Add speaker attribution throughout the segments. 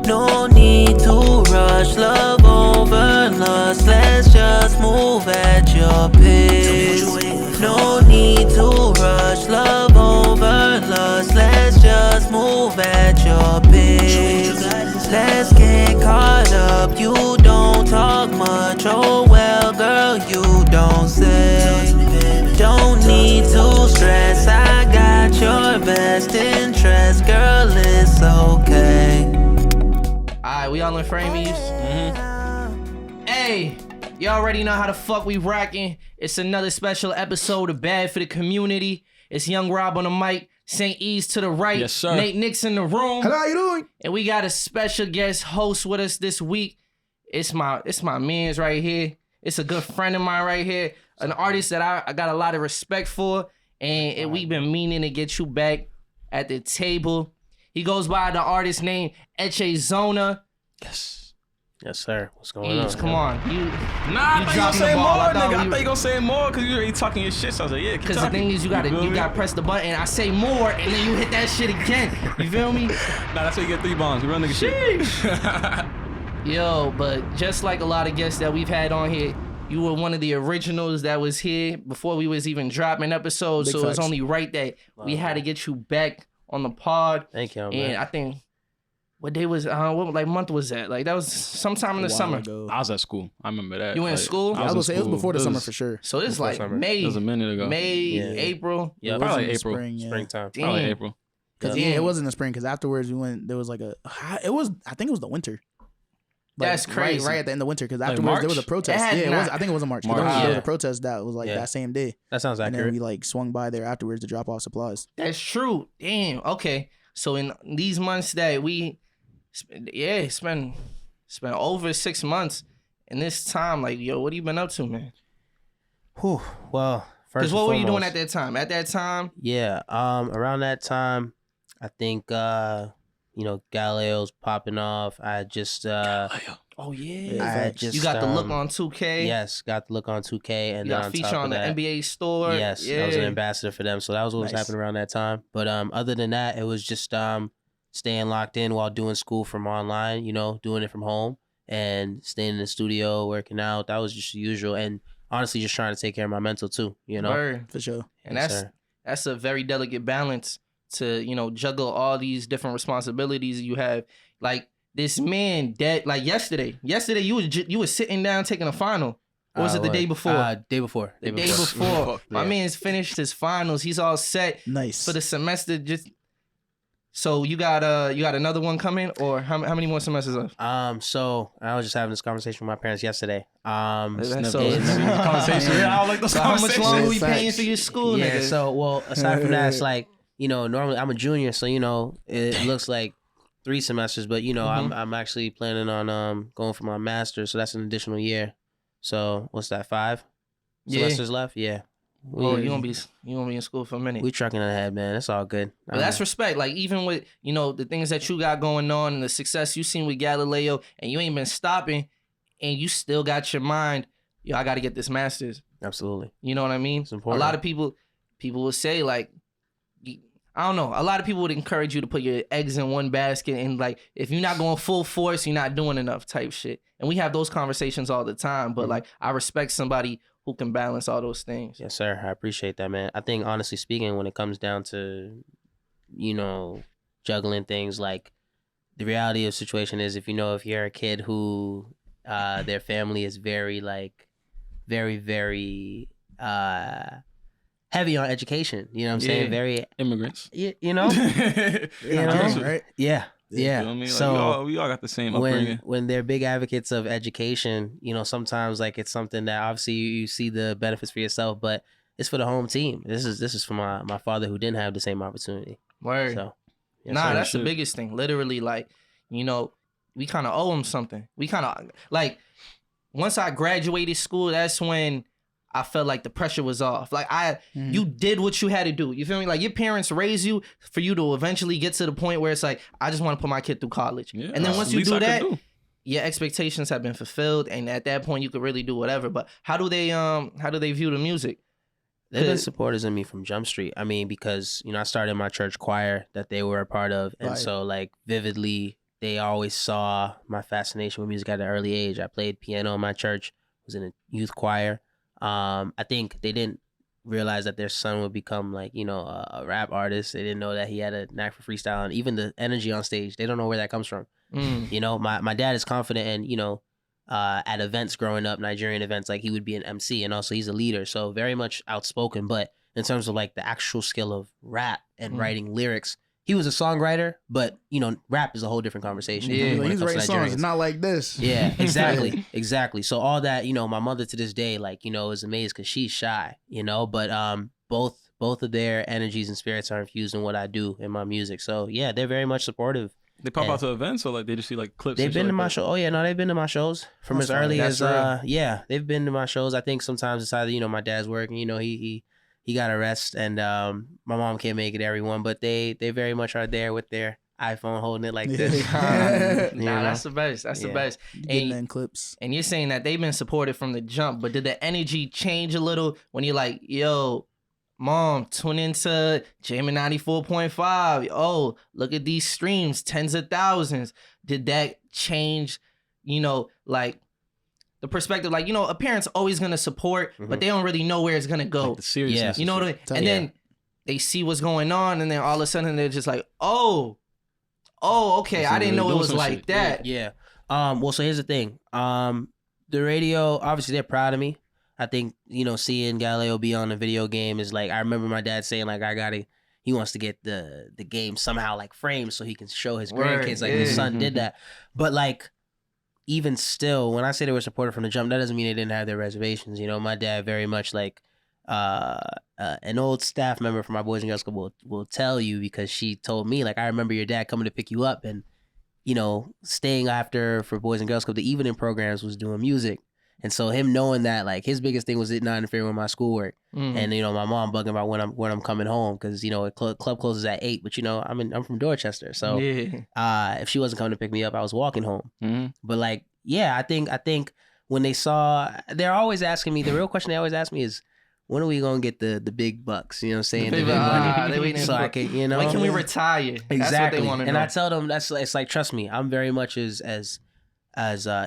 Speaker 1: No need to rush, love over lust. Let's just move at your pace. No need to rush, love over lust. Let's just move at your pace. Let's get caught up. You don't talk much. Oh well, girl, you don't say. Don't need to stress. I got your best interest, girl. It's okay.
Speaker 2: Alright, we all in framies. Hey, you already know how the fuck we rocking. It's another special episode of Bad for the Community. It's Young Rob on the mic, St. E's to the right,
Speaker 3: Yes, sir.
Speaker 2: Nate Nix in the room.
Speaker 4: Hello, how you doing?
Speaker 2: And we got a special guest host with us this week. It's my man's right here. It's a good friend of mine right here. An artist that I got a lot of respect for. And we've been meaning to get you back at the table. He goes by the artist name Echezona.
Speaker 3: Yes, sir. What's going on?
Speaker 2: Come on.
Speaker 3: I thought you gonna say more, nigga. I thought you gonna say more because you already talking your shit. So I was like, yeah,
Speaker 2: because the thing is, you gotta press the button. I say more, and then you hit that shit again. You feel me?
Speaker 3: Nah, that's how you get 3 bombs. We run nigga shit.
Speaker 2: Yo, but just like a lot of guests that we've had on here, you were one of the originals that was here before we was even dropping episodes.
Speaker 4: Big
Speaker 2: so it's
Speaker 4: facts.
Speaker 2: only right that we had to get you back on the pod.
Speaker 3: Thank you, man.
Speaker 2: And I think what day was what like month was that? Like that was sometime in the summer.
Speaker 3: I was at school. I remember that.
Speaker 2: You went to school?
Speaker 4: I was gonna say it was before the
Speaker 3: It
Speaker 4: summer
Speaker 3: was-
Speaker 4: for sure.
Speaker 2: So it's like
Speaker 3: summer.
Speaker 2: May.
Speaker 3: It was a minute ago.
Speaker 2: May,
Speaker 3: Yeah.
Speaker 2: April.
Speaker 3: Yeah,
Speaker 4: It
Speaker 3: probably
Speaker 4: wasn't
Speaker 3: April.
Speaker 4: spring, yeah.
Speaker 3: Springtime.
Speaker 2: Damn.
Speaker 3: Probably April.
Speaker 4: Cause
Speaker 2: Yeah.
Speaker 4: it wasn't the spring. Cause afterwards we went. There was like I think it was the winter. Like,
Speaker 2: That's crazy.
Speaker 4: Right at the end of winter. Cause
Speaker 3: Like
Speaker 4: afterwards there was a
Speaker 3: March?
Speaker 4: protest.
Speaker 2: It had
Speaker 4: Yeah, it
Speaker 2: not-
Speaker 4: was. I think it was in March.
Speaker 3: March.
Speaker 4: There was
Speaker 2: Yeah.
Speaker 4: a protest that was like
Speaker 3: Yeah.
Speaker 4: that same day.
Speaker 3: That sounds
Speaker 4: And then
Speaker 3: accurate.
Speaker 4: we like swung by there afterwards to drop off supplies.
Speaker 2: That's true. Damn. Okay. So in these months that it's been over 6 months. And this time, like, yo, what have you been up to, man?
Speaker 5: Whew. Well, first
Speaker 2: Because
Speaker 5: and
Speaker 2: what were you doing
Speaker 5: foremost,
Speaker 2: at that time? At that time,
Speaker 5: Yeah, around that time, I think Galileo's popping off. I just
Speaker 2: oh yeah,
Speaker 5: I had just
Speaker 2: you got the look on 2K.
Speaker 5: Yes, got the look on 2K, and
Speaker 2: you
Speaker 5: then
Speaker 2: got
Speaker 5: on
Speaker 2: feature
Speaker 5: top
Speaker 2: on
Speaker 5: of
Speaker 2: the
Speaker 5: that,
Speaker 2: NBA store.
Speaker 5: yes,
Speaker 2: yeah.
Speaker 5: I was an ambassador for them, so that was what was
Speaker 4: Nice.
Speaker 5: happening around that time. But other than that, it was just staying locked in while doing school from online. Doing it from home and staying in the studio, working out. That was just usual, and honestly, just trying to take care of my mental too.
Speaker 2: Word.
Speaker 4: For sure.
Speaker 2: And
Speaker 5: Yes, sir.
Speaker 2: that's a very delicate balance to juggle all these different responsibilities you have. Like this man, like yesterday you was sitting down taking a final. Or was it the day before?
Speaker 5: Day before.
Speaker 2: The day before. My
Speaker 5: Yeah.
Speaker 2: man's finished his finals. He's all set
Speaker 4: Nice.
Speaker 2: for the semester. So you got another one coming, or how many more semesters left?
Speaker 5: So I was just having this conversation with my parents yesterday.
Speaker 2: That's
Speaker 5: it's-
Speaker 2: so-
Speaker 3: Conversation. Yeah, I like those
Speaker 2: So how much
Speaker 3: conversations.
Speaker 2: longer we
Speaker 4: Facts.
Speaker 2: paying for your school,
Speaker 5: yeah.
Speaker 2: nigga?
Speaker 5: So well, aside from that, it's like normally I'm a junior, so it looks like 3 semesters, but I'm actually planning on going for my master's, so that's an additional year. So what's that? 5
Speaker 2: Yeah.
Speaker 5: semesters left? Yeah.
Speaker 2: Oh, you gonna be in school for a minute.
Speaker 5: We trucking ahead, man. It's all good.
Speaker 2: But that's respect. Like even with the things that you got going on and the success you seen with Galileo, and you ain't been stopping, and you still got your mind. Yo, I got to get this master's.
Speaker 5: Absolutely.
Speaker 2: You know what I mean?
Speaker 5: It's important.
Speaker 2: A lot of people would say like, I don't know. A lot of people would encourage you to put your eggs in one basket, and like if you're not going full force, you're not doing enough type shit. And we have those conversations all the time. But like I respect somebody who can balance all those things.
Speaker 5: Yes, sir. I appreciate that, man. I think, honestly speaking, when it comes down to, juggling things, like the reality of the situation is if you're a kid who their family is very, very heavy on education, you know what I'm saying?
Speaker 2: Yeah.
Speaker 5: Very,
Speaker 3: Immigrants.
Speaker 5: you
Speaker 4: You're
Speaker 5: know?
Speaker 4: Nigerian, right?
Speaker 5: Yeah.
Speaker 3: You
Speaker 5: Yeah.
Speaker 3: know what I mean? Like,
Speaker 5: So
Speaker 3: we all got the same upbringing.
Speaker 5: when they're big advocates of education, sometimes like it's something that obviously you see the benefits for yourself, but it's for the home team. This is for my father who didn't have the same opportunity.
Speaker 2: Word.
Speaker 5: So yes,
Speaker 2: Nah,
Speaker 5: sir.
Speaker 2: that's the
Speaker 3: Shit.
Speaker 2: biggest thing. Literally, like, we kind of owe him something. We kind of, like, once I graduated school, that's when I felt like the pressure was off. Like, you did what you had to do. You feel me? Like, your parents raised you for you to eventually get to the point where it's like, I just want to put my kid through college.
Speaker 3: Yeah,
Speaker 2: And then once
Speaker 3: that's
Speaker 2: you
Speaker 3: the least
Speaker 2: do
Speaker 3: I
Speaker 2: that,
Speaker 3: could do.
Speaker 2: your expectations have been fulfilled. And at that point, you could really do whatever. But how do they view the music?
Speaker 5: They've been
Speaker 2: Cause-
Speaker 5: supporters of me from Jump Street. I mean, because I started my church choir that they were a part of, and
Speaker 4: Right.
Speaker 5: so like vividly they always saw my fascination with music at an early age. I played piano in my church, was in a youth choir. I think they didn't realize that their son would become like, you know, a rap artist. They didn't know that he had a knack for freestyle, and even the energy on stage, they don't know where that comes from. You know, my dad is confident, and, you know, at events growing up, Nigerian events, like he would be an MC, and also he's a leader. So very much outspoken, but in terms of like the actual skill of rap and writing lyrics, he was a songwriter, but, you know, rap is a whole different conversation.
Speaker 2: Yeah,
Speaker 4: Like, he's writing songs, not like this.
Speaker 5: Yeah, exactly. Exactly. So all that, you know, my mother to this day, like, you know, is amazed because she's shy, you know, but both of their energies and spirits are infused in what I do in my music. So yeah, they're very much supportive.
Speaker 3: They pop out to events, or like they just see like clips?
Speaker 5: They've been to
Speaker 3: like
Speaker 5: my
Speaker 3: that?
Speaker 5: show. Oh yeah, no, they've been to my shows from as early as yeah, they've been to my shows. I think sometimes it's either, you know, my dad's working, you know, he got a rest, and my mom can't make it every one, but they very much are there with their iPhone holding it like this.
Speaker 2: Nah, that's the best. That's the best.
Speaker 4: Getting in clips.
Speaker 2: And you're saying that they've been supported from the jump, but did the energy change a little when you're like, yo, Mom, tune into Jamie 94.5. Oh, look at these streams, tens of thousands. Did that change, you know, like the perspective? Like, you know, a parent's always going to support, but they don't really know where it's going to go.
Speaker 3: Like the seriousness.
Speaker 2: You know what I mean? And then they see what's going on, and then all of a sudden they're just like, oh, okay. I didn't know it was like that.
Speaker 5: Yeah. Well, so here's the thing. The radio, obviously they're proud of me. I think, you know, seeing Galileo be on a video game is like, I remember my dad saying like, he wants to get the game somehow like framed so he can show his grandkids like his son did that. But like, even still, when I say they were supported from the jump, that doesn't mean they didn't have their reservations. You know, my dad very much like, an old staff member from my Boys and Girls Club will tell you, because she told me, like, I remember your dad coming to pick you up and, you know, staying after for Boys and Girls Club, the evening programs was doing music. And so him knowing that, like, his biggest thing was it not interfering with my schoolwork. And, you know, my mom bugging about when I'm coming home, because, you know, club closes at 8, but, you know, I'm from Dorchester. So if she wasn't coming to pick me up, I was walking home. But like, yeah, I think when they saw, they're always asking me, the real question they always ask me is, when are we gonna get the big bucks? You know what I'm saying? The big money.
Speaker 2: They waiting
Speaker 5: so I can, you know,
Speaker 2: when can we retire?
Speaker 5: Exactly.
Speaker 2: That's what they want to know.
Speaker 5: And I tell them it's like, trust me, I'm very much as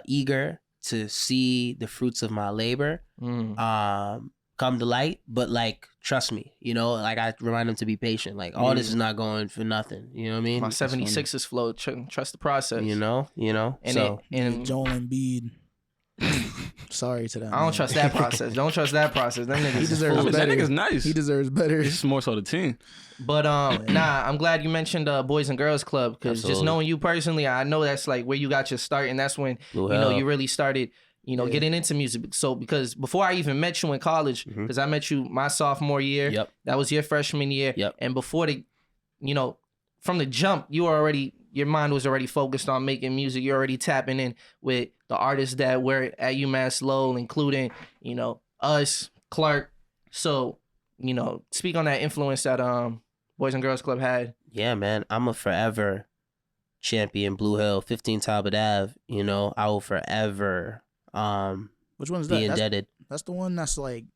Speaker 5: eager to see the fruits of my labor come to light, but like, trust me, you know, like I remind them to be patient. Like, all this is not going for nothing. You know what I mean?
Speaker 2: My 76ers flow. Trust the process.
Speaker 5: You know.
Speaker 2: And
Speaker 5: so
Speaker 2: and
Speaker 4: Joel Embiid. Sorry to that.
Speaker 2: I don't trust that process. Don't trust that process. Them niggas.
Speaker 4: He deserves
Speaker 3: I mean,
Speaker 4: better.
Speaker 3: that nigga's nice.
Speaker 4: He deserves better.
Speaker 3: It's just more so the team.
Speaker 2: But nah, I'm glad you mentioned Boys and Girls Club, because just knowing you personally, I know that's like where you got your start, and that's when you know you really started, you know, getting into music. So because before I even met you in college, because I met you my sophomore year, that was your freshman year, and before you know, from the jump, your mind was already focused on making music. You're already tapping in with the artists that were at UMass Lowell, including, you know, us, Clark. So, you know, speak on that influence that Boys and Girls Club had.
Speaker 5: Yeah, man, I'm a forever champion. Blue Hill, 15 Talbot Ave. You know, I will forever
Speaker 4: Which one is
Speaker 5: be
Speaker 4: that?
Speaker 5: indebted.
Speaker 4: That's the one that's like.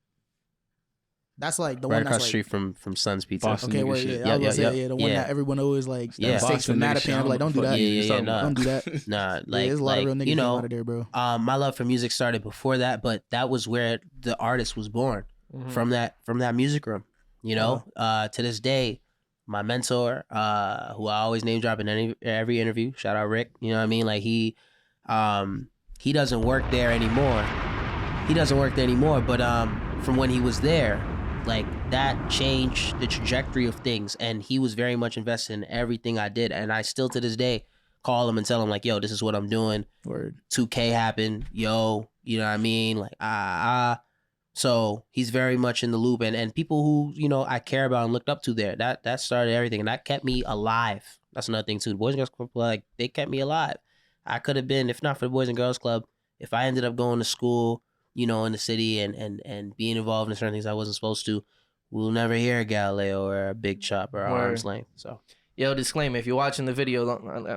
Speaker 4: That's like the
Speaker 5: right
Speaker 4: one
Speaker 5: across
Speaker 4: that's
Speaker 5: the street from Sun's Pizza.
Speaker 3: Boston.
Speaker 4: okay, wait,
Speaker 3: shit.
Speaker 4: yeah, I was gonna say,
Speaker 5: Yep.
Speaker 4: the one that everyone always like
Speaker 5: Yeah.
Speaker 4: mistakes for
Speaker 3: Boston nigga
Speaker 4: Mattapan. I'm like, don't do that.
Speaker 5: Nah.
Speaker 4: Don't do that.
Speaker 5: Nah,
Speaker 4: Yeah,
Speaker 5: like,
Speaker 4: there's a lot of real niggas
Speaker 5: you know,
Speaker 4: out of there, bro.
Speaker 5: my love for music started before that, but that was where the artist was born, from that music room. You know, to this day, my mentor, who I always name drop in every interview, shout out Rick. You know what I mean? Like he doesn't work there anymore. But from when he was there, like, that changed the trajectory of things, and he was very much invested in everything I did, and I still to this day call him and tell him, like, yo, this is what I'm doing.
Speaker 4: Word.
Speaker 5: 2K happened, yo, you know what I mean? Like, So he's very much in the loop, and people who, you know, I care about and looked up to there, that started everything, and that kept me alive. That's another thing too. The Boys and Girls Club, like, they kept me alive. I could have been, if not for the Boys and Girls Club, if I ended up going to school, you know, in the city and being involved in certain things I wasn't supposed to, we'll never hear a Galileo or a Big Chop or Arm's Length. So,
Speaker 2: yo, disclaimer: if you're watching the video,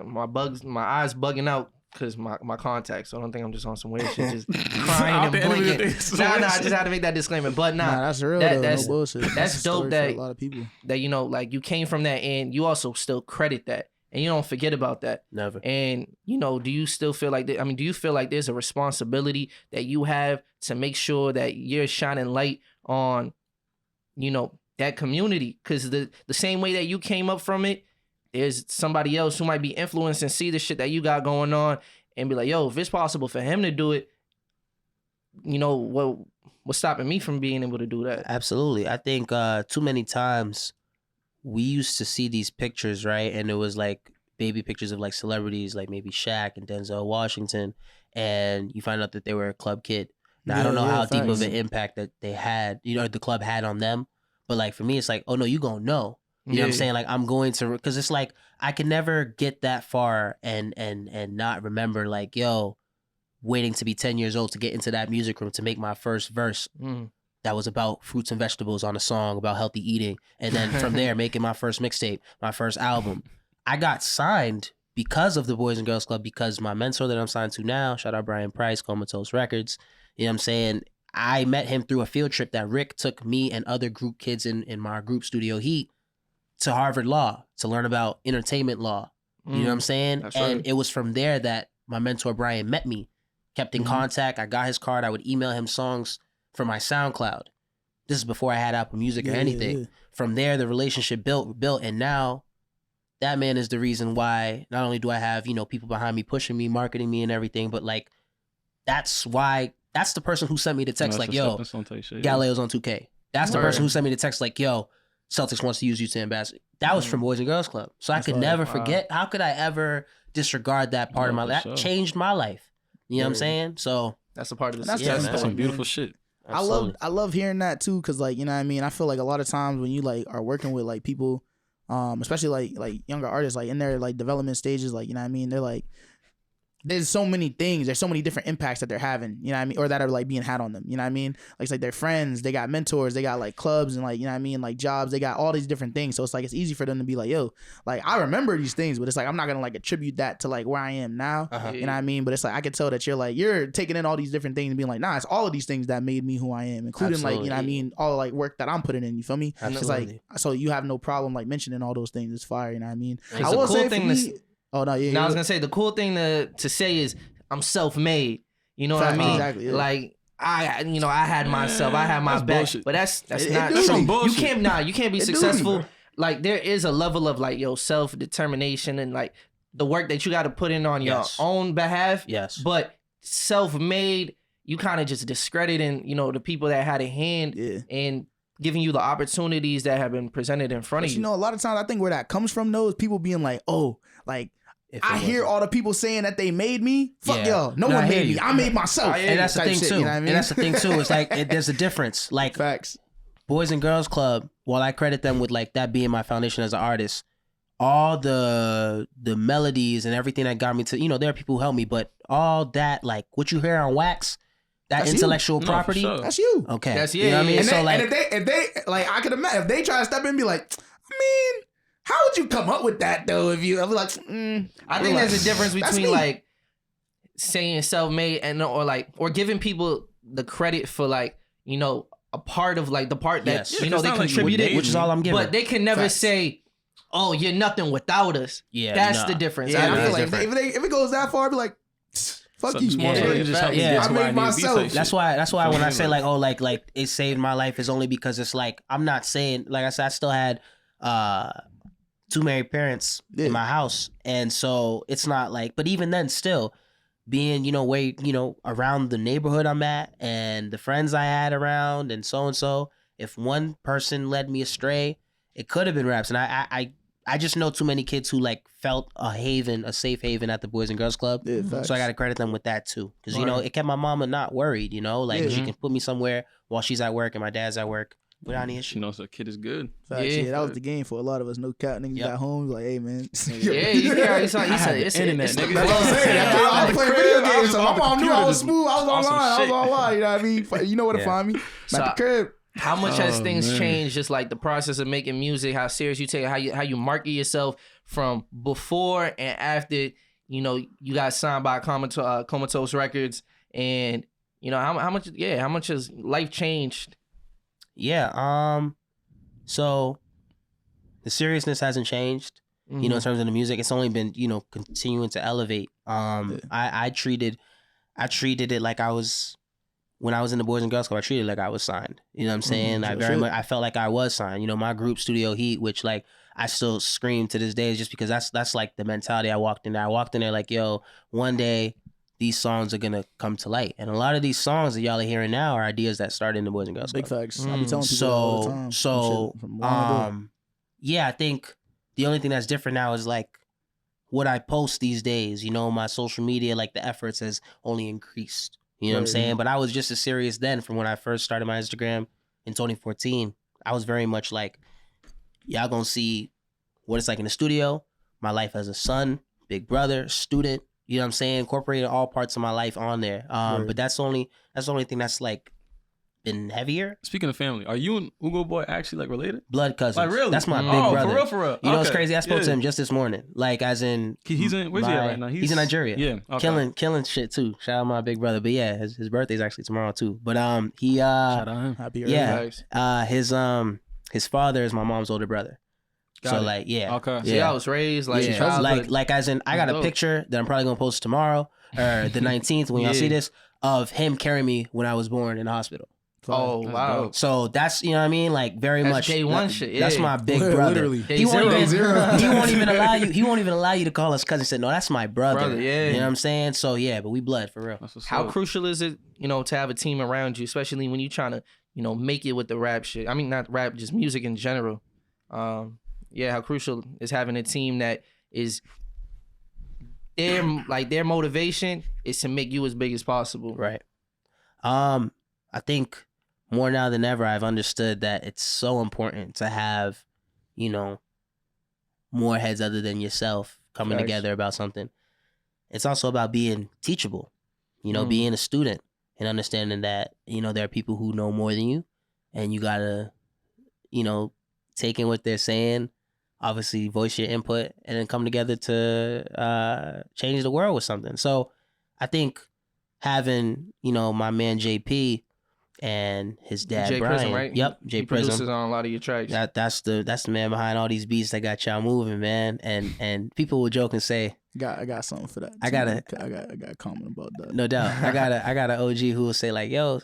Speaker 2: my eyes bugging out because my contacts. So I don't think I'm just on some weird shit, just crying and blinking. Nah, I just had to make that disclaimer. But nah,
Speaker 4: that's real.
Speaker 2: That's
Speaker 4: no bullshit.
Speaker 2: That's
Speaker 4: a story
Speaker 2: dope. That
Speaker 4: for a lot of people.
Speaker 2: That, you know, like, you came from that, and you also still credit that. and you don't forget about that.
Speaker 5: Never.
Speaker 2: And do you still feel like that? I mean, do you feel like there's a responsibility that you have to make sure that you're shining light on, that community? Because the same way that you came up from it, there's somebody else who might be influenced and see the shit that you got going on and be like, yo, if it's possible for him to do it, what's stopping me from being able to do that?
Speaker 5: Absolutely. I think too many times we used to see these pictures, right? And it was like baby pictures of like celebrities, like maybe Shaq and Denzel Washington. And you find out that they were a club kid. Now, I don't know how deep of an impact that they had, the club had on them. But like for me, it's like, oh no, you gonna know. You know what I'm saying? Like I'm going to, because it's like I can never get that far and not remember like, yo, waiting to be 10 years old to get into that music room to make my first verse that was about fruits and vegetables on a song about healthy eating. And then from there, making my first mixtape, my first album. I got signed because of the Boys and Girls Club, because my mentor that I'm signed to now, shout out Brian Price, KomaToast Records, you know what I'm saying? I met him through a field trip that Rick took me and other group kids in my group Studio Heat to Harvard Law to learn about entertainment law. You know what I'm saying?
Speaker 2: That's
Speaker 5: and
Speaker 2: right.
Speaker 5: it was from there that my mentor Brian met me, kept in contact. I got his card. I would email him songs from my SoundCloud. This is before I had Apple Music or anything. From there, the relationship built, and now that man is the reason why not only do I have, people behind me pushing me, marketing me and everything, but like that's the person who sent me the text like, yo, Galileo's on 2K. That's the person who sent me the text like, yo, Celtics wants to use you to ambassador. That was from Boys and Girls Club. So I could never forget. How could I ever disregard that part of my life? That changed my life. You know what I'm saying? So
Speaker 2: that's a part of the
Speaker 4: That's
Speaker 2: success.
Speaker 3: That's some beautiful shit.
Speaker 4: I love hearing that too, because like, you know what I mean? I feel like a lot of times when you like are working with like people, especially like younger artists, like in their like development stages, like, you know what I mean? They're like, there's so many things, there's so many different impacts that they're having, you know what I mean, or that are like being had on them, you know what I mean? Like it's like their friends, they got mentors, they got like clubs and like, you know what I mean, like jobs, they got all these different things. So it's like it's easy for them to be like, yo, like I remember these things, but it's like I'm not gonna like attribute that to like where I am now. You know what I mean? But it's like I could tell that you're taking in all these different things and being like, nah, it's all of these things that made me who I am, including like, you know what I mean, all like work that I'm putting in, you feel me? It's like, so you have no problem like mentioning all those things. It's fire, you know what I mean? I will say for me, oh no, yeah.
Speaker 2: Now I was gonna say the cool thing to say is I'm self-made. You know what I mean?
Speaker 4: Exactly. Yeah.
Speaker 2: Like I had myself, I had my
Speaker 3: that's
Speaker 2: back,
Speaker 3: bullshit.
Speaker 2: but that's
Speaker 4: It
Speaker 2: not
Speaker 4: do
Speaker 2: true.
Speaker 4: be.
Speaker 3: Bullshit.
Speaker 2: You can't be successful. Like there is a level of like self-determination and like the work that you got to put in on your own behalf.
Speaker 5: Yes.
Speaker 2: But self-made, you kind of just discrediting, the people that had a hand in giving you the opportunities that have been presented in front of you.
Speaker 4: A lot of times I think where that comes from though is people being like, oh, like I hear all the people saying that they made me. Fuck y'all. No one made me. I made myself.
Speaker 5: And that's the thing too. You know what I mean? And that's the thing too. It's like there's a difference. Like
Speaker 4: facts.
Speaker 5: Boys and Girls Club, while I credit them with like that being my foundation as an artist, all the melodies and everything that got me to, there are people who helped me, but all that, like what you hear on Wax, that that's intellectual property,
Speaker 4: that's you.
Speaker 5: Okay.
Speaker 2: That's you.
Speaker 5: You know what I mean?
Speaker 4: And,
Speaker 5: so like,
Speaker 4: and if they like, I could imagine if they try to step in and be like, I mean, how would you come up with that though? If you, I'd be like,
Speaker 2: I think there's a difference between like saying self-made or giving people the credit for like, a part of like the part that they contributed,
Speaker 5: which is all I'm giving.
Speaker 2: But they can never say, "Oh, you're nothing without us."
Speaker 5: Yeah,
Speaker 2: that's the difference.
Speaker 4: Yeah, I feel like if it goes that far, I'd be like, fuck you.
Speaker 3: I
Speaker 4: made myself.
Speaker 5: That's why when I say like, oh, like it saved my life is only because it's like I'm not saying, like I said, I still had two married parents in my house, and so it's not like, but even then still being, way, around the neighborhood I'm at and the friends I had around and so, if one person led me astray, it could have been Raps. And I just know too many kids who like felt a safe haven at the Boys and Girls Club. So I got to credit them with that too. Cause it kept my mama not worried, like she can put me somewhere while she's at work and my dad's at work. Without any issue.
Speaker 3: She knows her kid is good.
Speaker 4: Yeah, that was the game for a lot of us. No cap, niggas got home like, hey man.
Speaker 2: He said it's
Speaker 3: internet,
Speaker 2: the
Speaker 3: nigga.
Speaker 4: That's what I'm saying. I was playing video games, so my mom knew I was smooth. I was online. You know what I mean? You know where to find me.
Speaker 2: So,
Speaker 4: at the crib.
Speaker 2: How much has things changed? Just like the process of making music, how serious you take it, how you market yourself from before and after. You got signed by KomaToast Records, and how much has life changed?
Speaker 5: Yeah. So the seriousness hasn't changed. You know, in terms of the music, it's only been, you know, continuing to elevate. I treated it like I was, when I was in the Boys and Girls Club, I treated it like I was signed. You know what I'm saying? I felt like I was signed. You know, my group Studio Heat, which like I still scream to this day, is just because that's like the mentality I walked in there. I walked in there like, yo, one day these songs are gonna come to light. And a lot of these songs that y'all are hearing now are ideas that started in the Boys and Girls Club.
Speaker 4: Big facts. I be telling people that all the time.
Speaker 5: Yeah, I think the only thing that's different now is like what I post these days. You know, my social media, like the efforts has only increased. You know what I'm saying? But I was just as serious then from when I first started my Instagram in 2014. I was very much like, y'all gonna see what it's like in the studio, my life as a son, big brother, student, you know what I'm saying? Incorporated all parts of my life on there. But that's the only thing that's like been heavier.
Speaker 3: Speaking of family, are you and Ugo Boy actually like related?
Speaker 5: Blood cousins.
Speaker 3: Like really?
Speaker 5: That's my big brother.
Speaker 3: For real.
Speaker 5: You know what's crazy? I spoke to him just this morning. Like as in,
Speaker 3: he's in, where's he at right now?
Speaker 5: He's in Nigeria.
Speaker 3: Yeah. Okay.
Speaker 5: Killing shit too. Shout out my big brother. But yeah, his birthday's actually tomorrow too. But he
Speaker 3: shout out him.
Speaker 4: Happy
Speaker 5: his father is my mom's older brother. Like, yeah.
Speaker 3: Okay.
Speaker 2: See, I was raised like
Speaker 5: like as in, I got a picture that I'm probably gonna post tomorrow or the 19th when y'all see this of him carrying me when I was born in the hospital.
Speaker 2: Oh wow!
Speaker 3: Dope.
Speaker 5: So that's, you know what I mean, like very
Speaker 2: That's
Speaker 5: much
Speaker 2: day one shit. Yeah.
Speaker 5: That's my big brother.
Speaker 3: Literally.
Speaker 5: He won't even allow you. He won't even allow you to call us cousin. He said, no, that's my brother.
Speaker 2: Yeah.
Speaker 5: You know what I'm saying? So yeah, but we blood for real.
Speaker 2: How crucial is it, you know, to have a team around you, especially when you're trying to, you know, make it with the rap shit? I mean, not rap, just music in general. How crucial is having a team that is their motivation is to make you as big as possible.
Speaker 5: Right. I think more now than ever, I've understood that it's so important to have, you know, more heads other than yourself coming together about something. It's also about being teachable, you know, being a student and understanding that, you know, there are people who know more than you and you gotta, you know, take in what they're saying, obviously voice your input and then come together to change the world with something. So I think having, you know, my man JP and his dad
Speaker 2: Jay
Speaker 5: Brian,
Speaker 2: Prism, right?
Speaker 5: Yep, Jay
Speaker 2: He
Speaker 5: Prism.
Speaker 2: produces on a lot of your tracks.
Speaker 5: That's the man behind all these beats that got y'all moving, man. And people will joke and say,
Speaker 4: I got something for that.
Speaker 5: I got a
Speaker 4: comment about that.
Speaker 5: No doubt. I got an OG who will say like, yo,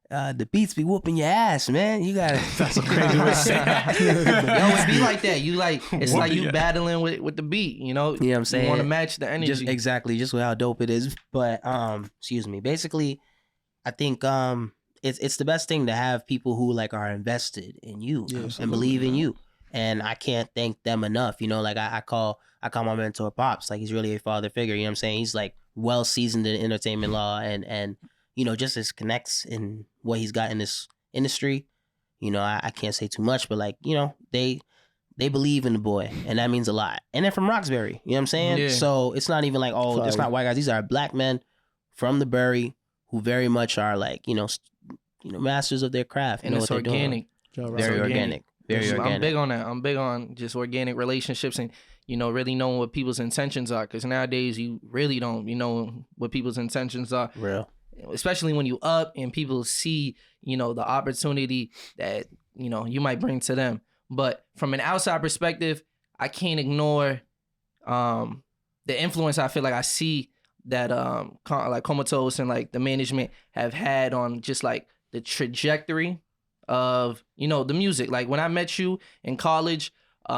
Speaker 5: the beats be whooping your ass, man. You gotta.
Speaker 3: That's a crazy way to say
Speaker 2: Yo, it be like that. You like, it's like you battling with the beat, you know?
Speaker 5: You know what I'm saying?
Speaker 2: You want to match the energy.
Speaker 5: Just with how dope it is. But excuse me. Basically, I think it's the best thing to have people who like are invested in you and believe in you. And I can't thank them enough. You know, like I call my mentor Pops. Like he's really a father figure. You know what I'm saying? He's like well seasoned in entertainment law and you know, just his connects in what he's got in this industry. You know, I can't say too much, but like, you know, they believe in the boy, and that means a lot. And they're from Roxbury, you know what I'm saying? Yeah. So it's not even like, it's not white guys. These are black men from the Bury who very much are like, you know, masters of their craft. You
Speaker 2: and
Speaker 5: know
Speaker 2: it's
Speaker 5: what they're
Speaker 2: organic.
Speaker 5: Doing. Very organic. Very organic.
Speaker 2: I'm big on that. I'm big on just organic relationships and, you know, really knowing what people's intentions are. Because nowadays you really don't, you know, what people's intentions are.
Speaker 5: Real.
Speaker 2: Especially when you up and people see, you know, the opportunity that, you know, you might bring to them. But from an outside perspective, I can't ignore the influence I feel like I see that like KomaToast and like the management have had on just like the trajectory of, you know, the music. Like when I met you in college, you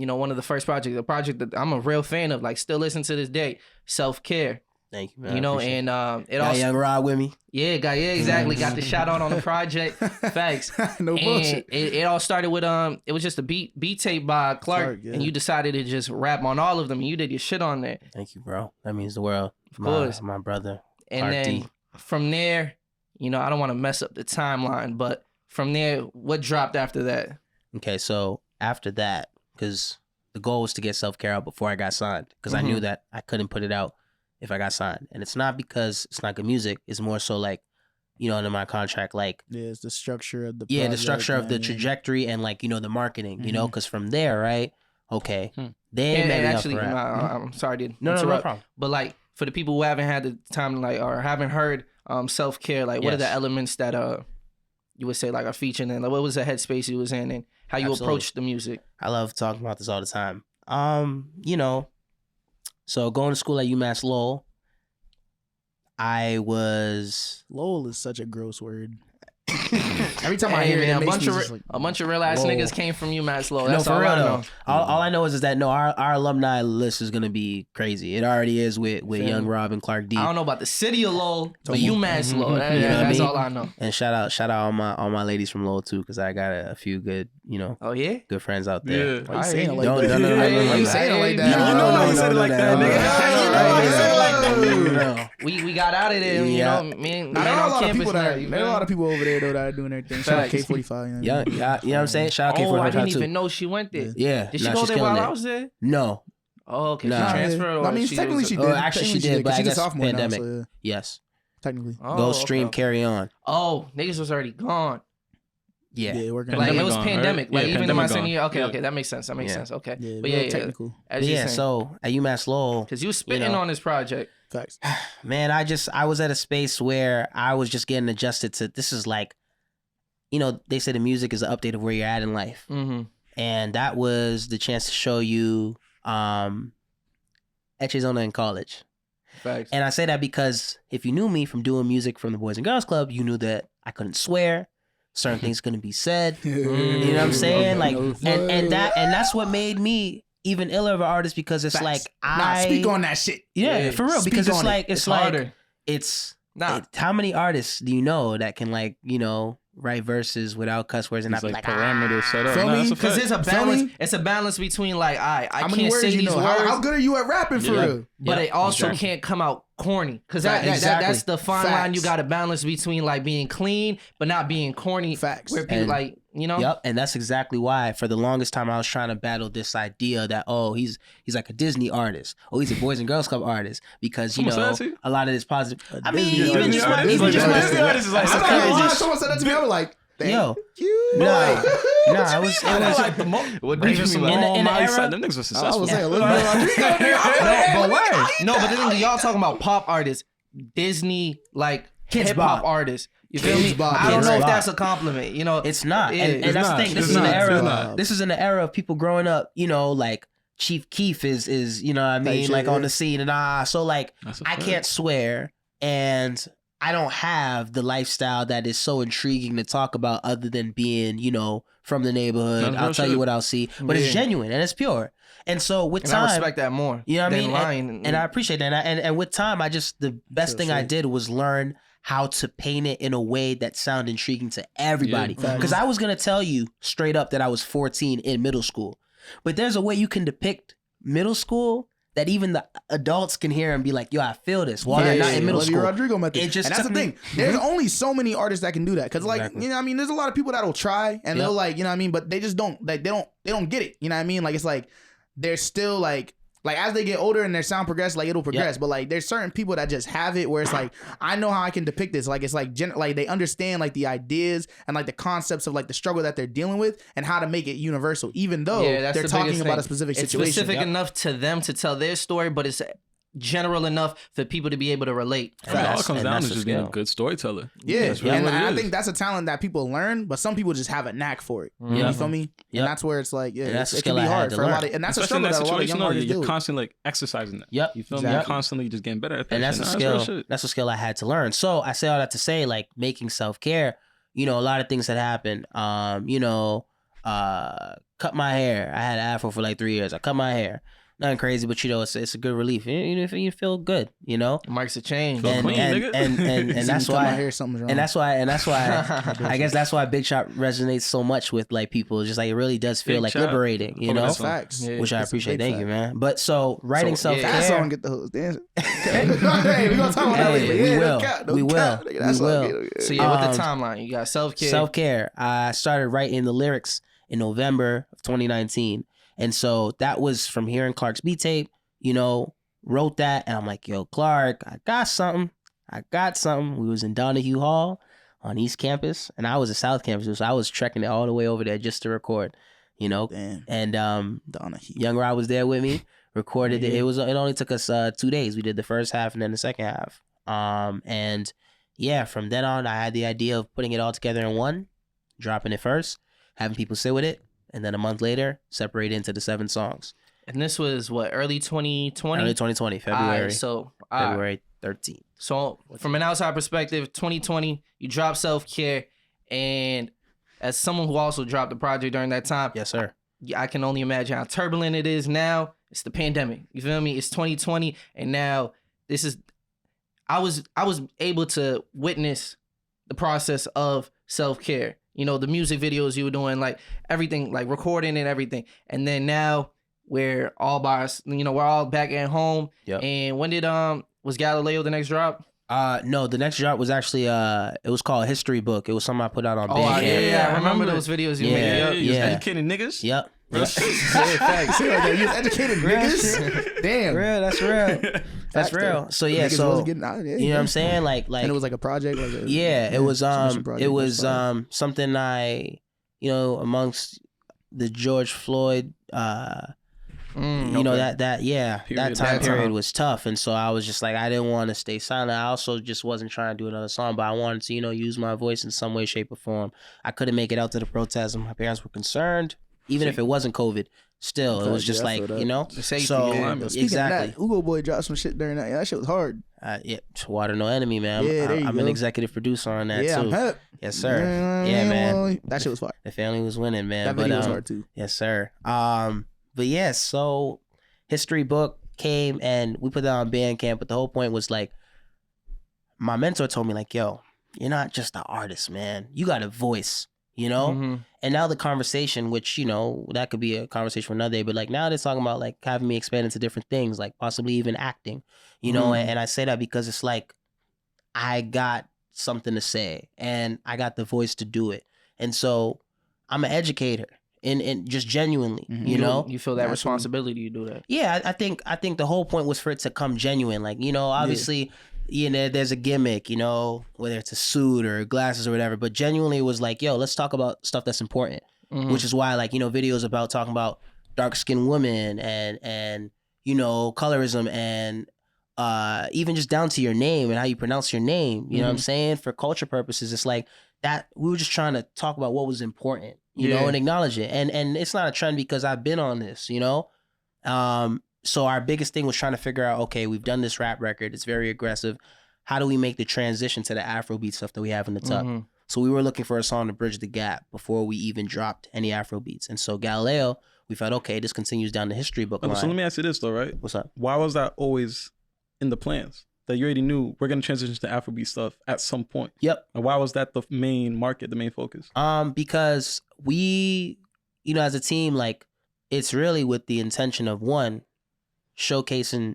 Speaker 2: know, one of the first projects, a project that I'm a real fan of, like still listen to this day, Self-Care.
Speaker 5: Thank you, man.
Speaker 2: You know, and it
Speaker 5: got
Speaker 2: also
Speaker 5: Young Rod with me.
Speaker 2: Yeah, exactly. Got the shout out on the project. Facts.
Speaker 4: No bullshit.
Speaker 2: It all started with it was just a beat tape by Clark,
Speaker 4: yeah.
Speaker 2: and you decided to just rap on all of them, and you did your shit on there.
Speaker 5: Thank you, bro. That means the world.
Speaker 2: Of course,
Speaker 5: my brother.
Speaker 2: And
Speaker 5: Clark
Speaker 2: then
Speaker 5: D.
Speaker 2: from there, you know, I don't want to mess up the timeline, but from there, what dropped after that?
Speaker 5: Okay, so after that, because the goal was to get Self-Care out before I got signed, because I knew that I couldn't put it out if I got signed. And it's not because it's not good music. It's more so like, you know, under my contract, like...
Speaker 4: Yeah, it's the structure of the
Speaker 5: project, the structure of the
Speaker 4: yeah.
Speaker 5: trajectory and like, you know, the marketing, you know, because from there, right? Okay. They
Speaker 2: And
Speaker 5: met me
Speaker 2: actually,
Speaker 5: up for rap.
Speaker 2: I'm sorry to
Speaker 5: No problem.
Speaker 2: But like, for the people who haven't had the time, like, or haven't heard Self-Care, like, what are the elements that you would say like are featured in? Like, what was the headspace you was in and how you approached the music?
Speaker 5: I love talking about this all the time. You know, so going to school at UMass Lowell, I was
Speaker 4: Lowell is such a gross word. Every time I hear it,
Speaker 2: man,
Speaker 4: it makes me just like,
Speaker 2: a bunch of real ass
Speaker 5: Whoa.
Speaker 2: niggas came from UMass Lowell.
Speaker 5: no,
Speaker 2: That's
Speaker 5: for
Speaker 2: all
Speaker 5: real
Speaker 2: I
Speaker 5: though.
Speaker 2: know.
Speaker 5: All I know is that our alumni list is gonna be crazy. It already is with Young Rob and Clark D.
Speaker 2: I don't know about the city of Lowell, but
Speaker 4: Mhm.
Speaker 2: UMass Lowell.
Speaker 5: You know what I
Speaker 2: That's
Speaker 5: mean?
Speaker 2: all I know.
Speaker 5: And shout out all my ladies from Lowell too, because I got a few good
Speaker 2: Oh yeah.
Speaker 5: good friends out there.
Speaker 3: Yeah.
Speaker 4: why you saying it like
Speaker 5: Don't-
Speaker 4: that?
Speaker 5: no, no, no, no, no,
Speaker 4: Why you
Speaker 5: no.
Speaker 4: saying it like
Speaker 3: You
Speaker 4: that?
Speaker 3: know he said it like that, nigga.
Speaker 2: We got out of there.
Speaker 5: Yeah.
Speaker 2: You know, me and
Speaker 4: Nah, there are a
Speaker 2: on
Speaker 4: lot of
Speaker 2: campus
Speaker 4: people
Speaker 2: now,
Speaker 4: that
Speaker 2: you
Speaker 4: there are a
Speaker 2: feel
Speaker 4: lot
Speaker 2: me?
Speaker 4: of people over there though that are doing their thing. Shout out
Speaker 2: Facts.
Speaker 4: K45. You know
Speaker 5: Yeah, you know what I'm saying? Shout out
Speaker 2: Oh, I
Speaker 5: K45
Speaker 2: didn't
Speaker 5: too.
Speaker 2: even know she went there.
Speaker 5: Yeah,
Speaker 2: Did she
Speaker 5: nah,
Speaker 2: go
Speaker 5: she's
Speaker 2: there while
Speaker 5: killing
Speaker 2: I
Speaker 5: it.
Speaker 2: was there?
Speaker 5: No,
Speaker 2: Oh, okay.
Speaker 5: Nah.
Speaker 2: She transferred. Or
Speaker 4: I mean,
Speaker 2: she
Speaker 4: technically
Speaker 2: was,
Speaker 4: she
Speaker 5: Oh,
Speaker 4: did.
Speaker 5: actually, she
Speaker 4: Technically
Speaker 5: did, but I
Speaker 4: she's a
Speaker 5: guess
Speaker 4: sophomore
Speaker 5: pandemic.
Speaker 4: now, so yeah,
Speaker 5: yes.
Speaker 4: technically.
Speaker 2: Oh,
Speaker 5: Go
Speaker 2: okay,
Speaker 5: stream,
Speaker 2: okay.
Speaker 5: carry on.
Speaker 2: Oh, niggas was already gone.
Speaker 5: Yeah.
Speaker 4: Yeah, working.
Speaker 2: Like it
Speaker 3: Pandemic
Speaker 2: was
Speaker 3: gone, right?
Speaker 2: pandemic. Like
Speaker 3: Yeah,
Speaker 2: even in my
Speaker 3: pandemic
Speaker 2: senior
Speaker 3: gone.
Speaker 2: year. Okay,
Speaker 3: Yeah.
Speaker 2: okay, that makes sense. That makes
Speaker 5: Yeah.
Speaker 2: sense. Okay,
Speaker 4: Yeah,
Speaker 2: but
Speaker 4: real
Speaker 2: yeah,
Speaker 4: technical.
Speaker 2: As you saying,
Speaker 5: So at UMass Lowell,
Speaker 2: because you was spitting
Speaker 5: you know.
Speaker 2: on this project.
Speaker 4: Facts.
Speaker 5: man, I was at a space where I was just getting adjusted to, this is like, you know, they say the music is an update of where you're at in life.
Speaker 2: Mm-hmm.
Speaker 5: And that was the chance to show you Echezona in college.
Speaker 2: Facts.
Speaker 5: And I say that because if you knew me from doing music from the Boys and Girls Club, you knew that I couldn't swear. Certain things couldn't be said. You know what I'm saying? Like, and that's what made me even iller of an artist, because it's
Speaker 4: Facts.
Speaker 5: like
Speaker 4: Nah, speak on that shit.
Speaker 5: yeah, for real,
Speaker 4: Speak
Speaker 5: because it's
Speaker 4: on it.
Speaker 5: like
Speaker 2: It's harder. Nah.
Speaker 5: how many artists do you know that can, like, you know, write verses without cuss words and not
Speaker 3: It's
Speaker 5: be
Speaker 3: like
Speaker 5: like,
Speaker 3: parameters set up.
Speaker 4: Feel
Speaker 3: Nah,
Speaker 4: me?
Speaker 3: that's a
Speaker 2: Because
Speaker 3: fact.
Speaker 2: it's a
Speaker 4: Feel
Speaker 2: balance.
Speaker 4: me?
Speaker 2: It's a balance between like, I
Speaker 4: How many
Speaker 2: can't
Speaker 4: words
Speaker 2: say
Speaker 4: you
Speaker 2: these
Speaker 4: know?
Speaker 2: words,
Speaker 4: How good are you at rapping for
Speaker 3: Yeah.
Speaker 4: real?
Speaker 2: but it also
Speaker 3: exactly.
Speaker 2: can't come out corny. Because
Speaker 4: Facts.
Speaker 2: that's the fine line you
Speaker 4: Facts.
Speaker 2: got to balance between like being clean but not being corny.
Speaker 4: Facts.
Speaker 2: Where people
Speaker 5: And-
Speaker 2: like, you know.
Speaker 5: Yep, and that's exactly why for the longest time I was trying to battle this idea that, oh, he's like a Disney artist, oh, he's a Boys and Girls Club artist, because, you
Speaker 3: Someone
Speaker 5: know,
Speaker 3: said that to you?
Speaker 5: a lot of this positive. I mean,
Speaker 4: Disney
Speaker 5: even
Speaker 4: artist.
Speaker 5: just my,
Speaker 3: Disney
Speaker 5: even just
Speaker 3: artist. Disney
Speaker 5: my,
Speaker 3: artist is like,
Speaker 4: I'm
Speaker 3: that's
Speaker 4: not gonna lie,
Speaker 3: crazy.
Speaker 4: someone said that to me. I was like, thank
Speaker 5: yo,
Speaker 4: you.
Speaker 5: nah,
Speaker 4: Like,
Speaker 5: nah, it was
Speaker 3: like the what do you mean? Like,
Speaker 5: in the
Speaker 3: on my
Speaker 5: era-
Speaker 3: side, them niggas were
Speaker 4: I was
Speaker 3: successful.
Speaker 4: saying, look, no,
Speaker 2: But the thing, y'all talking about pop artists, Disney like
Speaker 5: Kids
Speaker 2: hip hop
Speaker 5: bop.
Speaker 2: artists. You feel
Speaker 4: Kids
Speaker 2: me?
Speaker 4: bop,
Speaker 2: I don't
Speaker 5: kids
Speaker 2: know if
Speaker 5: bop.
Speaker 2: that's a compliment. You know,
Speaker 5: it's not,
Speaker 2: Yeah,
Speaker 5: and
Speaker 2: it's
Speaker 5: that's
Speaker 3: not.
Speaker 5: the thing. This
Speaker 3: It's
Speaker 5: is in the
Speaker 3: not. It's
Speaker 5: era.
Speaker 3: not.
Speaker 5: This is in the era of people growing up. You know, like Chief Keef is you know what I mean,
Speaker 4: shit,
Speaker 5: like on
Speaker 4: yeah.
Speaker 5: the scene, and so like
Speaker 3: That's a
Speaker 5: I
Speaker 3: fact.
Speaker 5: can't swear, and I don't have the lifestyle that is so intriguing to talk about, other than being, you know, from the neighborhood.
Speaker 3: That's
Speaker 5: I'll
Speaker 3: real
Speaker 5: tell
Speaker 3: shit.
Speaker 5: you what I'll see, but it's
Speaker 2: Yeah.
Speaker 5: genuine and it's pure. And so with
Speaker 2: and
Speaker 5: time,
Speaker 2: I respect that more.
Speaker 5: you know what I
Speaker 2: than
Speaker 5: mean?
Speaker 2: lying.
Speaker 5: And I appreciate that. And with time, the best
Speaker 4: Sure,
Speaker 5: thing I
Speaker 4: sure.
Speaker 5: did was learn how to paint it in a way that sounded intriguing to everybody.
Speaker 3: Yeah.
Speaker 5: Because I was going to tell you straight up that I was 14 in middle school. But there's a way you can depict middle school that even the adults can hear and be like, yo, I feel this while they're not in middle
Speaker 4: Olivia
Speaker 5: school.
Speaker 4: Rodrigo method.
Speaker 5: It just
Speaker 4: and that's the
Speaker 5: took me-
Speaker 4: thing. There's only so many artists that can do that. Cause like,
Speaker 5: Exactly.
Speaker 4: you know what I mean? There's a lot of people that'll try and
Speaker 5: Yep.
Speaker 4: they'll like, you know what I mean? But they just don't, like, they don't get it. You know what I mean? Like, it's like, they're still like as they get older and their sound progress, like it'll progress. But like, there's certain people that just have it where it's like, I know how I can depict this. Like, it's like, like they understand like the ideas and like the concepts of like the struggle that they're dealing with and how to make it universal, even though
Speaker 2: that's
Speaker 4: they're
Speaker 2: the
Speaker 4: talking
Speaker 2: biggest
Speaker 4: about
Speaker 2: thing.
Speaker 4: a specific
Speaker 2: It's
Speaker 4: situation.
Speaker 2: specific enough to them to tell their story, but it's general enough for people to be able to relate.
Speaker 3: I mean, all it
Speaker 5: Facts.
Speaker 3: comes
Speaker 5: And
Speaker 3: down
Speaker 5: that's
Speaker 3: to
Speaker 5: the
Speaker 3: just being a
Speaker 5: skill.
Speaker 3: good storyteller.
Speaker 4: Yeah,
Speaker 3: That's really
Speaker 4: and
Speaker 3: what it
Speaker 4: I
Speaker 3: is.
Speaker 4: think that's a talent that people learn, but some people just have a knack for it.
Speaker 5: Yeah.
Speaker 4: You feel me?
Speaker 5: Yep.
Speaker 4: And that's where it's like, yeah,
Speaker 5: And that's a
Speaker 4: it can
Speaker 5: skill
Speaker 4: be
Speaker 5: I had
Speaker 4: hard
Speaker 5: to
Speaker 4: for a lot
Speaker 5: learn.
Speaker 4: of, and that's a
Speaker 3: Especially in
Speaker 4: struggle
Speaker 3: that
Speaker 4: that a lot of
Speaker 3: situation,
Speaker 4: young
Speaker 3: though,
Speaker 4: artists
Speaker 3: you're
Speaker 4: do.
Speaker 3: constantly like exercising that.
Speaker 5: Yep.
Speaker 3: You feel me?
Speaker 4: Exactly.
Speaker 3: You're constantly just getting better at that.
Speaker 5: And that's a
Speaker 3: shit. Nah, real
Speaker 5: skill.
Speaker 3: shit.
Speaker 5: That's a skill I had to learn. So I say all that to say, like, making self-care, you know, a lot of things that happen. You know, cut my hair. I had an afro for like 3 years. I cut my hair. Nothing crazy, but you know, it's a good relief. You feel good, you know.
Speaker 2: Marks a change.
Speaker 3: Feel clean, nigga.
Speaker 5: And that's
Speaker 4: Cut my
Speaker 5: why
Speaker 4: hair, something's wrong.
Speaker 5: and that's why I guess that's why Big Shot resonates so much with like people. It's just like it really does feel
Speaker 3: Big
Speaker 5: like
Speaker 3: Shot.
Speaker 5: liberating, you
Speaker 3: Fuck with
Speaker 5: know.
Speaker 3: that song.
Speaker 4: facts.
Speaker 2: Yeah.
Speaker 5: Which I
Speaker 4: It's a
Speaker 5: appreciate.
Speaker 4: big
Speaker 5: Thank you,
Speaker 4: fact.
Speaker 5: man. But so writing
Speaker 2: So, yeah.
Speaker 5: self-care.
Speaker 4: That song get the hoes dancing. Hey, we gonna talk about that
Speaker 5: Hey,
Speaker 4: later.
Speaker 5: we
Speaker 4: Yeah,
Speaker 5: will.
Speaker 4: no cap, no
Speaker 5: We will.
Speaker 4: cap, nigga. That
Speaker 5: We
Speaker 4: song
Speaker 5: will.
Speaker 4: get-
Speaker 2: So yeah, with the
Speaker 5: Um,
Speaker 2: timeline, you got self-care.
Speaker 5: Self-care. I started writing the lyrics in November of 2019. And so that was from hearing Clark's beat tape, you know, wrote that. And I'm like, yo, Clark, I got something. We was in Donahue Hall on East Campus. And I was at South Campus. So I was trekking it all the way over there just to record, you know.
Speaker 4: Damn,
Speaker 5: And
Speaker 4: Donahue.
Speaker 5: Young Rod was there with me, recorded it. It only took us 2 days. We did the first half and then the second half. And yeah, from then on, I had the idea of putting it all together in one, dropping it first, having people sit with it, and then a month later, separate it into the 7 songs.
Speaker 2: And this was what, early 2020?
Speaker 5: Early 2020, February.
Speaker 2: February
Speaker 5: 13th.
Speaker 2: So from an outside perspective, 2020, you dropped Self-Care, and as someone who also dropped the project during that time,
Speaker 5: Yes, sir.
Speaker 2: I can only imagine how turbulent it is now. It's the pandemic. You feel me? It's 2020, and now this is. I was able to witness the process of Self-Care. You know, the music videos you were doing, like everything, like recording and everything, and then now we're all we're all back at home.
Speaker 5: Yep.
Speaker 2: And when did was Galileo the next drop?
Speaker 5: No, the next drop was actually it was called History Book. It was something I put out on Bandcamp.
Speaker 2: Yeah, I remember those videos you made.
Speaker 3: You was educating niggas.
Speaker 5: Yep.
Speaker 4: Facts. You educated niggas. Damn.
Speaker 5: Real, that's real. That's real. So yeah,
Speaker 4: Niggas
Speaker 5: so
Speaker 4: wasn't getting out. Yeah,
Speaker 5: you know what I'm saying? Like
Speaker 4: and it was like a project. Like
Speaker 5: it was
Speaker 4: submission project.
Speaker 5: it was
Speaker 4: Fire.
Speaker 5: something I, you know, amongst the George Floyd you know, that time period was tough, and so I was just like, I didn't want to stay silent. I also just wasn't trying to do another song, but I wanted to, you know, use my voice in some way, shape, or form. I couldn't make it out to the protest, and my parents were concerned, even if it wasn't COVID. Still, it was just like, you know,
Speaker 2: safety,
Speaker 5: so
Speaker 4: Speaking
Speaker 5: exactly.
Speaker 4: of that, Ugo Boy dropped some shit during that. Yeah, that shit was hard.
Speaker 5: Yeah, Water No Enemy, man.
Speaker 4: Yeah, there you
Speaker 5: I'm
Speaker 4: go.
Speaker 5: an executive producer on that
Speaker 4: Yeah,
Speaker 5: too.
Speaker 4: I'm hip.
Speaker 5: Yes, sir. Yeah, man.
Speaker 4: That shit was fire.
Speaker 5: The family was winning, man.
Speaker 4: That video was hard too.
Speaker 5: Yes, sir. But yeah, so History Book came and we put that on Bandcamp, but the whole point was like, my mentor told me like, yo, you're not just an artist, man. You got a voice, you know?
Speaker 2: Mm-hmm.
Speaker 5: And now the conversation, which, you know, that could be a conversation for another day, but like now they're talking about like having me expand into different things, like possibly even acting, you know? And I say that because it's like, I got something to say and I got the voice to do it. And so I'm an educator. And just genuinely, you know,
Speaker 2: you feel that responsibility to do that.
Speaker 5: Yeah, I think the whole point was for it to come genuine. Like, you know, obviously, you know, there's a gimmick, you know, whether it's a suit or glasses or whatever. But genuinely, it was like, yo, let's talk about stuff that's important. Which is why, like, you know, videos about talking about dark skinned women and you know, colorism and even just down to your name and how you pronounce your name. You know what I'm saying? For culture purposes, it's like that. We were just trying to talk about what was important. You know, and acknowledge it. And it's not a trend because I've been on this, you know? So our biggest thing was trying to figure out, okay, we've done this rap record. It's very aggressive. How do we make the transition to the Afrobeat stuff that we have in the tuck? So we were looking for a song to bridge the gap before we even dropped any Afrobeats. And so Galileo, we felt, okay, this continues down the History Book line.
Speaker 3: So let me ask you this though, right?
Speaker 5: What's up?
Speaker 3: Why was that always in the plans? That you already knew we're going to transition to Afrobeat stuff at some point. Yep. And why was that the main market, the main focus?
Speaker 5: Because we, you know, as a team, like, it's really with the intention of, one, showcasing,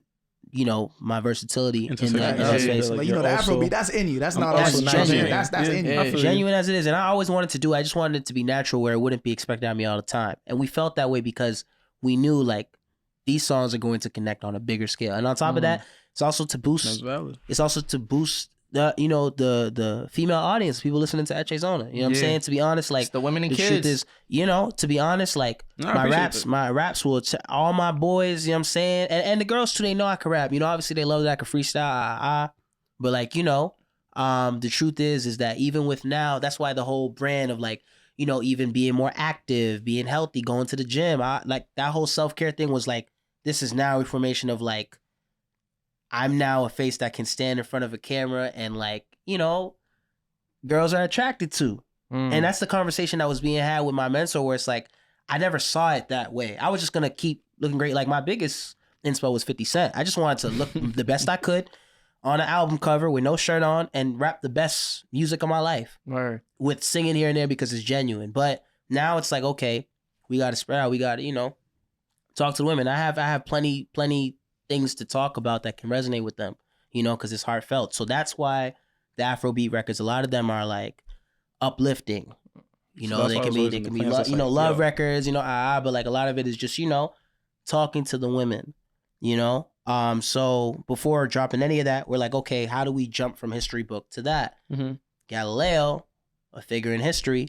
Speaker 5: you know, my versatility in that space.
Speaker 4: Like, you know, the Afrobeat, that's in you. That's not also
Speaker 5: genuine.
Speaker 4: That's in you.
Speaker 5: Genuine as it is. And I always wanted to do it. I just wanted it to be natural where it wouldn't be expected of me all the time. And we felt that way because we knew, like, these songs are going to connect on a bigger scale. And on top of that, it's also to boost.
Speaker 3: That's valid.
Speaker 5: It's also to boost the, you know, the female audience, people listening to Echezona. You know what I'm saying? To be honest, like,
Speaker 2: it's the women and
Speaker 5: the
Speaker 2: kids.
Speaker 5: truth is, you know, to be honest, like, my raps will all my boys. You know what I'm saying? And the girls too. They know I can rap. You know, obviously they love that I can freestyle. But like, you know, the truth is that even with now, that's why the whole brand of like, you know, even being more active, being healthy, going to the gym, like that whole self-care thing was like, this is now a formation of like, I'm now a face that can stand in front of a camera and like, you know, girls are attracted to. And that's the conversation that was being had with my mentor where it's like, I never saw it that way. I was just going to keep looking great. Like my biggest inspo was 50 Cent. I just wanted to look the best I could on an album cover with no shirt on and rap the best music of my life. With singing here and there because it's genuine. But now it's like, okay, we got to spread out. We got to, you know, talk to the women. I have plenty things to talk about that can resonate with them, you know, because it's heartfelt. So that's why the Afrobeat records, a lot of them are like uplifting, you know. They can be love records, you know, but like a lot of it is just, you know, talking to the women, you know. So before dropping any of that, we're like, okay, how do we jump from History Book to that? Galileo, a figure in history,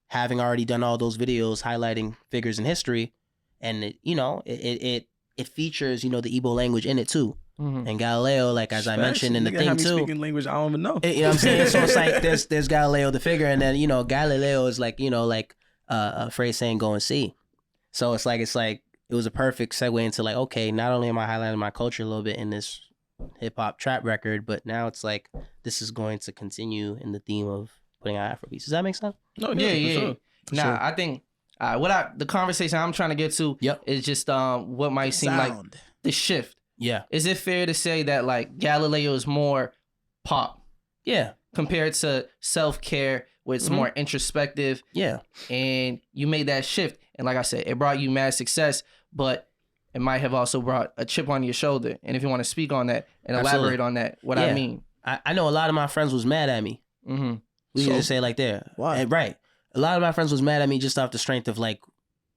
Speaker 5: having already done all those videos highlighting figures in history, and it, you know, it features, you know, the Igbo language in it too. And Galileo, like as I mentioned in the thing too,
Speaker 3: speaking language I don't even know.
Speaker 5: You know what I'm saying? So it's like there's Galileo the figure, and then, you know, Galileo is like, you know, like a phrase saying go and see. So it's like it was a perfect segue into like, okay, not only am I highlighting my culture a little bit in this hip hop trap record, but now it's like this is going to continue in the theme of putting out Afrobeats. Does that make sense?
Speaker 3: No,
Speaker 2: Yeah.
Speaker 3: Sure.
Speaker 2: Nah, I think the conversation I'm trying to get to is just what might seem like the shift.
Speaker 5: Yeah.
Speaker 2: Is it fair to say that like Galileo is more pop?
Speaker 5: Yeah.
Speaker 2: Compared to Self-Care, where it's more introspective.
Speaker 5: Yeah.
Speaker 2: And you made that shift. And like I said, it brought you mad success, but it might have also brought a chip on your shoulder. And if you want to speak on that and elaborate on that, what I mean.
Speaker 5: I know a lot of my friends was mad at me.
Speaker 2: Mm-hmm.
Speaker 5: We can just say it like that.
Speaker 4: Why?
Speaker 5: And, right. A lot of my friends was mad at me just off the strength of like,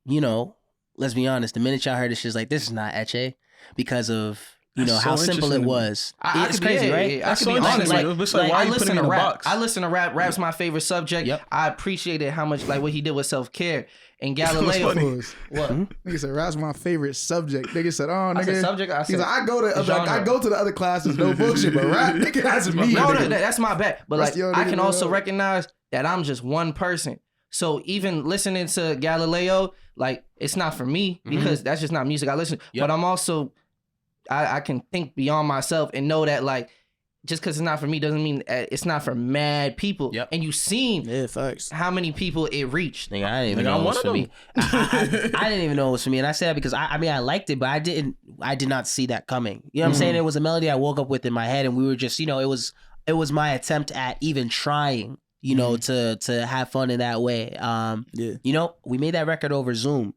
Speaker 5: you know, let's be honest, the minute y'all heard this shit, like, this is not Eche because of, you know, how simple it was. It's crazy, right?
Speaker 2: I can be honest. Like,
Speaker 3: why
Speaker 2: I
Speaker 3: you
Speaker 2: listen
Speaker 3: putting
Speaker 2: to
Speaker 3: in a
Speaker 2: rap.
Speaker 3: box?
Speaker 2: I listen to rap. Rap's my favorite subject.
Speaker 5: Yep.
Speaker 2: I appreciated how much, like, what he did with Self-Care. And
Speaker 4: What's
Speaker 2: Galileo.
Speaker 4: funny?
Speaker 2: What?
Speaker 4: Nigga said rap's my favorite subject. Nigga said, oh, nigga.
Speaker 2: I said subject. I said
Speaker 4: He's like, I go to the other classes, no bullshit, but rap, nigga, that's me.
Speaker 2: No,
Speaker 4: nigga.
Speaker 2: that's my bad. But like,
Speaker 4: Rest of y'all
Speaker 2: I can
Speaker 4: niggas
Speaker 2: also
Speaker 4: know.
Speaker 2: recognize that I'm just one person. So even listening to Galileo, like, it's not for me because that's just not music I listen. But I'm also, I can think beyond myself and know that like, just because it's not for me doesn't mean it's not for mad people.
Speaker 5: Yep.
Speaker 2: And you've seen
Speaker 4: Facts.
Speaker 2: how many people it reached.
Speaker 5: Nigga, I didn't even know it was for me. I didn't even know it was for me. And I said that because I mean, I liked it, but I did not see that coming. You know what I'm saying? It was a melody I woke up with in my head and we were just, you know, it was my attempt at even trying, you know, to have fun in that way. You know, we made that record over Zoom.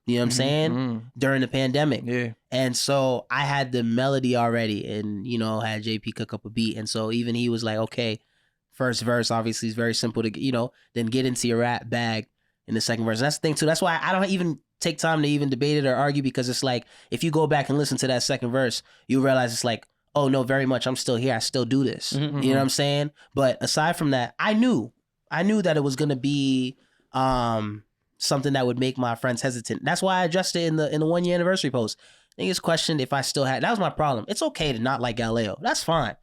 Speaker 5: You know what I'm saying? During the pandemic.
Speaker 2: Yeah.
Speaker 5: And so I had the melody already and, you know, had JP cook up a beat. And so even he was like, okay, first verse obviously is very simple to, you know, then get into your rap bag in the second verse. And that's the thing too. That's why I don't even take time to even debate it or argue because it's like, if you go back and listen to that second verse, you realize it's like, oh no, very much. I'm still here. I still do this. You know what I'm saying? But aside from that, I knew that it was going to be, something that would make my friends hesitant. That's why I addressed it in the 1 year anniversary post. Niggas questioned if I still had. That was my problem. It's okay to not like Galileo. That's fine.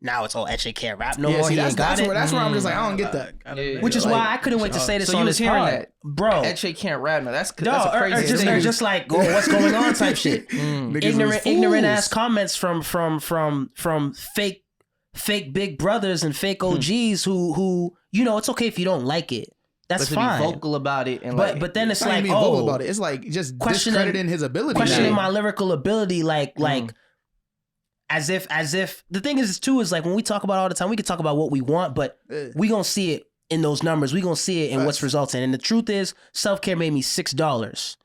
Speaker 5: Now it's all Eche can't rap no more.
Speaker 4: That's
Speaker 5: it.
Speaker 4: where I'm just like, I don't get that.
Speaker 5: Which is why I couldn't wait to say this
Speaker 2: So
Speaker 5: on
Speaker 2: you
Speaker 5: this
Speaker 2: was hearing
Speaker 5: pod.
Speaker 2: that,
Speaker 5: Bro.
Speaker 2: Eche can't rap now. That's a crazy
Speaker 5: or
Speaker 2: thing.
Speaker 5: just like, what's going on type shit. Ignorant ass comments from fake big brothers and fake OGs who you know, it's okay if you don't like it. That's
Speaker 2: but
Speaker 5: fine.
Speaker 2: To be vocal about it and
Speaker 5: but then it's
Speaker 4: Not
Speaker 5: like,
Speaker 4: even vocal about it. It's like just discrediting his ability.
Speaker 5: Questioning my lyrical ability, like as if the thing is too is like when we talk about all the time, we can talk about what we want, but we gonna see it in those numbers. We gonna see it in what's resulting. And the truth is, Self-Care made me $6.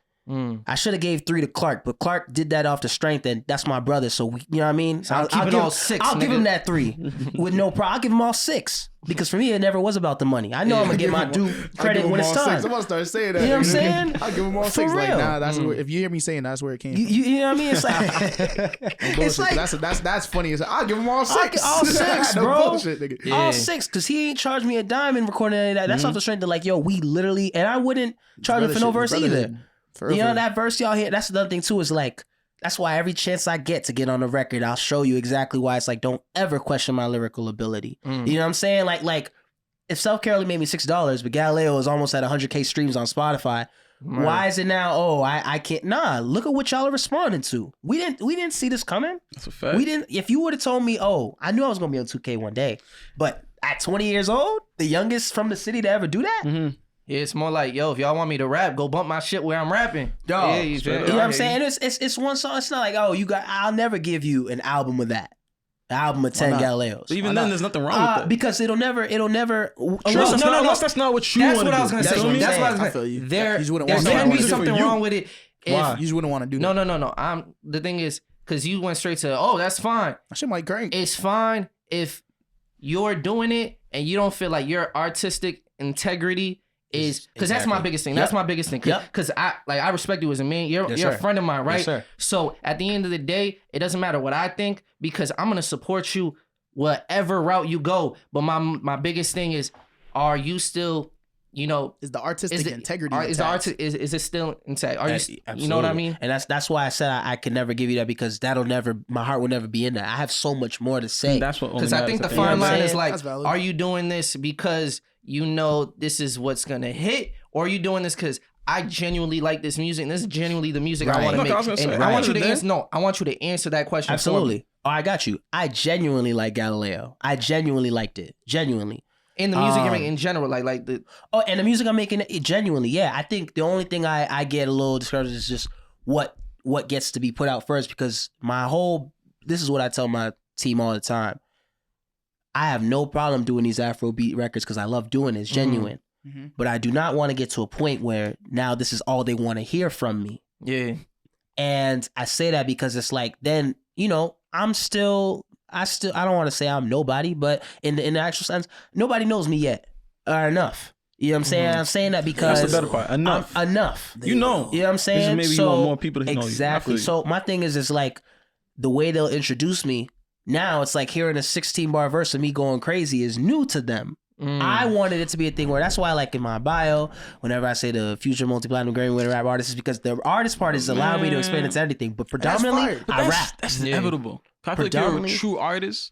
Speaker 5: I should have gave 3 to Clark, but Clark did that off the strength, and that's my brother. So you know what I mean.
Speaker 2: So I'll give all 6.
Speaker 5: I'll give him that 3 with no problem. I'll give him all 6 because for me it never was about the money. I know I'm gonna get my due credit when it's time.
Speaker 4: I'm gonna start saying that.
Speaker 5: You know what I'm saying?
Speaker 4: I'll give him all 6.
Speaker 5: For
Speaker 4: Like,
Speaker 5: real.
Speaker 4: nah, that's where, if you hear me saying that's where it came from.
Speaker 5: You know what I mean? It's like it's like
Speaker 4: that's funny. It's like, I'll give him all 6.
Speaker 5: all 6,
Speaker 4: no
Speaker 5: bro.
Speaker 4: bullshit, nigga.
Speaker 5: All 6, because he ain't charged me a dime in recording any of that. That's off the strength of like, yo, we literally, and I wouldn't charge him for no verse either. You know, that verse y'all hear, that's another thing too, is like, that's why every chance I get to get on the record, I'll show you exactly why. It's like, don't ever question my lyrical ability. You know what I'm saying? Like if Self-Care only made me $6, but Galileo is almost at 100K streams on Spotify, why is it now, oh, I can't, nah, look at what y'all are responding to. We didn't see this coming.
Speaker 3: That's a fact.
Speaker 5: If you would have told me, oh, I knew I was going to be on 2K one day, but at 20 years old, the youngest from the city to ever do that?
Speaker 2: Yeah, it's more like, yo, if y'all want me to rap, go bump my shit where I'm rapping.
Speaker 5: Dog.
Speaker 2: Yeah,
Speaker 5: You know what I'm saying? It's one song. It's not like, oh, I'll never give you an album of that. An album of 10 Galileos.
Speaker 3: So even then, there's nothing wrong with that.
Speaker 5: Because it'll never.
Speaker 3: Unless that's not what you
Speaker 2: That's
Speaker 3: want
Speaker 2: what
Speaker 3: to
Speaker 2: I was
Speaker 3: do.
Speaker 2: gonna say.
Speaker 3: That's what I'm
Speaker 2: That's
Speaker 3: saying.
Speaker 2: what I was
Speaker 4: I
Speaker 2: gonna
Speaker 4: feel
Speaker 2: say.
Speaker 4: you.
Speaker 2: There
Speaker 4: You just wouldn't
Speaker 2: can
Speaker 4: want
Speaker 2: be
Speaker 4: somebody to
Speaker 2: something
Speaker 3: for you.
Speaker 2: wrong with it.
Speaker 3: Why?
Speaker 4: You just wouldn't want to do that.
Speaker 2: No. The thing is, because you went straight to, oh, that's fine.
Speaker 4: That shit might crank.
Speaker 2: It's fine if you're doing it and you don't feel like your artistic integrity is, because that's my biggest thing. That's my biggest thing. Because I respect you as a man. You're a friend of mine, right?
Speaker 5: Yes, sir.
Speaker 2: So at the end of the day, it doesn't matter what I think because I'm gonna support you whatever route you go. But my biggest thing is, are you still, you know,
Speaker 4: Is the artistic integrity
Speaker 2: is it still intact? Are you,
Speaker 5: Absolutely.
Speaker 2: you know what I mean?
Speaker 5: And that's why I said I could never give you that, because my heart will never be in that. I have so much more to say.
Speaker 3: That's what.
Speaker 2: Because I think the
Speaker 3: matters at
Speaker 2: fine
Speaker 3: end of
Speaker 2: line
Speaker 3: the
Speaker 2: is
Speaker 3: day.
Speaker 2: like,
Speaker 4: That's valid.
Speaker 2: are you doing this because you know this is what's gonna hit, or are you doing this because I genuinely like this music, and this is genuinely the music I
Speaker 5: Right.
Speaker 2: want to
Speaker 3: Look,
Speaker 2: make.
Speaker 3: I was gonna say,
Speaker 2: And I want you to
Speaker 3: right.
Speaker 2: answer. No, I want you to answer that question. For me.
Speaker 5: Absolutely. Oh, I got you. I genuinely like Galileo. I genuinely liked it. Genuinely.
Speaker 2: In the music you're making in general, like the
Speaker 5: Oh, and the music I'm making, genuinely, yeah. I think the only thing I get a little discouraged is just what gets to be put out first, because this is what I tell my team all the time. I have no problem doing these Afrobeat records because I love doing it. It's genuine.
Speaker 4: Mm-hmm.
Speaker 5: But I do not want to get to a point where now this is all they want to hear from me.
Speaker 2: yeah.
Speaker 5: And I say that because it's like, then, you know, I don't want to say I'm nobody, but in the actual sense, nobody knows me yet or enough. You know what I'm saying? I'm saying that because
Speaker 3: That's the better part. Enough.
Speaker 5: Enough.
Speaker 3: You know.
Speaker 5: You know what I'm saying?
Speaker 3: Maybe you want more people to know you.
Speaker 5: Exactly. So my thing is like the way they'll introduce me, now it's like hearing a 16-bar verse of me going crazy is new to them. I wanted it to be a thing where that's why, like in my bio, whenever I say the future multi-platinum Grammy winner rap artist, is because the artist part is allowing me to expand into everything. But predominantly, I rap.
Speaker 3: That's inevitable. I feel like you're a true artist.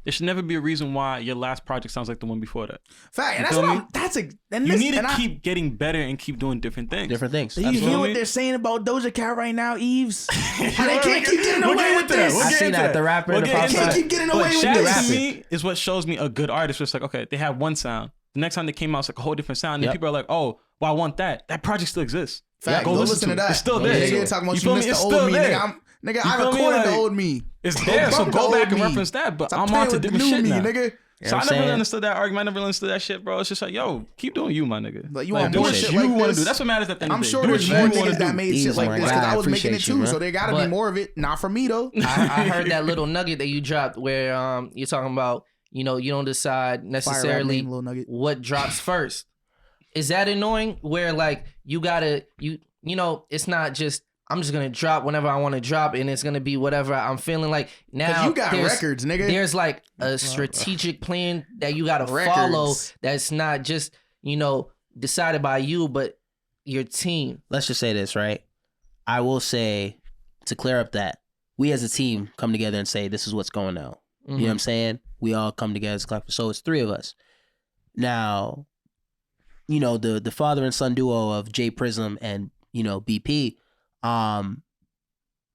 Speaker 3: There should never be a reason why your last project sounds like the one before that.
Speaker 4: Fact, and that's
Speaker 3: you need to keep getting better and keep doing different things.
Speaker 5: Different things.
Speaker 4: Do you hear what they're saying about Doja Cat right now, Eves? How they can't keep getting
Speaker 3: We'll
Speaker 4: away
Speaker 3: get
Speaker 4: with
Speaker 3: into that.
Speaker 4: this.
Speaker 3: We'll
Speaker 5: I
Speaker 3: get
Speaker 5: seen
Speaker 3: into
Speaker 5: that.
Speaker 3: that.
Speaker 5: The rapper
Speaker 3: We'll
Speaker 5: and the
Speaker 3: get
Speaker 5: pop
Speaker 3: into
Speaker 4: They
Speaker 3: that.
Speaker 4: keep getting
Speaker 3: But
Speaker 4: away with
Speaker 3: Shaq
Speaker 4: this.
Speaker 3: to me is what shows me a good artist. It's like, okay, they have one sound. The next time they came out, it's like a whole different sound. And people are like, oh, well, I want that. That project still exists.
Speaker 4: Fact, go listen to that.
Speaker 3: It's still there.
Speaker 4: Nigga, talking about
Speaker 3: You feel
Speaker 4: you
Speaker 3: me?
Speaker 4: missed
Speaker 3: It's
Speaker 4: the old
Speaker 3: still
Speaker 4: me.
Speaker 3: there.
Speaker 4: Nigga,
Speaker 3: You
Speaker 4: I
Speaker 3: feel me?
Speaker 4: recorded the
Speaker 3: Like,
Speaker 4: old me.
Speaker 3: It's there, so
Speaker 4: bump the
Speaker 3: go back
Speaker 4: old
Speaker 3: and
Speaker 4: me.
Speaker 3: reference that. But
Speaker 4: Stop
Speaker 3: I'm
Speaker 4: playing
Speaker 3: on to
Speaker 4: with the
Speaker 3: different
Speaker 4: new
Speaker 3: shit
Speaker 4: me,
Speaker 3: now.
Speaker 4: nigga.
Speaker 3: So I never really understood that argument. I never really understood that shit, bro. It's just like, yo, keep doing you, my nigga.
Speaker 4: Like, you
Speaker 3: Like,
Speaker 4: want
Speaker 3: do
Speaker 4: more
Speaker 3: what
Speaker 4: shit
Speaker 3: you
Speaker 4: like
Speaker 3: want to
Speaker 4: this?
Speaker 3: do. That's what matters at the end
Speaker 4: I'm
Speaker 3: of the day.
Speaker 4: sure
Speaker 3: Do
Speaker 4: there's
Speaker 3: what
Speaker 4: more
Speaker 3: you wanna
Speaker 4: niggas that
Speaker 3: do.
Speaker 4: made
Speaker 5: Ease,
Speaker 4: shit like
Speaker 5: my
Speaker 4: this
Speaker 5: guy,
Speaker 4: because
Speaker 5: I
Speaker 4: I was making it
Speaker 5: appreciate you,
Speaker 4: too.
Speaker 5: man.
Speaker 4: So there gotta be
Speaker 2: But-
Speaker 4: more of it. Not from me though.
Speaker 2: I heard that little nugget that you dropped where you're talking about, you know, you don't decide necessarily
Speaker 4: Little nugget.
Speaker 2: what drops first. Is that annoying where like you gotta you know, it's not just I'm just gonna drop whenever I want to drop and it's gonna be whatever I'm feeling like. Now
Speaker 4: You got records, nigga.
Speaker 2: There's like a strategic plan that you gotta
Speaker 4: Records.
Speaker 2: follow that's not just, you know, decided by you but your team.
Speaker 5: Let's just say this, right? I will say, to clear up that, we as a team come together and say, this is what's going on. You know what I'm saying? We all come together as a collective. So it's three of us. Now, you know, the father and son duo of J Prism and, you know, BP,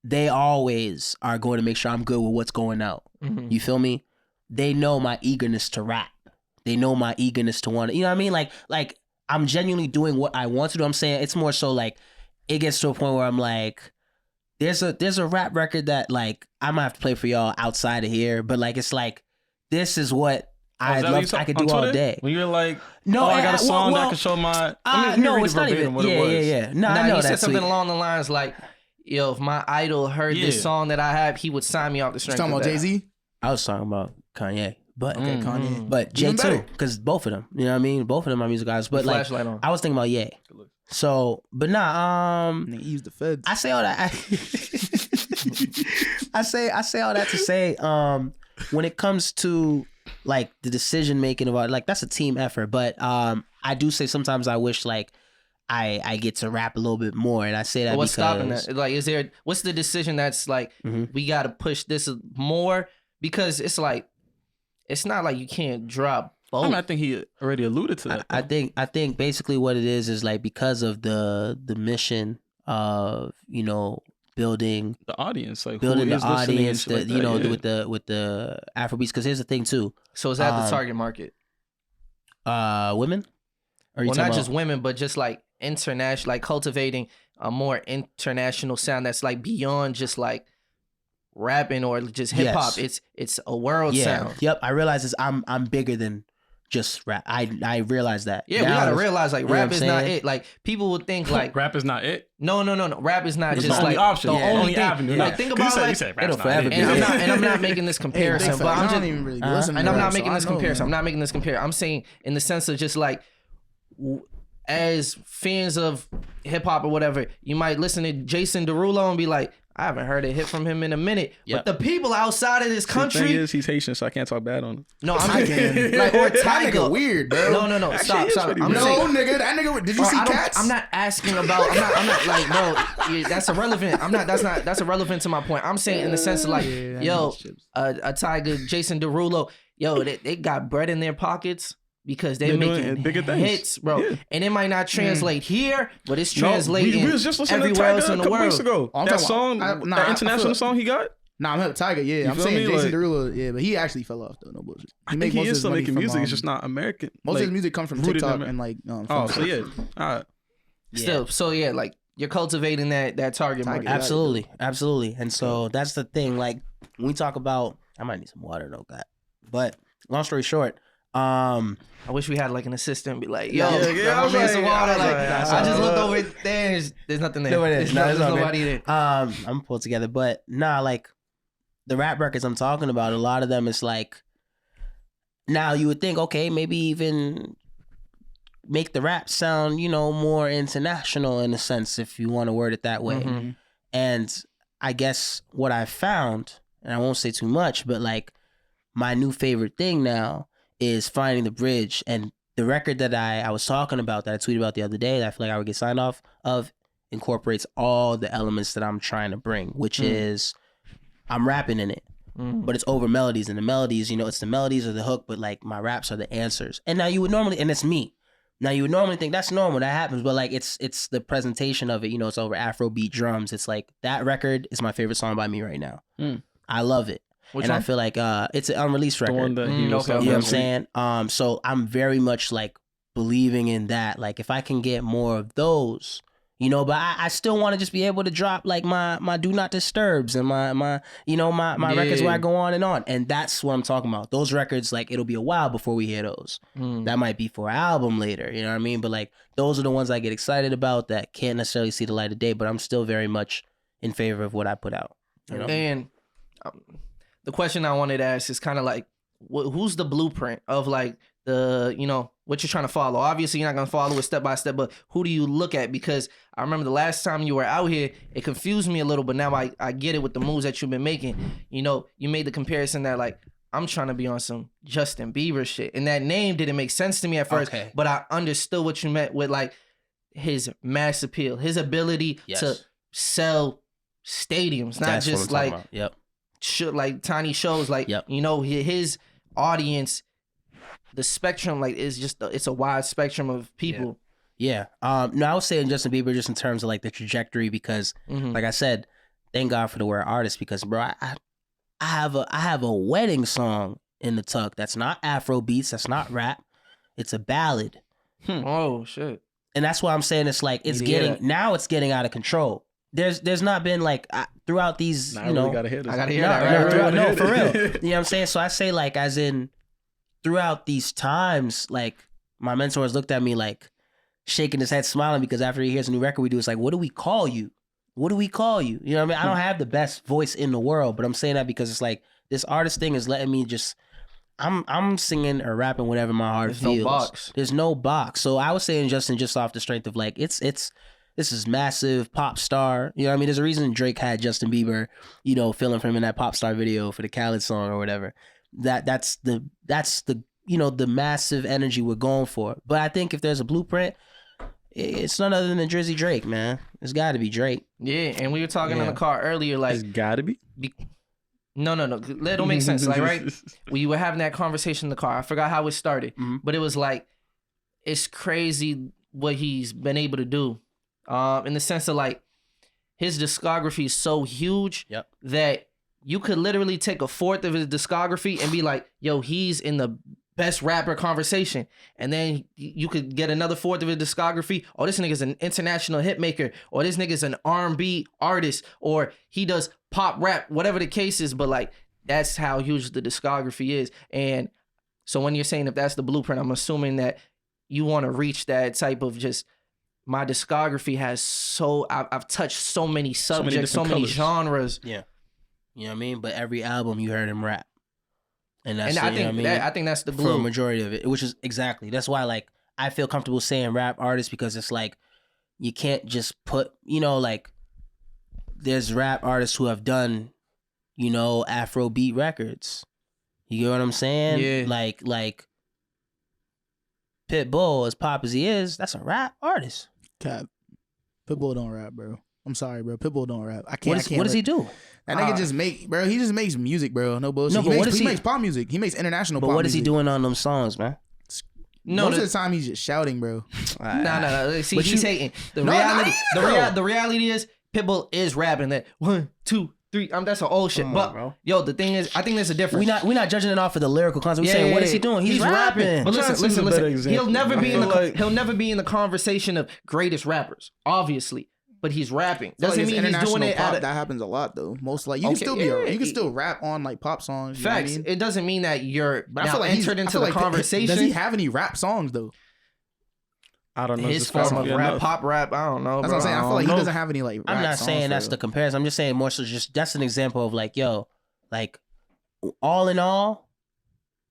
Speaker 5: they always are going to make sure I'm good with what's going out. You feel me? They know my eagerness to rap. They know my eagerness to want to, you know what I mean? Like I'm genuinely doing what I want to do. I'm saying it's more so like it gets to a point where I'm like, there's a rap record that like I might have to play for y'all outside of here, but like it's like this is what I could do all day.
Speaker 3: When you're like,
Speaker 5: No,
Speaker 3: I got a song
Speaker 5: well,
Speaker 3: that I can show my.
Speaker 5: no,
Speaker 3: read
Speaker 5: it's
Speaker 3: it
Speaker 5: not
Speaker 3: verbatim
Speaker 5: even.
Speaker 3: what it
Speaker 5: Yeah,
Speaker 3: was.
Speaker 5: yeah. No,
Speaker 2: Nah,
Speaker 5: I know
Speaker 2: you
Speaker 5: that.
Speaker 2: said something along the lines like, yo, if my idol heard this song that I have, he would sign me off the
Speaker 4: You
Speaker 2: strength
Speaker 4: talking
Speaker 2: of
Speaker 4: about
Speaker 2: that.
Speaker 4: Jay-Z?
Speaker 5: I was talking about Kanye, but
Speaker 4: Kanye.
Speaker 5: but Jay
Speaker 4: Even
Speaker 5: too,
Speaker 4: better.
Speaker 5: because both of them. You know what I mean? Both of them are music guys. But like,
Speaker 2: Flashlight on.
Speaker 5: I was thinking about Ye. So, but nah.
Speaker 4: Nigga, use the feds.
Speaker 5: I say all that. I say all that to say, when it comes to like the decision making about like that's a team effort. But I do say sometimes I wish like I get to rap a little bit more, and I say that
Speaker 2: What's
Speaker 5: because
Speaker 2: stopping that? Like, what's the decision that's like we got to push this more because it's like it's not like you can't drop both.
Speaker 3: I mean, I think he already alluded to that.
Speaker 5: I think basically what it is like because of the mission of, you know, building
Speaker 3: the audience, like
Speaker 5: building
Speaker 3: who
Speaker 5: the
Speaker 3: is listening and
Speaker 5: audience,
Speaker 3: shit like
Speaker 5: you
Speaker 3: that,
Speaker 5: know,
Speaker 3: yeah.
Speaker 5: with the Afrobeats. Because here's the thing too,
Speaker 2: So is that the target market?
Speaker 5: women. Or
Speaker 2: Well, not just women, but just like international, like cultivating a more international sound that's like beyond just like rapping or just hip hop.
Speaker 5: Yes.
Speaker 2: It's a world sound.
Speaker 5: Yep. I realize this. I'm bigger than just rap. I realize that.
Speaker 2: Yeah,
Speaker 5: Now
Speaker 2: we gotta
Speaker 5: it's-
Speaker 2: realize like
Speaker 5: you know
Speaker 2: rap
Speaker 5: what
Speaker 2: is
Speaker 5: I'm
Speaker 2: not
Speaker 5: saying?
Speaker 2: it. Like people would think like
Speaker 3: Rap is not it.
Speaker 2: no. Rap is not
Speaker 3: It's
Speaker 2: just
Speaker 3: the only
Speaker 2: like
Speaker 3: option.
Speaker 2: the
Speaker 3: Yeah.
Speaker 2: only
Speaker 3: Only
Speaker 2: thing.
Speaker 3: avenue.
Speaker 2: Like
Speaker 3: Yeah.
Speaker 2: think
Speaker 3: 'Cause
Speaker 2: about
Speaker 3: you
Speaker 2: like
Speaker 3: said rap's
Speaker 5: it'll
Speaker 3: not
Speaker 5: forever
Speaker 3: it.
Speaker 5: be.
Speaker 2: and I'm not making this comparison, but I'm
Speaker 4: I
Speaker 2: just
Speaker 4: don't even really listen to
Speaker 2: and I'm
Speaker 4: rap,
Speaker 2: not
Speaker 4: so
Speaker 2: making
Speaker 4: I
Speaker 2: this
Speaker 4: know,
Speaker 2: comparison.
Speaker 4: man.
Speaker 2: I'm not making this comparison. I'm saying in the sense of just like as fans of hip hop or whatever, you might listen to Jason Derulo and be like, I haven't heard a hit from him in a minute.
Speaker 5: Yep.
Speaker 2: But the people outside of this
Speaker 3: The thing
Speaker 2: country,
Speaker 3: is, he's Haitian, so I can't talk bad on him.
Speaker 2: no,
Speaker 4: I can.
Speaker 2: like or
Speaker 4: That
Speaker 2: Tiger.
Speaker 4: nigga weird, bro.
Speaker 2: No, stop.
Speaker 3: he's pretty
Speaker 2: I'm
Speaker 3: weird.
Speaker 2: saying,
Speaker 4: No, nigga, that nigga. Did you see
Speaker 2: I don't-
Speaker 4: Cats?
Speaker 2: I'm not asking about. I'm not like bro. Yeah, that's irrelevant. That's irrelevant to my point. I'm saying in the sense of like, yo, a Tiger, Jason Derulo, yo, they got bread in their pockets. because they're making
Speaker 3: bigger things.
Speaker 2: hits, bro.
Speaker 3: Yeah.
Speaker 2: And it might not translate here, but it's
Speaker 3: No,
Speaker 2: translating
Speaker 3: we was just listening to
Speaker 2: everywhere
Speaker 3: Tiger
Speaker 2: else
Speaker 3: a
Speaker 2: in the
Speaker 3: couple weeks
Speaker 2: world.
Speaker 3: ago.
Speaker 4: I'm
Speaker 3: That
Speaker 4: talking
Speaker 3: song,
Speaker 4: about-
Speaker 3: that international song he got.
Speaker 4: Nah, I'm Tiger. Yeah, I'm
Speaker 3: feel
Speaker 4: saying
Speaker 3: me?
Speaker 4: Jason
Speaker 3: Like-
Speaker 4: Derulo. Yeah, but he actually fell off though. No bullshit.
Speaker 3: I think
Speaker 4: make
Speaker 3: he
Speaker 4: most of
Speaker 3: is
Speaker 4: his
Speaker 3: still
Speaker 4: money
Speaker 3: making
Speaker 4: from,
Speaker 3: music. It's just not American.
Speaker 4: Most
Speaker 3: like,
Speaker 4: of his music comes from
Speaker 3: rooted in
Speaker 4: TikTok
Speaker 3: Amer-
Speaker 4: and like.
Speaker 3: Oh,
Speaker 4: film.
Speaker 3: so yeah. All right.
Speaker 2: Still, so yeah, like you're cultivating that target market.
Speaker 4: Tiger.
Speaker 5: Absolutely. And so that's the thing. Like when we talk about, I might need some water though, God. But long story short,
Speaker 2: I wish we had like an assistant and be like, yo,
Speaker 3: I was
Speaker 2: man,
Speaker 3: like-
Speaker 2: some water.
Speaker 3: I was
Speaker 2: Like,
Speaker 3: like,
Speaker 2: I just looked over there and there's nothing there.
Speaker 5: No, it is. No,
Speaker 2: There's
Speaker 5: it's all good.
Speaker 2: nobody there.
Speaker 5: I'm pulled together. But nah, like the rap records I'm talking about, a lot of them is like, now you would think, okay, maybe even make the rap sound, more international in a sense, if you want to word it that way.
Speaker 2: Mhm.
Speaker 5: And I guess what I found, and I won't say too much, but like my new favorite thing now is finding the bridge. And the record that I was talking about, that I tweeted about the other day, that I feel like I would get signed off of, incorporates all the elements that I'm trying to bring, which is I'm rapping in it, but it's over melodies. And the melodies, it's the melodies or the hook, but like my raps are the answers. And now you would normally, and it's me. Now you would normally think that's normal, that happens, but like it's the presentation of it, it's over Afrobeat drums. It's like that record is my favorite song by me right now. I love it.
Speaker 2: Which
Speaker 5: and
Speaker 2: one?
Speaker 5: I feel like it's an unreleased record.
Speaker 3: The one that he was
Speaker 2: okay.
Speaker 5: You know what I'm
Speaker 3: saying?
Speaker 5: saying? So I'm very much like believing in that. Like if I can get more of those, but I still want to just be able to drop like my do not disturbs and my records where I go on. And that's what I'm talking about. Those records, like it'll be a while before we hear those. That might be for an album later, you know what I mean? But like those are the ones I get excited about that can't necessarily see the light of day, but I'm still very much in favor of what I put out.
Speaker 2: And the question I wanted to ask is kind of like, who's the blueprint of like the, what you're trying to follow? Obviously, you're not going to follow it step by step, but who do you look at? Because I remember the last time you were out here, it confused me a little, but now I get it with the moves that you've been making. You made the comparison that like, I'm trying to be on some Justin Bieber shit. And that name didn't make sense to me at first, but I understood what you meant with like his mass appeal, his ability to sell stadiums, not
Speaker 5: That's what I'm
Speaker 2: just
Speaker 5: talking
Speaker 2: like,
Speaker 5: about.
Speaker 2: like tiny shows, like, his audience, the spectrum, like, is just, it's a wide spectrum of people.
Speaker 5: No, I was saying Justin Bieber just in terms of like the trajectory because, like I said, thank God for the word artist because, bro, I have a wedding song in the tuck that's not Afro beats, that's not rap, it's a ballad.
Speaker 2: Oh shit!
Speaker 5: And that's why I'm saying it's like it's getting out of control. There's not been like throughout these,
Speaker 3: I really gotta hear this.
Speaker 2: I gotta hear that. Right?
Speaker 5: No, for real. You know what I'm saying? So I say like as in throughout these times, like my mentors looked at me like shaking his head, smiling because after he hears a new record we do, it's like, what do we call you? What do we call you? You know what I mean? I don't have the best voice in the world, but I'm saying that because it's like this artist thing is letting me just I'm singing or rapping whatever my heart feels.
Speaker 2: No box.
Speaker 5: There's no box. So I was saying Justin just off the strength of like this is massive pop star. You know what I mean? There's a reason Drake had Justin Bieber, filling for him in that pop star video for the Khaled song or whatever. That's the the massive energy we're going for. But I think if there's a blueprint, it's none other than Drizzy Drake, man. It's got to be Drake.
Speaker 2: Yeah, and we were talking in the car earlier, like
Speaker 3: It's gotta be.
Speaker 2: No. That don't make sense. Like, right? We were having that conversation in the car. I forgot how it started, but it was like, it's crazy what he's been able to do. In the sense of like, his discography is so huge that you could literally take a fourth of his discography and be like, yo, he's in the best rapper conversation. And then you could get another fourth of his discography. Oh, this nigga's an international hit maker, or this nigga's an R&B artist, or he does pop rap, whatever the case is. But like, that's how huge the discography is. And so when you're saying if that's the blueprint, I'm assuming that you want to reach that type of just, my discography has I've touched so many subjects, so many genres.
Speaker 5: Yeah. You know what I mean? But every album you heard him rap. And that's
Speaker 2: I think that's the glue.
Speaker 5: For a majority of it, which is exactly. That's why like I feel comfortable saying rap artist because it's like you can't just put, like there's rap artists who have done, Afrobeat records. You get what I'm saying?
Speaker 2: Yeah.
Speaker 5: Like Pitbull, as pop as he is, that's a rap artist.
Speaker 4: Cap. Pitbull don't rap, bro. I'm sorry, bro. Pitbull don't rap. I can't.
Speaker 5: What does he do?
Speaker 4: That nigga just bro. He just makes music, bro. No bullshit.
Speaker 5: No, but
Speaker 4: he makes pop music. He makes international pop music.
Speaker 5: But what is he doing on them songs, man?
Speaker 4: Most of the time he's just shouting, bro.
Speaker 2: No. See, he's hating. The reality is Pitbull is rapping that 1, 2, 3. That's an old shit. But
Speaker 5: bro.
Speaker 2: Yo, the thing is, I think there's a difference.
Speaker 5: We not judging it off of the lyrical concept. We saying, what is he doing? He's rapping.
Speaker 2: But listen. He'll never be
Speaker 3: example.
Speaker 2: in the conversation of greatest rappers, obviously. But he's rapping. Doesn't mean he's doing it
Speaker 4: pop, that happens a lot though. Most like you can still you can still rap on like pop songs.
Speaker 2: Facts. It doesn't mean that you're now
Speaker 4: like
Speaker 2: entered into the conversation.
Speaker 4: Does he have any rap songs though?
Speaker 3: I don't know.
Speaker 2: His form of rap, pop rap. I don't know.
Speaker 4: That's what I'm saying. I feel like he doesn't have any like. Rap
Speaker 5: I'm not
Speaker 4: songs
Speaker 5: saying that's the comparison. I'm just saying more so just that's an example of like, yo, like all in all,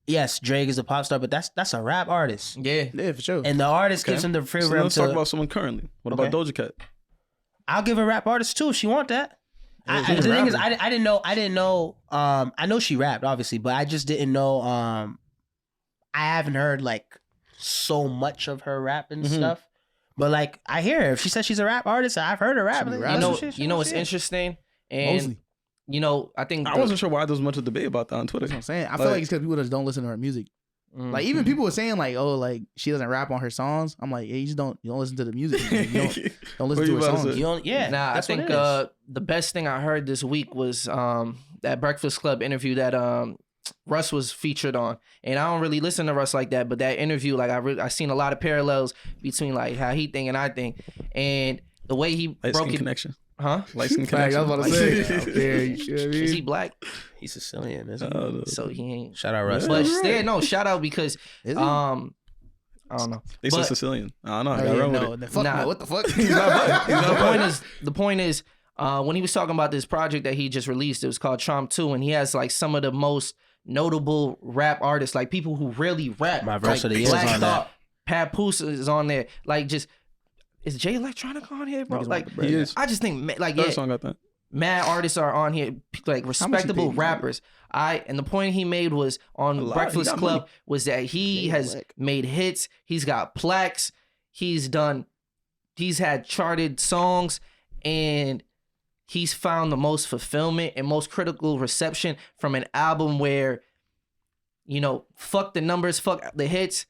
Speaker 5: yes, Drake is a pop star, but that's a rap artist.
Speaker 2: Yeah,
Speaker 4: for sure.
Speaker 5: And the artist gives him the free realm.
Speaker 3: Let's talk about someone currently. What about Doja Cat?
Speaker 5: I'll give a rap artist too if she want that. The thing is, I didn't know. I know she rapped obviously, but I just didn't know. I haven't heard like so much of her rap and stuff. But like I hear her. If she says she's a rap artist, I've heard her rap.
Speaker 2: You know what's interesting, and you know I think
Speaker 3: I wasn't sure why there was much of debate about that on Twitter.
Speaker 4: That's what I'm saying. I feel like it's because people just don't listen to her music. Like even people were saying like, oh, like she doesn't rap on her songs. I'm like, hey, you don't listen to the music. You don't listen to her songs.
Speaker 2: I think the best thing I heard this week was that Breakfast Club interview that Russ was featured on, and I don't really listen to Russ like that, but that interview, like I seen a lot of parallels between like how he think and I think, and the way he broke it.
Speaker 3: Connection.
Speaker 2: Huh?
Speaker 3: Light skin connection.
Speaker 4: I was about to say.
Speaker 2: Is he black?
Speaker 5: He's Sicilian, isn't he?
Speaker 2: So he ain't.
Speaker 5: Shout out Russ.
Speaker 2: But no, shout out because I don't know.
Speaker 3: They said Sicilian. I don't know. I got wrong with it.
Speaker 4: No, what the fuck?
Speaker 2: The point is, when he was talking about this project that he just released, it was called Trump 2, and he has like some of the most notable rap artists, like people who really rap.
Speaker 5: My verse of the year is
Speaker 2: Black
Speaker 5: on that.
Speaker 2: Papoose is on there. Like just, is Jay Electronica on here, bro? Like
Speaker 3: he is.
Speaker 2: I just think like
Speaker 3: Third song got that.
Speaker 2: Mad artists are on here, like respectable rappers. And the point he made was on Breakfast Club was that he has made hits. He's got plaques. He's had charted songs, and he's found the most fulfillment and most critical reception from an album where, you know, fuck the numbers, fuck the hits.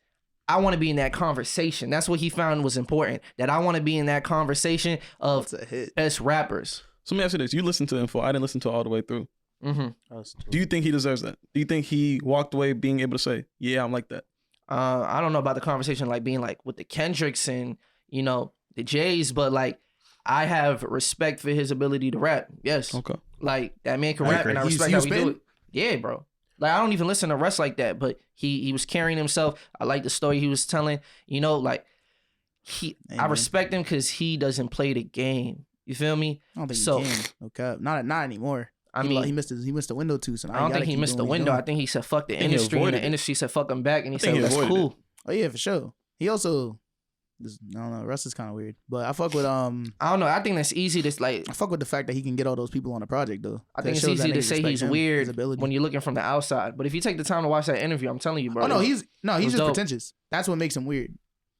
Speaker 2: I want to be in that conversation. That's what he found was important. That I want to be in that conversation of best rappers.
Speaker 3: So let me ask you this. You listened to Info. I didn't listen to it all the way through.
Speaker 2: Mm-hmm.
Speaker 3: Do you think he deserves that? Do you think he walked away being able to say, yeah, I'm like that?
Speaker 2: I don't know about the conversation like being like with the Kendricks and, you know, the Jays, but like I have respect for his ability to rap. Yes.
Speaker 3: Okay.
Speaker 2: Like that man can rap and I respect how he do it. Yeah, bro. Like I don't even listen to Russ like that, but he was carrying himself. I like the story he was telling. You know, like I respect him because he doesn't play the game. You feel me?
Speaker 4: I don't think he can. Okay, not anymore.
Speaker 2: I mean,
Speaker 4: he missed the window too. So
Speaker 2: I don't think he missed the window. I think he said fuck the industry, and the industry said fuck him back, and he said that's cool.
Speaker 4: Oh yeah, for sure. He also, I don't know. Russ is kind of weird, but I fuck with
Speaker 2: I don't know. I think that's easy. To like
Speaker 4: I fuck with the fact that he can get all those people on the project though.
Speaker 2: I think it's easy to say he's weird when you're looking from the outside, but if you take the time to watch that interview, I'm telling you, bro.
Speaker 4: Oh no, he's just dope. Pretentious. That's what makes him weird.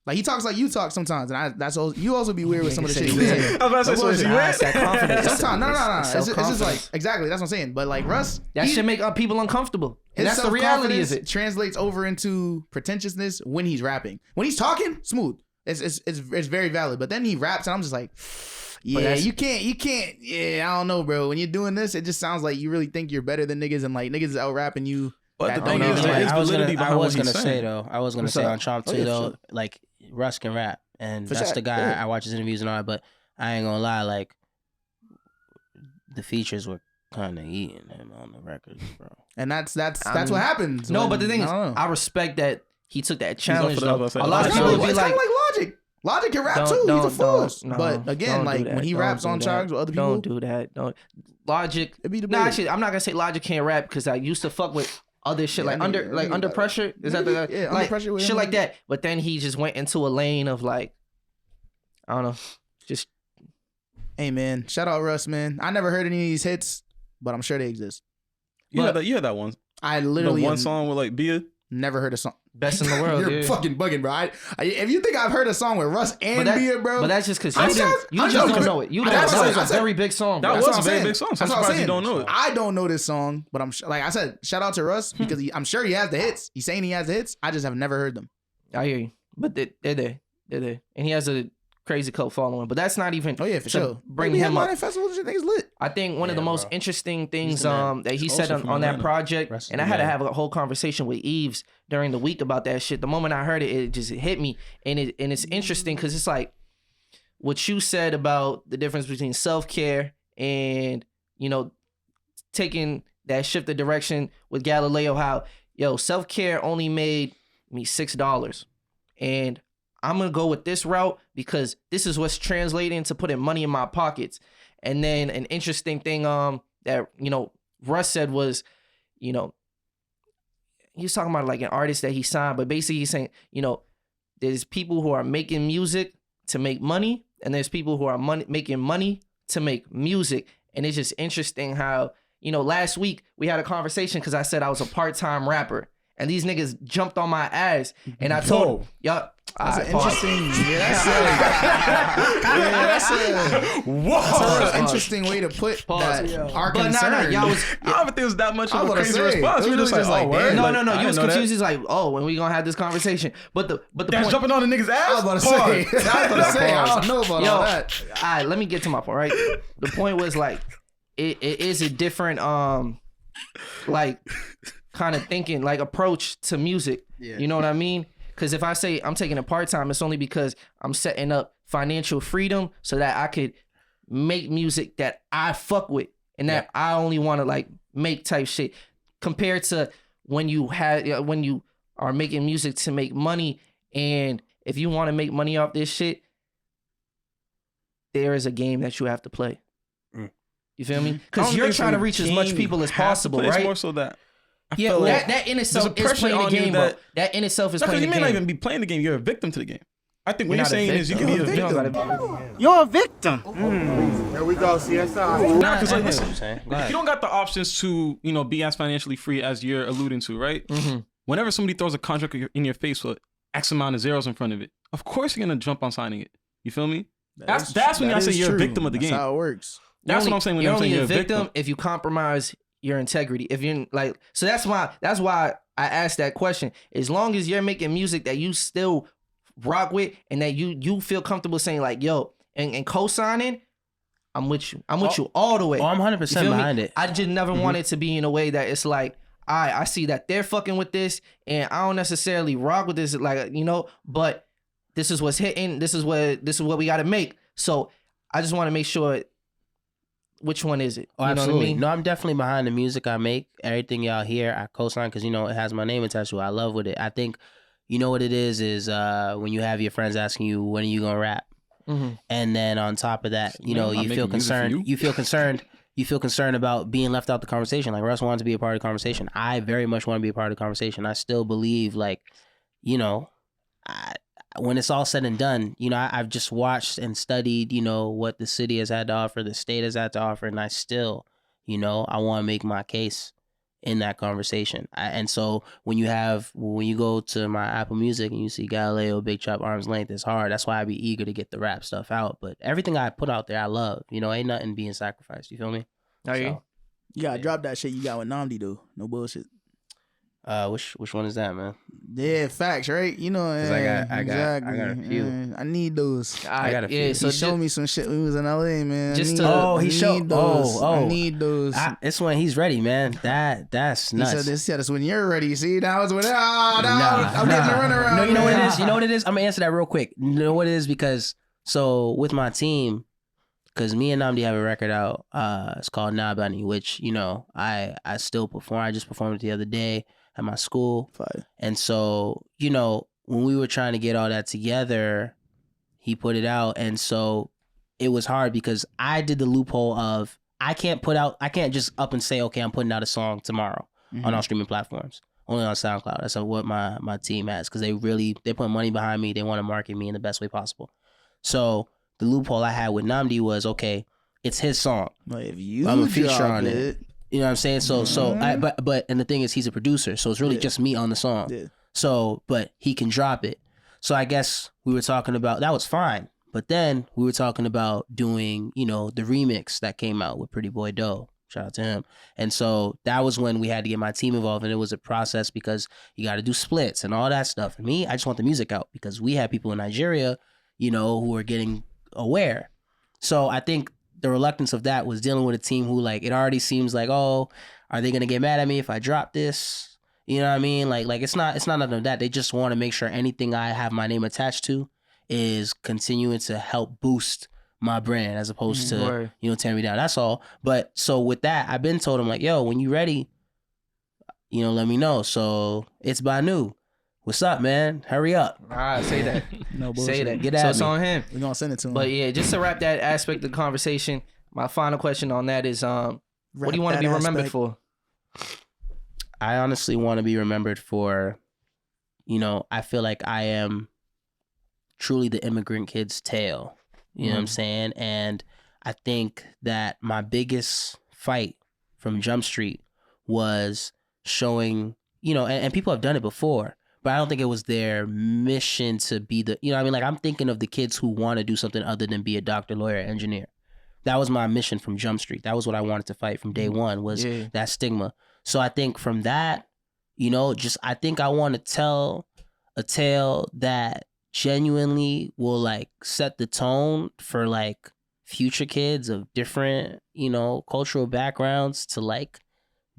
Speaker 4: Like he talks like you talk sometimes, and that's all. You also be weird with some of the shit.
Speaker 3: I was about to say, so is he weird?
Speaker 2: That confidence.
Speaker 4: Sometimes, no. It's just like exactly. That's what I'm saying. But like Russ,
Speaker 2: that should make people uncomfortable. And that's the reality of it.
Speaker 4: Translates over into pretentiousness when he's rapping. When he's talking, smooth. It's very valid. But then he raps, and I'm just like, yeah, you can't. Yeah, I don't know, bro. When you're doing this, it just sounds like you really think you're better than niggas, and like niggas is out rapping you.
Speaker 3: But the thing is, there is validity behind what he's saying.
Speaker 5: I was gonna say on Trump too, though, like Russ can rap, and that's the guy I watch his interviews and all that. But I ain't gonna lie, like the features were kind of eating him on the records, bro.
Speaker 4: And that's what happens.
Speaker 2: No, but the thing is, I respect that he took that challenge. Though.
Speaker 3: A
Speaker 2: lot of people be like
Speaker 4: Logic. Logic can rap too. He's a force. But again, like when he raps on tracks with other people,
Speaker 2: don't do that. Don't Logic. No, actually, I'm not gonna say Logic can't rap because I used to fuck with other shit under pressure. Is that the
Speaker 4: under pressure with
Speaker 2: shit
Speaker 4: him?
Speaker 2: like that? But then he just went into a lane of like, I don't know, just.
Speaker 4: Hey man, shout out Russ, man. I never heard any of these hits, but I'm sure they exist.
Speaker 3: You had that one.
Speaker 4: I literally
Speaker 3: one song with like Bia.
Speaker 4: Never heard a song.
Speaker 2: Best in the world.
Speaker 4: You're fucking bugging, bro. If you think I've heard a song with Russ and Bia, bro,
Speaker 2: but that's just because you just don't know it. You don't know it's a very big song.
Speaker 3: That was a very big song. So I'm surprised you don't know it.
Speaker 4: I don't know this song, but I'm like I said, shout out to Russ because I'm sure he has the hits. He's saying he has the hits. I just have never heard them.
Speaker 2: I hear you, but they're there, and he has a crazy cult following. But that's not even.
Speaker 4: Oh yeah, for sure.
Speaker 2: Bring him up.
Speaker 4: Festivals, shit, niggas lit.
Speaker 2: I think one of the most interesting things that he said
Speaker 3: also
Speaker 2: on that
Speaker 3: from
Speaker 2: project,
Speaker 5: Rest
Speaker 2: and I had to have a whole conversation with Eves during the week about that shit. The moment I heard it, it just hit me, and it's interesting because it's like what you said about the difference between self-care and, you know, taking that shift of direction with Galileo. How self-care only made me $6, and I'm gonna go with this route because this is what's translating to putting money in my pockets. And then an interesting thing that Russ said was, he was talking about like an artist that he signed, but basically he's saying, there's people who are making music to make money, and there's people who are making money to make music. And it's just interesting how, last week we had a conversation because I said I was a part-time rapper, and these niggas jumped on my ass, and I told y'all.
Speaker 4: That's an interesting. That's an interesting way to put that. Our concern.
Speaker 2: Y'all was.
Speaker 3: I don't think it was that much of a crazy
Speaker 4: say,
Speaker 3: response. We were just like, word.
Speaker 2: No. You was confused. He's like, when we gonna have this conversation? But the
Speaker 3: that's
Speaker 2: point,
Speaker 3: jumping on the nigga's ass.
Speaker 4: I was about to say. I don't know about all that.
Speaker 2: All right, let me get to my point. Right, the point was like, it is a different like kind of thinking, like approach to music. Yeah. You know what I mean? Because if I say I'm taking a part-time, it's only because I'm setting up financial freedom so that I could make music that I fuck with and that I only want to like make type shit, compared to when you are making music to make money. And if you want to make money off this shit, there is a game that you have to play. You feel me? Because you're trying to reach as much people as possible, right?
Speaker 3: It's more so that.
Speaker 2: That in itself is playing the game, bro. That in itself is playing the game.
Speaker 3: You may not even be playing the game. You're a victim to the game. I think what you're saying is you can be a victim.
Speaker 6: You're a victim.
Speaker 7: Here we go, CSI.
Speaker 3: Nah, because like, listen, if you don't got the options to, be as financially free as you're alluding to, right? Mm-hmm. Whenever somebody throws a contract in your face with X amount of zeros in front of it, of course you're gonna jump on signing it. You feel me? That's when I say you're a victim of the game.
Speaker 4: That's how it works.
Speaker 3: That's what I'm saying when I'm saying you're a victim.
Speaker 2: If you compromise your integrity, if you're like, so that's why I asked that question. As long as you're making music that you still rock with and that you feel comfortable saying like, yo, and co-signing, I'm with you. I'm with you all the way.
Speaker 5: Oh, I'm 100% behind it.
Speaker 2: I just never want it to be in a way that it's like, I see that they're fucking with this and I don't necessarily rock with this, like, but this is what's hitting. This is what we got to make. So I just want to make sure. Which one is it?
Speaker 5: Oh, absolutely. Know what I mean? No, I'm definitely behind the music I make. Everything y'all hear, I co-sign because, it has my name attached to it. I love with it. I think, what it is when you have your friends asking you, when are you going to rap? Mm-hmm. And then on top of that, you feel concerned. You feel concerned. You feel concerned about being left out the conversation. Like Russ wanted to be a part of the conversation. I very much want to be a part of the conversation. I still believe, like, when it's all said and done, I've just watched and studied, what the city has had to offer, the state has had to offer, and I still, I want to make my case in that conversation. And so when you go to my Apple Music and you see Galileo, Big Chop, Arm's Length, it's hard. That's why I be eager to get the rap stuff out. But everything I put out there, I love. Ain't nothing being sacrificed. You feel me?
Speaker 2: You
Speaker 4: gotta drop that shit you got with Namdi, though. No bullshit.
Speaker 5: Which one is that, man?
Speaker 4: Yeah, facts, right? I got a few. I need those.
Speaker 5: I got a few.
Speaker 4: Yeah, so he showed me some shit when we was in LA, man.
Speaker 5: He showed
Speaker 4: those. I need those.
Speaker 5: This one, he's ready, man. That's nuts.
Speaker 4: He said this when you're ready. See, now it's when I'm getting the runaround.
Speaker 5: No, you know what it is. You know what it is. I'm gonna answer that real quick. You know what it is because with my team, because me and Namdi have a record out. It's called Nabani, which I still perform. I just performed it the other day at my school.
Speaker 4: Fine.
Speaker 5: And so, when we were trying to get all that together, he put it out. And so it was hard because I did the loophole of I can't just up and say, okay, I'm putting out a song tomorrow on all streaming platforms. Only on SoundCloud. That's what my team has because they put money behind me. They want to market me in the best way possible. So the loophole I had with Namdi was, okay, it's his song.
Speaker 4: Well, if you
Speaker 5: I'm a feature on it. You know what I'm saying? But and the thing is, he's a producer, so it's really just me on the song.
Speaker 4: Yeah.
Speaker 5: So, but he can drop it. So I guess we were talking about that was fine. But then we were talking about doing, the remix that came out with Pretty Boy Doe. Shout out to him. And so that was when we had to get my team involved, and it was a process because you got to do splits and all that stuff. And me, I just want the music out because we had people in Nigeria, you know, who were getting aware. So I think the reluctance of that was dealing with a team who, like, it already seems like, oh, are they gonna get mad at me if I drop this? You know what I mean? Like it's not none of that. They just want to make sure anything I have my name attached to is continuing to help boost my brand as opposed to, you know, tearing me down. That's all. But so with that, I've been told, I'm like, yo, when you ready, you know, let me know. So it's Banu. What's up, man? Hurry up.
Speaker 2: All right, say that.
Speaker 4: No bullshit.
Speaker 2: Say that.
Speaker 5: Get
Speaker 2: So
Speaker 5: at
Speaker 2: it's
Speaker 5: me.
Speaker 2: on him.
Speaker 4: We're gonna send it to him.
Speaker 2: But yeah, just to wrap that aspect of the conversation, my final question on that is, what do you want to be remembered for?
Speaker 5: I honestly want to be remembered for, you know, I feel like I am truly the immigrant kid's tale. You know what I'm saying? And I think that my biggest fight from Jump Street was showing, you know, and people have done it before, but I don't think it was their mission to be the, you know what I mean? Like, I'm thinking of the kids who want to do something other than be a doctor, lawyer, engineer. That was my mission from Jump Street. That was what I wanted to fight from day one, was that stigma. So I think from that, you know, just, I think I want to tell a tale that genuinely will, like, set the tone for, like, future kids of different, you know, cultural backgrounds to, like,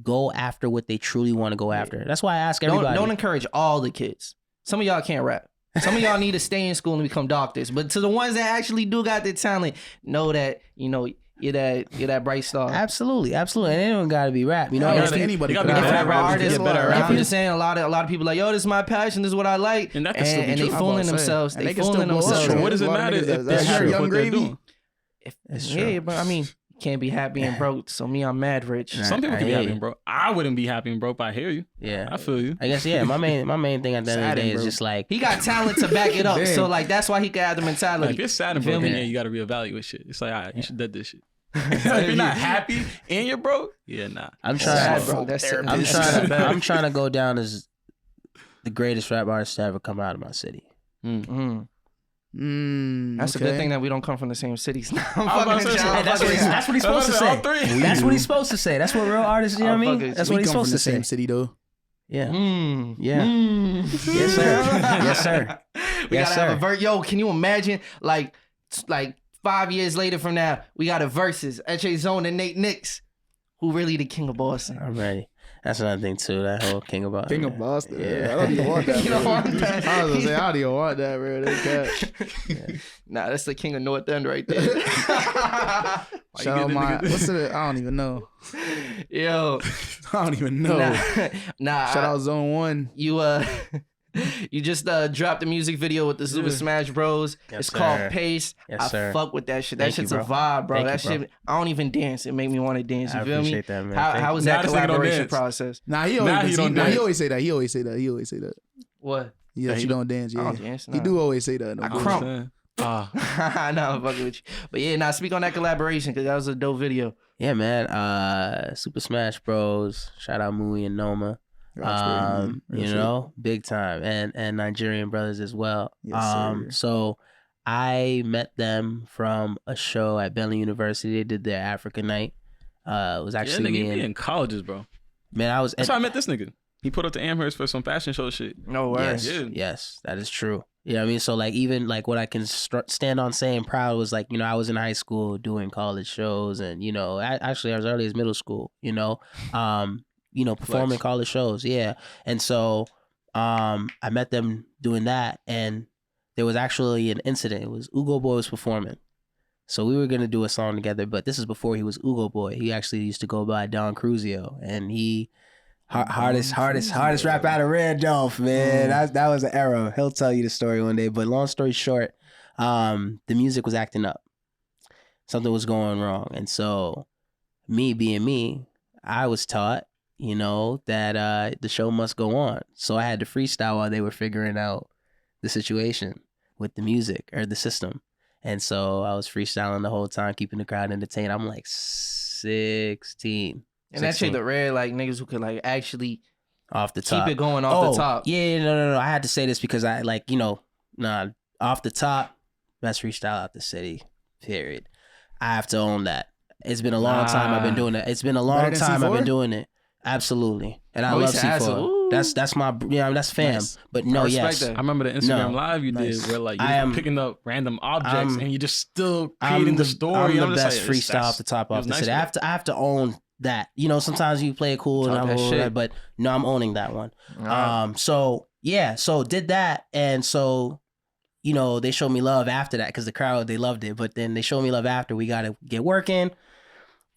Speaker 5: go after what they truly want to go after. That's why I ask everybody.
Speaker 2: Don't encourage all the kids. Some of y'all can't rap. Some of y'all need to stay in school and become doctors. But to the ones that actually do got the talent, know that, you know, you're that bright star.
Speaker 5: Absolutely. And it don't gotta be rap. You know,
Speaker 4: anybody
Speaker 3: you
Speaker 4: can
Speaker 3: gotta be
Speaker 4: rap.
Speaker 3: rap
Speaker 2: artists.
Speaker 3: artist.
Speaker 2: I'm just saying, a lot of people like, yo, this is my passion. This is what I like.
Speaker 3: And that can still be
Speaker 2: and
Speaker 3: true.
Speaker 2: they
Speaker 3: I'm
Speaker 2: fooling
Speaker 4: about to say.
Speaker 2: themselves.
Speaker 4: And
Speaker 2: They
Speaker 4: they can still
Speaker 2: fooling
Speaker 4: blow up.
Speaker 2: themselves.
Speaker 3: So what does it
Speaker 4: A lot of
Speaker 3: matter
Speaker 4: niggas
Speaker 3: if
Speaker 4: that's
Speaker 3: they're
Speaker 4: true.
Speaker 3: sure
Speaker 4: Young
Speaker 3: what they're
Speaker 4: Gravy.
Speaker 3: doing?
Speaker 2: Yeah, but I mean, can't be happy and broke. So me, I'm mad rich.
Speaker 3: Some people
Speaker 5: I
Speaker 3: can be
Speaker 5: hear
Speaker 3: happy
Speaker 5: you.
Speaker 3: and broke. I wouldn't be happy and broke, but I hear you.
Speaker 5: Yeah.
Speaker 3: I feel you.
Speaker 5: I guess, yeah, my main thing at the end of the day is just like,
Speaker 2: He got talent to back it up.
Speaker 4: Damn.
Speaker 2: So like that's why he can have the
Speaker 3: Like,
Speaker 2: mentality.
Speaker 3: if you're sad and
Speaker 2: Feel
Speaker 3: broke,
Speaker 2: me?
Speaker 3: then yeah, you got to reevaluate shit. It's like, all right, you should dead this shit. If you're not happy and you're broke, yeah, nah.
Speaker 5: I'm
Speaker 2: Sad,
Speaker 5: trying,
Speaker 2: bro. That's
Speaker 5: I'm trying to go down as the greatest rap artist to ever come out of my city.
Speaker 2: That's a good thing that we don't come from the same cities. I'm
Speaker 3: I was about
Speaker 2: fucking
Speaker 3: to say,
Speaker 2: with y'all.
Speaker 5: That's what he's supposed to say.
Speaker 3: All three.
Speaker 5: That's what he's supposed to say. That's what real artists, you know what I mean? That's what he's supposed to say.
Speaker 4: Same city though.
Speaker 5: Yeah.
Speaker 2: Mm.
Speaker 5: Yeah. Yes, sir. Yes, sir.
Speaker 2: We
Speaker 5: Yes,
Speaker 2: gotta have
Speaker 5: sir.
Speaker 2: a verse. Yo, can you imagine like 5 years later from now, we got a versus Echezona and Nate Nicks. Who really the king of Boston?
Speaker 5: I'm ready. That's another thing too. That whole King of Boston.
Speaker 4: King of Boston.
Speaker 5: Yeah.
Speaker 4: I don't even want that.
Speaker 2: You don't
Speaker 4: bro.
Speaker 2: want that.
Speaker 4: I was gonna say I don't even want that, bro. That
Speaker 2: Nah, that's the king of North End right there.
Speaker 4: cat. Shout out my. What's it? I don't even know.
Speaker 2: Yo,
Speaker 4: I don't even know.
Speaker 2: nah.
Speaker 4: Shout out Zone 1.
Speaker 2: You just dropped a music video with the SuperSmashBroz.
Speaker 5: Yes,
Speaker 2: It's called
Speaker 5: sir.
Speaker 2: Pace.
Speaker 5: Yes,
Speaker 2: I
Speaker 5: sir.
Speaker 2: fuck with that shit. That
Speaker 5: Thank you,
Speaker 2: shit's a
Speaker 5: bro.
Speaker 2: vibe, bro.
Speaker 5: Thank
Speaker 2: That
Speaker 5: you, bro.
Speaker 2: shit, I don't even dance. It make me want to dance. You
Speaker 5: I
Speaker 2: feel me?
Speaker 5: appreciate that, man. Thank
Speaker 2: How
Speaker 5: you.
Speaker 2: was
Speaker 3: Nah,
Speaker 2: that
Speaker 3: this nigga don't
Speaker 2: collaboration
Speaker 3: dance.
Speaker 2: process?
Speaker 4: Nah, he
Speaker 3: Nah,
Speaker 4: always,
Speaker 3: he don't
Speaker 4: he
Speaker 3: dance.
Speaker 4: always say that. He always say that. He always say that.
Speaker 2: What?
Speaker 4: Yeah,
Speaker 3: he
Speaker 4: you don't dance.
Speaker 2: I
Speaker 4: Yeah,
Speaker 2: don't dance.
Speaker 4: he do always say that. No
Speaker 2: I
Speaker 4: bullshit.
Speaker 2: crump.
Speaker 3: Ah,
Speaker 2: No, I'm fucking with you. But yeah, now speak on that collaboration because that was a dope video.
Speaker 5: Yeah, man. SuperSmashBroz. Shout out Mui and Noma.
Speaker 4: Real
Speaker 5: You
Speaker 4: shit.
Speaker 5: know, big time, and Nigerian brothers as well.
Speaker 4: Yes, sir.
Speaker 5: So I met them from a show at Bentley University. They did their Africa night. It was
Speaker 3: yeah,
Speaker 5: actually
Speaker 3: nigga,
Speaker 5: me
Speaker 3: you be
Speaker 5: and
Speaker 3: in colleges, bro.
Speaker 5: man. I was
Speaker 3: That's how I met this nigga. He put up to Amherst for some fashion show shit.
Speaker 2: No
Speaker 5: yes,
Speaker 2: worries.
Speaker 3: Yeah.
Speaker 5: yes, that is true. You know what I mean? So like even like what I can stand on saying proud was like, you know, I was in high school doing college shows and, you know, actually as early as middle school, you know, performing college shows. Yeah. And so I met them doing that and there was actually an incident. It was Ugo Boy was performing. So we were going to do a song together, but this is before he was Ugo Boy. He actually used to go by Don Cruzio and he hardest rap out of Randolph, man. That was an era. He'll tell you the story one day. But long story short, the music was acting up. Something was going wrong. And so me being me, I was taught, you know, that the show must go on. So I had to freestyle while they were figuring out the situation with the music or the system. And so I was freestyling the whole time, keeping the crowd entertained. I'm like 16.
Speaker 2: And that shit the rare like niggas who could like actually
Speaker 5: off the top.
Speaker 2: keep it going off the top.
Speaker 5: Yeah, no. I had to say this because I like, you know, off the top, best freestyle out the city, period. I have to own that. It's been a long time I've been doing it. It's been a long time I've been doing it. Absolutely. And I love C4. That's my, that's fam. Nice. But no, yes.
Speaker 3: I remember the Instagram live you did where like you're picking up random objects and you're just still creating the story.
Speaker 5: I'm the best freestyle off the top of the city. I have to own that. Sometimes you play it cool and I'm but no, I'm owning that one. So did that, and so they showed me love after that because the crowd, they loved it, but then they showed me love after. We got to get working.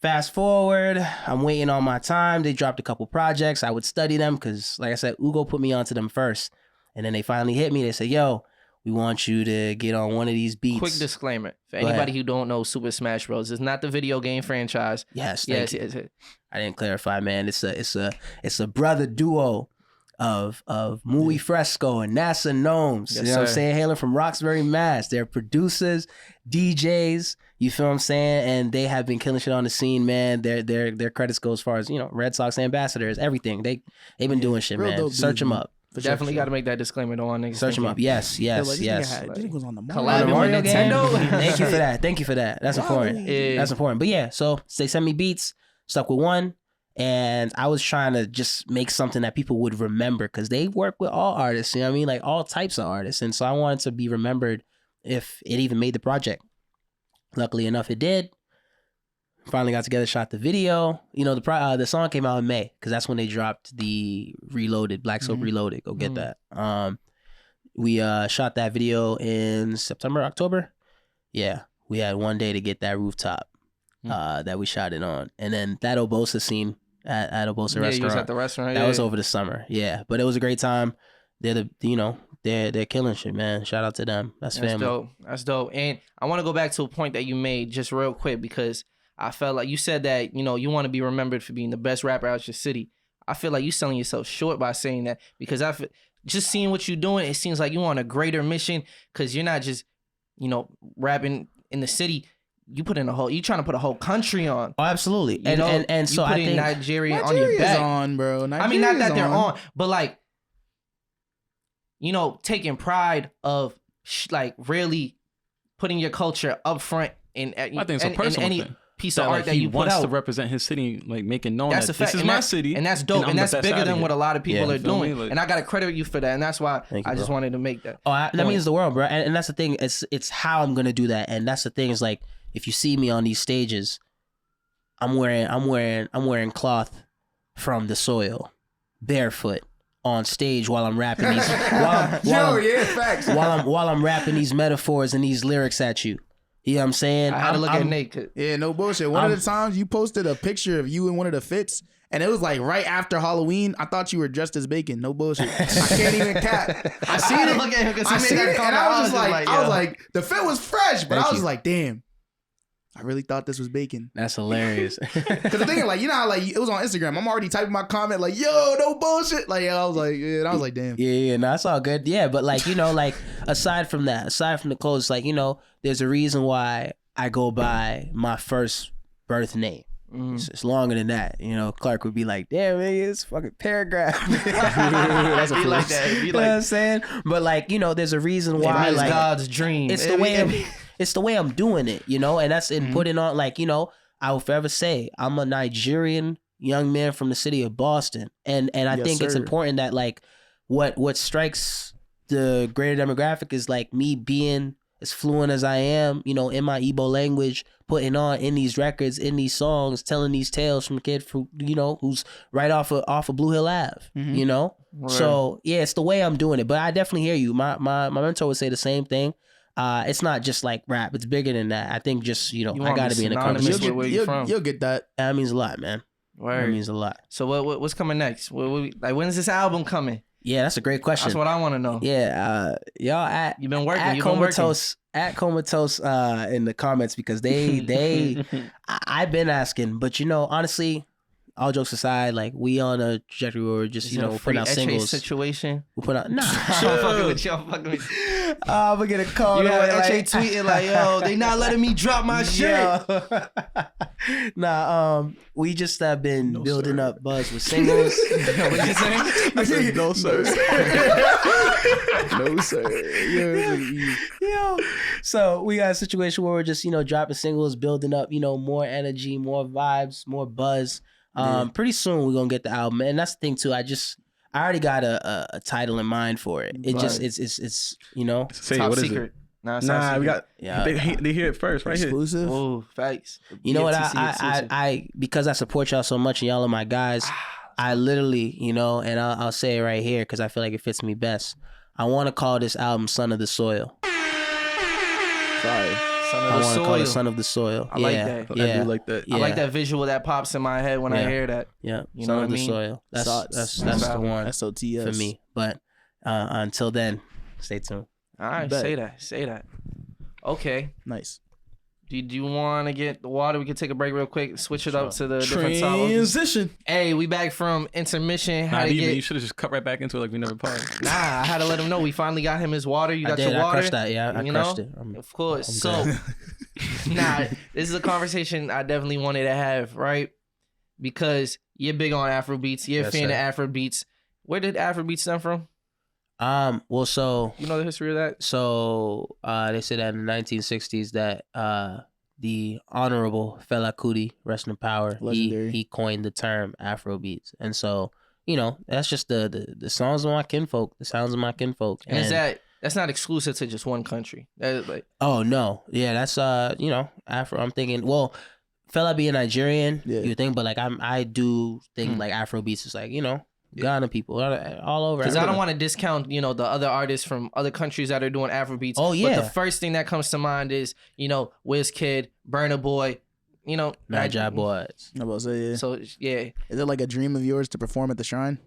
Speaker 5: Fast forward, I'm waiting on my time. They dropped a couple projects. I would study them because, like I said, Ugo put me onto them first. And then they finally hit me. They said, yo, we want you to get on one of these beats.
Speaker 2: Quick disclaimer. For anybody who don't know SuperSmashBroz, it's not the video game franchise.
Speaker 5: Yes. I didn't clarify, man. It's a brother duo of Muy Fresco and NASA Gnomes. Yes, you know what I'm saying? Hailing from Roxbury, Mass. They're producers, DJs, you feel what I'm saying? And they have been killing shit on the scene, man. Their credits go as far as, Red Sox ambassadors, everything. They've been doing shit, man. Search them up.
Speaker 2: Definitely got to make that disclaimer though on niggas.
Speaker 5: Search them up. Yes.
Speaker 4: You think was on the
Speaker 2: Mario
Speaker 5: Nintendo. Thank you for that. That's important. That's important. But so they sent me beats, stuck with one. And I was trying to just make something that people would remember because they work with all artists, like all types of artists. And so I wanted to be remembered if it even made the project. Luckily enough, it did. Finally got together, shot the video. The song came out in May because that's when they dropped the Reloaded, Black Soap Reloaded. Go get that. We shot that video in September, October. Yeah, we had one day to get that rooftop that we shot it on. And then that Obosa scene at Obosa restaurant.
Speaker 2: You was at the restaurant.
Speaker 5: That was over the summer. Yeah, but it was a great time. They're they're killing shit, man. Shout out to them. That's family.
Speaker 2: That's dope. And I want to go back to a point that you made just real quick because I felt like you said that, you want to be remembered for being the best rapper out your city. I feel like you selling yourself short by saying that because just seeing what you're doing, it seems like you on a greater mission because you're not just, rapping in the city. You put in you trying to put a whole country on.
Speaker 5: Oh, absolutely. And so I think
Speaker 2: Nigeria on your back.
Speaker 4: On, bro.
Speaker 2: I mean, not that they're on, but like, taking pride of really putting your culture up front in
Speaker 3: I think it's a personal
Speaker 2: any
Speaker 3: thing.
Speaker 2: Piece of art that you put out.
Speaker 3: He wants to represent his city, like making known that this is my city.
Speaker 2: And that's dope. And that's bigger than what a lot of people are doing.
Speaker 3: Like,
Speaker 2: and I got to credit you for that. And that's why I just wanted to make that.
Speaker 5: That means the world, bro. And that's the thing. It's how I'm going to do that. And that's the thing is like, if you see me on these stages, I'm wearing cloth from the soil, barefoot on stage while I'm rapping these.
Speaker 4: Facts.
Speaker 5: While I'm rapping these metaphors and these lyrics at you. You know what I'm saying?
Speaker 2: I had to look at Nate.
Speaker 4: Yeah, no bullshit. One of the times you posted a picture of you in one of the fits, and it was like right after Halloween. I thought you were dressed as bacon. No bullshit. I can't even cap. I seen it.
Speaker 2: Look at him because
Speaker 4: I seen it, and I was just like, the fit was fresh, but I was like, damn. I really thought this was bacon.
Speaker 5: That's hilarious.
Speaker 4: Because the thing is, how it was on Instagram. I'm already typing my comment like, yo, no bullshit. I was like, damn.
Speaker 5: Yeah, no, that's all good. Yeah, but aside from the clothes, there's a reason why I go by my first birth name. It's longer than that. Clark would be like, damn, man, it's fucking paragraph. That's a
Speaker 2: like that.
Speaker 5: You know what I'm saying? But there's a reason why.
Speaker 2: It's God's dream.
Speaker 5: It's the way I'm doing it, and that's in putting on, I will forever say I'm a Nigerian young man from the city of Boston. And I think it's important that what strikes the greater demographic is me being as fluent as I am, in my Igbo language, putting on in these records, in these songs, telling these tales from a kid who's right off of Blue Hill Ave, Right. So yeah, it's the way I'm doing it. But I definitely hear you. My mentor would say the same thing. It's not just like rap. It's bigger than that. I think just, I got to be in a conversation.
Speaker 4: You'll get that.
Speaker 5: That means a lot, man.
Speaker 2: Word.
Speaker 5: That means a lot.
Speaker 2: So what's coming next? When is this album coming?
Speaker 5: Yeah, that's a great question.
Speaker 2: That's what I want to know.
Speaker 5: Yeah, y'all
Speaker 2: you've been working.
Speaker 5: At KomaToast in the comments because they I've been asking, but honestly, all jokes aside, we on a trajectory where we're just putting out singles.
Speaker 2: Situation.
Speaker 5: We put out I'm
Speaker 2: fucking with you.
Speaker 5: I'm gonna get a call.
Speaker 2: Eche tweeting yo, they not letting me drop my shit.
Speaker 5: Nah, we just have been building up buzz with singles. What you saying?
Speaker 3: I said, no, sir.
Speaker 4: No, sir.
Speaker 5: Yo. So we got a situation where we're just, dropping singles, building up, more energy, more vibes, more buzz. Pretty soon we're gonna get the album. And that's the thing too. I already got a title in mind for it. It just it's
Speaker 3: Say
Speaker 2: Top
Speaker 3: what is
Speaker 2: secret.
Speaker 3: it?
Speaker 2: Nah,
Speaker 3: We got.
Speaker 5: Yeah.
Speaker 3: They hear it first, right
Speaker 4: Exclusive.
Speaker 2: Oh, facts.
Speaker 5: You know what?
Speaker 2: BFTC exclusive.
Speaker 5: I because I support y'all so much and y'all are my guys. I literally, and I'll say it right here because I feel like it fits me best. I want to call this album "Son of the Soil."
Speaker 4: Sorry.
Speaker 2: Son of
Speaker 5: I
Speaker 2: the
Speaker 5: want to call it
Speaker 2: soil.
Speaker 5: "Son of the Soil."
Speaker 2: I like that.
Speaker 5: Yeah,
Speaker 3: I do like that.
Speaker 5: Yeah.
Speaker 2: I like that visual that pops in my head when I
Speaker 5: Yeah.
Speaker 2: hear that.
Speaker 5: Yeah,
Speaker 2: You
Speaker 5: "Son
Speaker 2: know
Speaker 5: of
Speaker 2: what
Speaker 5: the
Speaker 2: I mean?
Speaker 5: Soil." That's
Speaker 4: Sots.
Speaker 5: the one
Speaker 4: SOTS.
Speaker 5: for me. But until then, stay tuned.
Speaker 2: All right,
Speaker 4: Bet.
Speaker 2: say that. Okay.
Speaker 4: Nice.
Speaker 2: Do you want to get the water? We can take a break real quick. Switch it up to the different topics.
Speaker 3: Transition.
Speaker 2: Hey, we back from intermission. How
Speaker 3: Nah,
Speaker 2: to
Speaker 3: you
Speaker 2: get?
Speaker 3: should have just cut right back into it like we never paused.
Speaker 2: Nah, I had to let him know. We finally got him his water. You
Speaker 5: I
Speaker 2: got
Speaker 5: did.
Speaker 2: your water.
Speaker 5: I crushed that. Yeah, I
Speaker 2: you
Speaker 5: crushed
Speaker 2: know?
Speaker 5: it.
Speaker 2: Of course.
Speaker 5: I'm
Speaker 2: So,
Speaker 5: good.
Speaker 2: nah, this is a conversation I definitely wanted to have, right? Because you're big on Afrobeats. You're a
Speaker 5: Yes,
Speaker 2: fan
Speaker 5: sir.
Speaker 2: of Afrobeats. Where did Afrobeats stem from?
Speaker 5: Well, so
Speaker 2: You know the history of that?
Speaker 5: they said that in the 1960s that the Honorable Fela Kuti, rest in power,
Speaker 4: Legendary.
Speaker 5: he coined the term Afrobeats, and so that's just the songs of my kinfolk, the sounds of my kinfolk,
Speaker 2: And is that's not exclusive to just one country? That is like
Speaker 5: Oh no, yeah, that's Afro. I'm thinking, well, Fela being Nigerian,
Speaker 4: Yeah.
Speaker 5: you think, but like I do think like Afrobeats is like Ghana people all over.
Speaker 2: because I don't
Speaker 5: everywhere.
Speaker 2: want to discount the other artists from other countries that are doing Afrobeats.
Speaker 5: Oh, yeah.
Speaker 2: But the first thing that comes to mind is Wizkid, Burna Boy,
Speaker 5: Niger Boys.
Speaker 4: I'm about to say, yeah.
Speaker 2: So yeah,
Speaker 4: Is it like a dream of yours to perform at the shrine?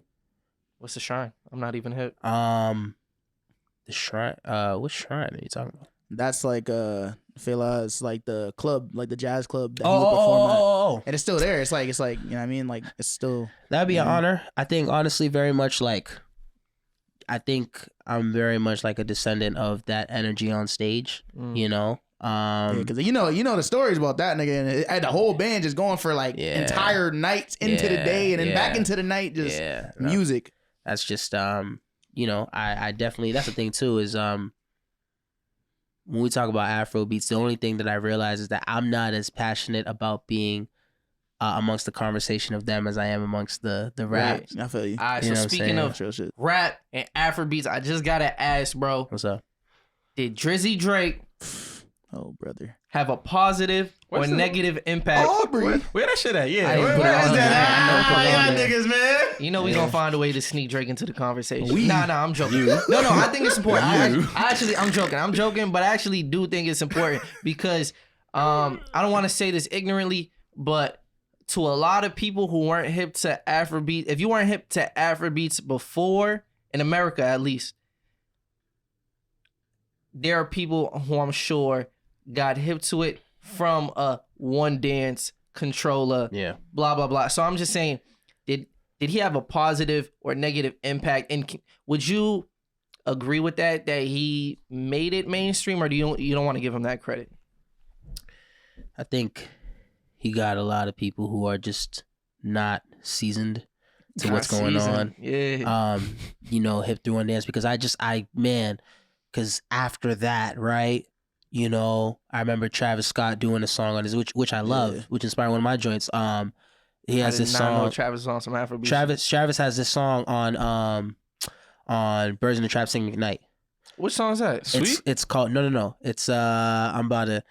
Speaker 2: what's the shrine? I'm not even hip.
Speaker 5: The shrine. What shrine are you talking about?
Speaker 4: That's like Fela. It's like the club, like the jazz club that he would perform at.
Speaker 5: Oh.
Speaker 4: And it's still there. It's like you know what I mean? Like it's still
Speaker 5: That'd be an honor. I think honestly, very much like. I think I'm very much like a descendant of that energy on stage.
Speaker 4: because you know the stories about that nigga and had the whole band just going for like
Speaker 5: Yeah.
Speaker 4: entire nights into the day and then back into the night just
Speaker 5: no.
Speaker 4: music.
Speaker 5: That's just I definitely, that's the thing too is when we talk about Afrobeats, the only thing that I realize is that I'm not as passionate about being amongst the conversation of them as I am amongst the rap.
Speaker 2: Right.
Speaker 4: I feel you.
Speaker 2: All right,
Speaker 5: You
Speaker 2: so
Speaker 5: know what I'm
Speaker 2: speaking
Speaker 5: saying?
Speaker 2: of
Speaker 4: Real shit.
Speaker 2: rap and Afrobeats, I just gotta ask, bro,
Speaker 5: What's up?
Speaker 2: did Drizzy Drake
Speaker 4: Oh brother.
Speaker 2: have a positive or
Speaker 3: What's the-
Speaker 2: negative impact?
Speaker 3: Where that shit at? Yeah.
Speaker 2: I didn't put
Speaker 3: Where
Speaker 2: it
Speaker 3: is
Speaker 2: on there.
Speaker 3: that?
Speaker 2: I know, put it on there.
Speaker 3: Niggas, man.
Speaker 2: You know we gonna find a way to sneak Drake into the conversation.
Speaker 3: We?
Speaker 2: Nah, I'm joking. No, I think it's important.
Speaker 3: You.
Speaker 2: I'm joking, but I actually do think it's important because I don't want to say this ignorantly, but to a lot of people who weren't hip to Afrobeat, if you weren't hip to Afrobeats before, in America at least, there are people who I'm sure got hip to it from a one dance controller,
Speaker 5: Yeah.
Speaker 2: blah blah blah. So I'm just saying, did he have a positive or negative impact? And would you agree with that he made it mainstream, or do you don't want to give him that credit?
Speaker 5: I think he got a lot of people who are just not seasoned to what's
Speaker 2: Not
Speaker 5: going
Speaker 2: seasoned.
Speaker 5: on.
Speaker 2: Yeah.
Speaker 5: Hip through one dance because because after that, right, I remember Travis Scott doing a song on his, which I love,
Speaker 4: Yeah.
Speaker 5: which inspired one of my joints. He has
Speaker 2: I did
Speaker 5: this
Speaker 2: not know
Speaker 5: song.
Speaker 2: Travis was on some Afrobeat.
Speaker 5: Travis has this song on Birds in the Trap Singing Ignite.
Speaker 2: Which song is that?
Speaker 5: It's called no. It's I'm about to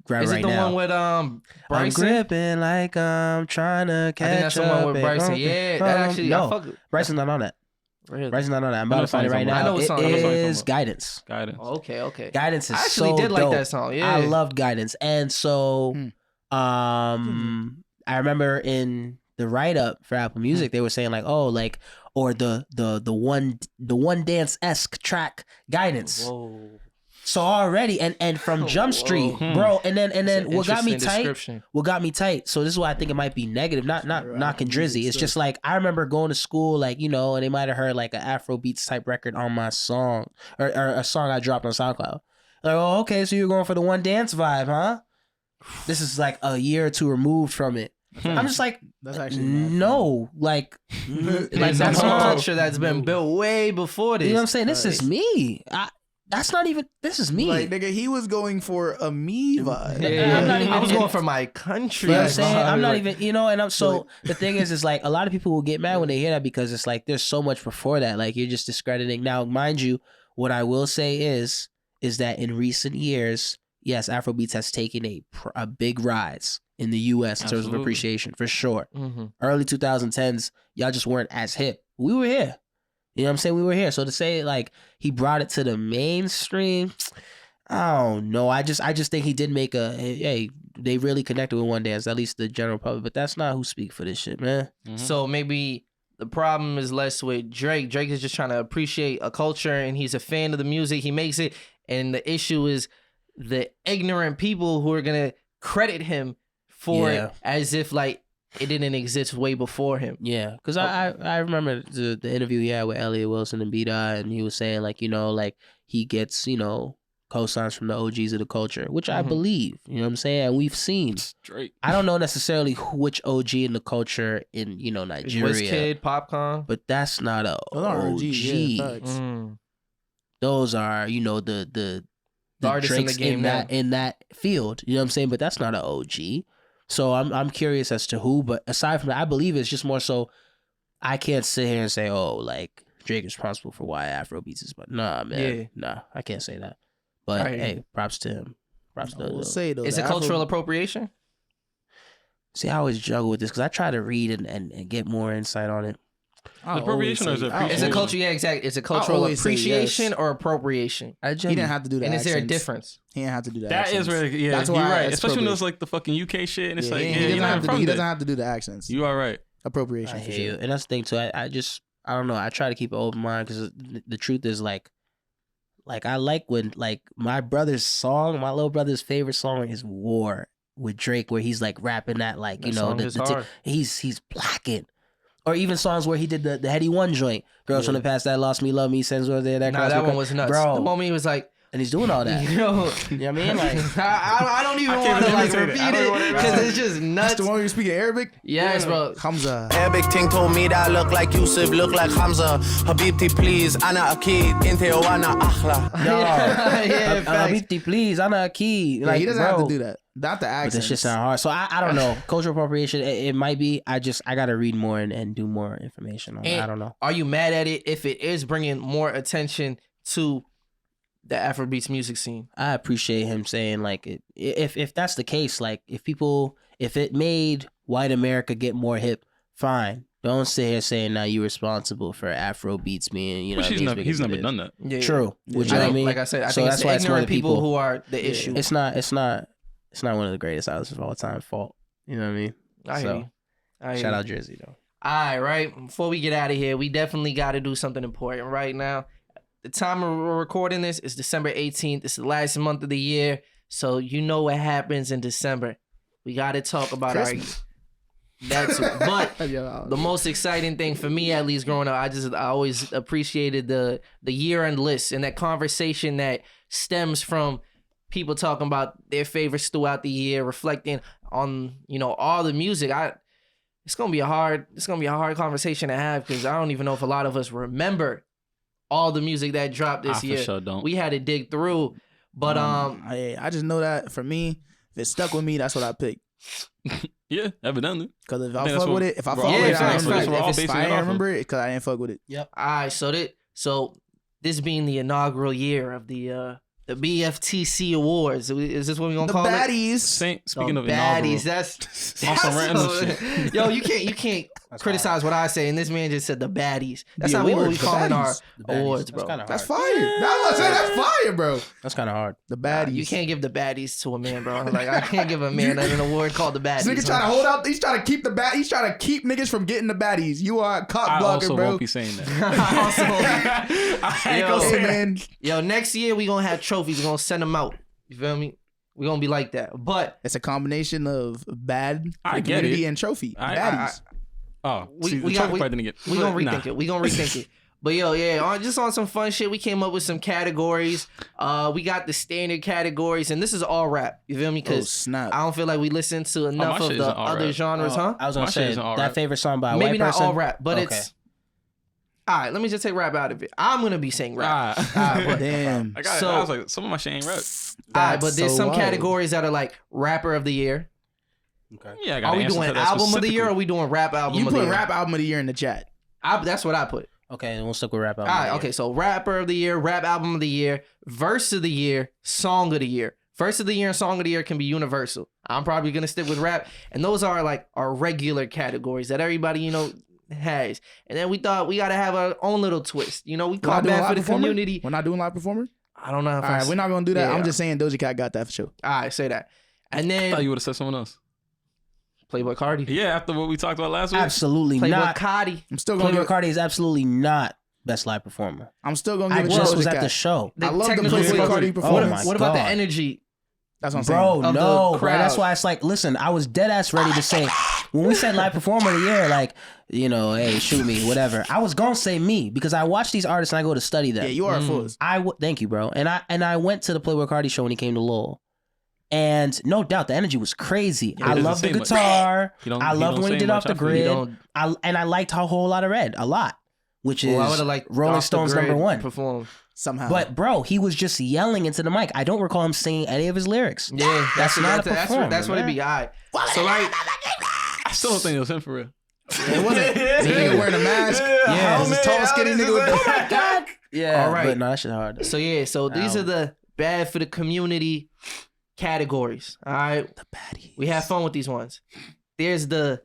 Speaker 5: grab
Speaker 2: Is
Speaker 5: right
Speaker 2: it the
Speaker 5: now.
Speaker 2: one with
Speaker 5: I'm
Speaker 2: Bryson?
Speaker 5: gripping like I'm trying to catch
Speaker 2: I think that's the one with Bryson. Yeah, that actually I
Speaker 5: no.
Speaker 2: fuck with.
Speaker 5: Bryson's not on that.
Speaker 2: Really?
Speaker 5: Bryson's not on that. I'm
Speaker 3: I know
Speaker 5: about to find it
Speaker 3: what
Speaker 5: right
Speaker 3: song
Speaker 2: I
Speaker 5: now.
Speaker 2: know what
Speaker 5: It
Speaker 2: song- I know what song you're
Speaker 5: is
Speaker 2: talking about.
Speaker 5: Guidance.
Speaker 3: Guidance.
Speaker 2: Okay.
Speaker 5: Guidance is
Speaker 2: I actually
Speaker 5: so
Speaker 2: did like
Speaker 5: dope.
Speaker 2: that song. Yeah,
Speaker 5: I love Guidance. And so I remember in the write up for Apple Music they were saying like, oh, like, or the one dance-esque track Guidance.
Speaker 2: Whoa.
Speaker 5: So already and from Jump Street,
Speaker 2: Whoa.
Speaker 5: bro, and then
Speaker 2: That's an
Speaker 5: what got me
Speaker 2: interesting
Speaker 5: tight?
Speaker 2: description.
Speaker 5: What got me tight? So this is why I think it might be negative, not knocking Drizzy. It's just like I remember going to school, like, and they might have heard like an Afrobeats type record on my song or a song I dropped on SoundCloud. Like, oh, okay, so you're going for the one dance vibe, huh? this is like a year or two removed from it. I'm just like,
Speaker 4: That's actually
Speaker 5: no, like
Speaker 2: It's
Speaker 5: that's
Speaker 2: a
Speaker 5: not.
Speaker 2: culture that's been built way before this.
Speaker 5: You know what I'm saying? This is me. That's not even. This is me.
Speaker 4: Like, nigga, he was going for a me vibe.
Speaker 2: Yeah,
Speaker 5: I'm not even-
Speaker 2: I was going for my country.
Speaker 5: You know what I'm saying? I'm not
Speaker 2: Like,
Speaker 5: even, and I'm so the thing is like a lot of people will get mad when they hear that because it's like there's so much before that. Like you're just discrediting. Now, mind you, what I will say is that in recent years, yes, Afrobeats has taken a big rise in the U.S. in terms of
Speaker 3: Absolutely.
Speaker 5: appreciation for sure.
Speaker 2: mm-hmm.
Speaker 5: Early 2010s, y'all just weren't as hip. We were here. You know what I'm saying? We were here. So to say like he brought it to the mainstream, I don't know. I just think he did make hey, they really connected with One Dance, at least the general public. But that's not who speak for this shit, man.
Speaker 3: Mm-hmm.
Speaker 2: So maybe the problem is less with Drake. Drake is just trying to appreciate a culture and he's a fan of the music. He makes it. And the issue is the ignorant people who are going to credit him for
Speaker 5: Yeah.
Speaker 2: it as if like it didn't exist way before him.
Speaker 5: Yeah, because I remember the interview he had with Elliot Wilson and B-Dot, and he was saying like, like he gets, cosigns from the OGs of the culture, which I believe, you know what I'm saying? And we've seen.
Speaker 3: Straight.
Speaker 5: I don't know necessarily which OG in the culture in, Nigeria.
Speaker 2: WizKid, Popcorn.
Speaker 5: But that's not a
Speaker 4: Those aren't
Speaker 5: OG.
Speaker 4: OGs, yeah, facts.
Speaker 5: Those are, the
Speaker 2: artists in the
Speaker 5: Drakes
Speaker 2: game now.
Speaker 5: in that field. You know what I'm saying? But that's not an OG. So I'm curious as to who. But aside from that, I believe it's just more so I can't sit here and say, oh, like Drake is responsible for why Afrobeats is. But nah, man.
Speaker 2: Yeah.
Speaker 5: Nah, I can't say that. But
Speaker 2: Right.
Speaker 5: hey, props to him. Props to
Speaker 4: We'll
Speaker 5: him.
Speaker 4: say though.
Speaker 2: Is
Speaker 4: the
Speaker 2: it cultural
Speaker 4: Afro-
Speaker 2: appropriation?
Speaker 5: See, I always juggle with this because I try to read and get more insight on it.
Speaker 4: I
Speaker 3: Appropriation or
Speaker 4: always
Speaker 3: is it
Speaker 4: say- I
Speaker 2: Is it
Speaker 3: appreciation?
Speaker 2: culture? Yeah, exactly. Is it cultural
Speaker 4: always say
Speaker 2: appreciation
Speaker 4: yes.
Speaker 2: or appropriation?
Speaker 5: I
Speaker 4: He didn't have to do that.
Speaker 2: And is there a difference?
Speaker 4: He didn't have to do that.
Speaker 3: That is where, yeah,
Speaker 4: That's
Speaker 3: you're
Speaker 4: why
Speaker 3: right.
Speaker 4: it's
Speaker 3: Especially when
Speaker 4: appropriate.
Speaker 3: it's like the fucking UK shit, and it's like,
Speaker 4: he
Speaker 3: yeah,
Speaker 4: doesn't
Speaker 3: you're not
Speaker 4: have to.
Speaker 3: from
Speaker 4: He
Speaker 3: there.
Speaker 4: doesn't have to do the accents.
Speaker 3: You are right.
Speaker 4: Appropriation
Speaker 5: I
Speaker 4: for
Speaker 5: hear you.
Speaker 4: sure.
Speaker 5: And that's the thing too. I don't know. I try to keep an open mind because the truth is like I like when like my little brother's favorite song is War with Drake, where he's like rapping that like
Speaker 2: That song is hard.
Speaker 5: he's blacking. Or even songs where he did the Heady One joint. Girls from the past that lost me, love me, sends were there.
Speaker 2: Nah, that one was nuts.
Speaker 5: Bro.
Speaker 2: The moment he was like,
Speaker 5: And he's doing all that.
Speaker 2: you know,
Speaker 5: You know what I mean? Like,
Speaker 2: I don't even
Speaker 3: I can't
Speaker 2: want to like
Speaker 3: imitate it.
Speaker 2: repeat
Speaker 3: I don't
Speaker 2: it
Speaker 3: wanna
Speaker 2: because it's just
Speaker 4: That's
Speaker 2: nuts.
Speaker 4: the one where you speak Arabic.
Speaker 2: Yes, bro.
Speaker 4: Hamza.
Speaker 1: Arabic ting told me that I look like Yusuf, look like Hamza. Habibti, please, ana akid, inte wana akhla.
Speaker 2: Yeah, facts.
Speaker 5: Habibti, please, Ana Key.
Speaker 4: Yeah,
Speaker 5: Like,
Speaker 4: he doesn't
Speaker 5: bro,
Speaker 4: have to do that. Not the
Speaker 5: But
Speaker 4: accent.
Speaker 5: that shit sound hard. So I don't know. Cultural appropriation, it might be. I gotta read more and do more information on it.
Speaker 2: And
Speaker 5: I don't know.
Speaker 2: Are you mad at it if it is bringing more attention to the Afrobeats music scene?
Speaker 5: I appreciate him saying like if that's the case, like if it made white America get more hip, fine. Don't sit here saying now you responsible for Afrobeats being,
Speaker 3: Which
Speaker 5: these big
Speaker 3: he's never
Speaker 5: hits.
Speaker 3: done that.
Speaker 2: Yeah.
Speaker 5: True. Which
Speaker 2: I
Speaker 5: I
Speaker 2: think,
Speaker 5: mean,
Speaker 2: like I said, I
Speaker 5: so
Speaker 2: think
Speaker 5: that's
Speaker 2: it's
Speaker 5: why
Speaker 2: the
Speaker 5: it's one of
Speaker 2: ignorant
Speaker 5: the
Speaker 2: people who are the issue.
Speaker 5: It's not one of the greatest artists of all time fault. You know what I mean?
Speaker 2: I hear
Speaker 5: So,
Speaker 2: you. I hear
Speaker 5: shout
Speaker 2: you.
Speaker 5: out Jersey though.
Speaker 2: All right. Before we get out of here, we definitely got to do something important right now. The time we're recording this is December 18th. It's the last month of the year. So you know what happens in December. We got to talk about
Speaker 4: Christmas.
Speaker 2: That's but
Speaker 4: Yo,
Speaker 2: the most exciting thing for me, at least growing up, I always appreciated the year-end list and that conversation that stems from people talking about their favorites throughout the year, reflecting on all the music. It's gonna be a hard conversation to have because I don't even know if a lot of us remember all the music that dropped this
Speaker 3: I
Speaker 2: year.
Speaker 3: for sure don't.
Speaker 2: We had to dig through, but
Speaker 4: I just know that for me, if it stuck with me, that's what I pick.
Speaker 3: Yeah, evidently.
Speaker 4: Because if
Speaker 3: I
Speaker 4: I
Speaker 3: think
Speaker 4: fuck
Speaker 3: that's
Speaker 4: with
Speaker 3: what
Speaker 4: it, if I
Speaker 3: we're
Speaker 4: fuck
Speaker 3: all
Speaker 4: with it,
Speaker 2: basing
Speaker 4: I
Speaker 2: it off.
Speaker 4: remember
Speaker 2: That's
Speaker 4: it.
Speaker 2: what we're
Speaker 3: all
Speaker 4: If
Speaker 3: basing
Speaker 4: I
Speaker 3: it
Speaker 4: ain't
Speaker 3: off of.
Speaker 4: remember it, because I didn't fuck with it.
Speaker 2: all right. So this being the inaugural year of the BFTC awards, is this what we gonna
Speaker 4: The
Speaker 2: call it?
Speaker 4: baddies.
Speaker 3: Speaking of
Speaker 2: Baddies,
Speaker 3: inaugural,
Speaker 2: that's
Speaker 3: some random shit.
Speaker 2: Yo, you can't criticize what I say, and this man just said the baddies. That's
Speaker 4: The
Speaker 2: not what we
Speaker 4: awards, the
Speaker 2: calling our
Speaker 4: baddies.
Speaker 5: The baddies.
Speaker 2: awards,
Speaker 5: That's
Speaker 2: bro.
Speaker 5: kinda
Speaker 4: That's
Speaker 5: hard.
Speaker 4: fire. That's fire, bro.
Speaker 5: That's kind of hard.
Speaker 4: The baddies.
Speaker 2: You can't give the baddies to a man, bro. Like I can't give a man an award called the baddies.
Speaker 4: This nigga trying to hold out. He's trying to keep the bat. He's trying to keep niggas from getting the baddies. You are a cop
Speaker 3: I
Speaker 4: blocker,
Speaker 3: also
Speaker 4: bro.
Speaker 3: won't be saying that.
Speaker 2: Also,
Speaker 3: I ain't
Speaker 2: Yo.
Speaker 3: gonna
Speaker 4: Hey
Speaker 3: say that.
Speaker 4: man,
Speaker 2: yo, next year we gonna have trophies. We're gonna send them out. You feel me? We're gonna be like that. But
Speaker 4: it's a combination of bad for
Speaker 3: I
Speaker 4: the
Speaker 3: get
Speaker 4: community
Speaker 3: it.
Speaker 4: and trophy.
Speaker 3: I-
Speaker 4: baddies.
Speaker 3: Oh,
Speaker 2: We-
Speaker 3: see,
Speaker 2: we
Speaker 3: the
Speaker 2: got-
Speaker 3: trophy part didn't get.
Speaker 2: we gonna
Speaker 3: Nah.
Speaker 2: rethink it. We gonna rethink it. But yo, yeah, just on some fun shit, we came up with some categories. We got the standard categories, and this is all rap. You feel me? Because
Speaker 4: snap.
Speaker 2: I don't feel like we listen to enough
Speaker 3: my
Speaker 2: of
Speaker 3: shit
Speaker 2: the
Speaker 3: isn't all
Speaker 2: other
Speaker 3: rap.
Speaker 2: genres, huh?
Speaker 5: I was gonna
Speaker 3: My shit
Speaker 5: say
Speaker 3: isn't all
Speaker 5: that
Speaker 3: rap.
Speaker 5: favorite song by a
Speaker 2: Maybe
Speaker 5: white
Speaker 2: not
Speaker 5: person.
Speaker 2: all rap, but
Speaker 5: Okay.
Speaker 2: it's all right. Let me just take rap out of it. I'm gonna be saying rap.
Speaker 3: Ah.
Speaker 4: Damn.
Speaker 3: I got
Speaker 2: So-
Speaker 3: it. I was like, some of my shit ain't rap.
Speaker 2: All right, but there's
Speaker 4: so
Speaker 2: some
Speaker 4: wild.
Speaker 2: categories that are like rapper of the year.
Speaker 3: Yeah, I got
Speaker 2: Are
Speaker 3: an
Speaker 2: we
Speaker 3: answer
Speaker 2: doing
Speaker 3: to that
Speaker 2: album of the year, or are
Speaker 3: specifically.
Speaker 2: we doing rap album
Speaker 4: You
Speaker 2: of the
Speaker 4: put
Speaker 2: year?
Speaker 4: rap album of the year in the chat.
Speaker 2: That's what I put.
Speaker 5: Okay, we'll stick with rap
Speaker 2: All
Speaker 5: album.
Speaker 2: right, okay. So rapper of the year, rap album of the year, verse of the year, song of the year. Verse of the year and song of the year can be universal. I'm probably gonna stick with rap, and those are like our regular categories that everybody has. And then we thought we gotta have our own little twist. We
Speaker 4: We're not
Speaker 2: call
Speaker 4: doing
Speaker 2: back
Speaker 4: live
Speaker 2: for the
Speaker 4: performer?
Speaker 2: community.
Speaker 4: We're not doing live performer.
Speaker 2: I don't know if
Speaker 4: All right, we're not gonna do that.
Speaker 2: Yeah.
Speaker 4: I'm just saying Doja Cat got that for sure.
Speaker 2: All right, say that. And
Speaker 3: I thought
Speaker 2: then
Speaker 3: you would have said someone else.
Speaker 2: Playboy Cardi.
Speaker 3: Yeah, after what we talked about last week.
Speaker 5: Absolutely
Speaker 2: Playboy
Speaker 5: not.
Speaker 2: Cardi.
Speaker 4: I'm still gonna
Speaker 5: Playboy
Speaker 4: give,
Speaker 5: Cardi is absolutely not best live performer.
Speaker 4: I'm still gonna
Speaker 5: I
Speaker 4: give it to
Speaker 5: just
Speaker 4: Doja
Speaker 5: was at
Speaker 4: Cat.
Speaker 5: the show.
Speaker 4: I love the
Speaker 2: technical
Speaker 4: Playboy
Speaker 2: skills.
Speaker 4: Cardi
Speaker 5: Oh
Speaker 4: performance.
Speaker 5: my
Speaker 2: What about the
Speaker 5: God.
Speaker 2: energy?
Speaker 4: That's what I'm
Speaker 5: Bro,
Speaker 4: saying.
Speaker 2: Of the
Speaker 5: no, bro.
Speaker 2: crowd.
Speaker 5: That's why it's like, listen, I was dead ass ready to say, when we said live performer of the year, like, hey, shoot me, whatever. I was gonna say me because I watch these artists and I go to study them.
Speaker 4: Yeah, you are a fool.
Speaker 5: Thank you, bro. And I went to the Playboy Cardi show when he came to Lowell. And no doubt the energy was crazy.
Speaker 3: Yeah,
Speaker 5: I
Speaker 3: he doesn't
Speaker 5: love the
Speaker 3: say much.
Speaker 5: guitar.
Speaker 3: He don't-
Speaker 5: I
Speaker 3: he
Speaker 5: loved
Speaker 3: don't
Speaker 5: when he
Speaker 3: say
Speaker 5: did
Speaker 3: much.
Speaker 5: off the
Speaker 3: I feel
Speaker 5: grid.
Speaker 2: you.
Speaker 5: And I liked a whole lot of red a lot, which is
Speaker 2: Well, I would have liked
Speaker 5: Rolling
Speaker 2: Off the
Speaker 5: Stones
Speaker 2: Grid
Speaker 5: #1.
Speaker 2: perform.
Speaker 4: Somehow.
Speaker 5: But bro, he was just yelling into the mic. I don't recall him singing any of his lyrics.
Speaker 2: Yeah,
Speaker 5: That's not a performer,
Speaker 2: That's what it be. All right. So right.
Speaker 3: I still don't think it was him for real.
Speaker 4: it wasn't. The nigga wearing a mask.
Speaker 5: Yeah,
Speaker 4: This is tall, skinny nigga with the.
Speaker 5: Yeah,
Speaker 2: All right.
Speaker 5: but no, that shit hard.
Speaker 2: So yeah. So these are the bad for the community categories. All right.
Speaker 4: The Baddies.
Speaker 2: We have fun with these ones. There's the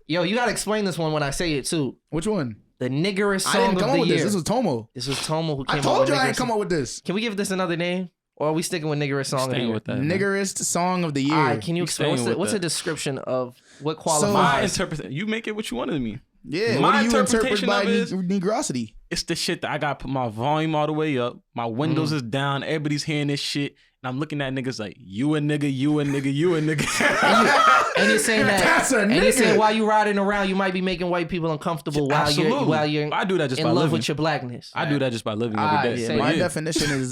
Speaker 2: you gotta explain this one when I say it too.
Speaker 4: Which one?
Speaker 2: The niggerest
Speaker 4: I
Speaker 2: song
Speaker 4: didn't
Speaker 2: of
Speaker 4: come
Speaker 2: the
Speaker 4: up with
Speaker 2: year.
Speaker 4: this. This was Tomo.
Speaker 2: This was Tomo who came
Speaker 4: I
Speaker 2: up
Speaker 4: told
Speaker 2: with
Speaker 4: you I
Speaker 2: niggerest.
Speaker 4: didn't come up with this.
Speaker 2: Can we give this another name, or are we sticking with niggerest song of the
Speaker 3: Staying
Speaker 2: year?
Speaker 3: with that. man.
Speaker 4: Niggerest song of the year.
Speaker 2: All right. Can you
Speaker 3: You
Speaker 2: explain
Speaker 3: staying with
Speaker 2: what's a
Speaker 3: that.
Speaker 2: description of what
Speaker 3: My
Speaker 2: qualifies?
Speaker 3: interpretation. You make it what you wanted me.
Speaker 4: Yeah,
Speaker 3: My
Speaker 4: what do you interpret
Speaker 3: interpretation
Speaker 4: by
Speaker 3: of it is-
Speaker 4: negrosity?
Speaker 3: It's the shit that I got to put my volume all the way up. My windows is down. Everybody's hearing this shit. And I'm looking at niggas like, you a nigga, you a nigga, you a nigga.
Speaker 2: And you're saying that,
Speaker 4: That's a
Speaker 2: and you're
Speaker 4: nigga.
Speaker 2: saying while you riding around, you might be making white people uncomfortable while
Speaker 3: Absolutely.
Speaker 2: you're
Speaker 3: I do that just
Speaker 2: in
Speaker 3: by
Speaker 2: love
Speaker 3: living.
Speaker 2: with your blackness.
Speaker 3: I do that just by living
Speaker 2: Alright,
Speaker 3: every day.
Speaker 2: say
Speaker 3: But
Speaker 4: My
Speaker 3: yeah.
Speaker 4: definition is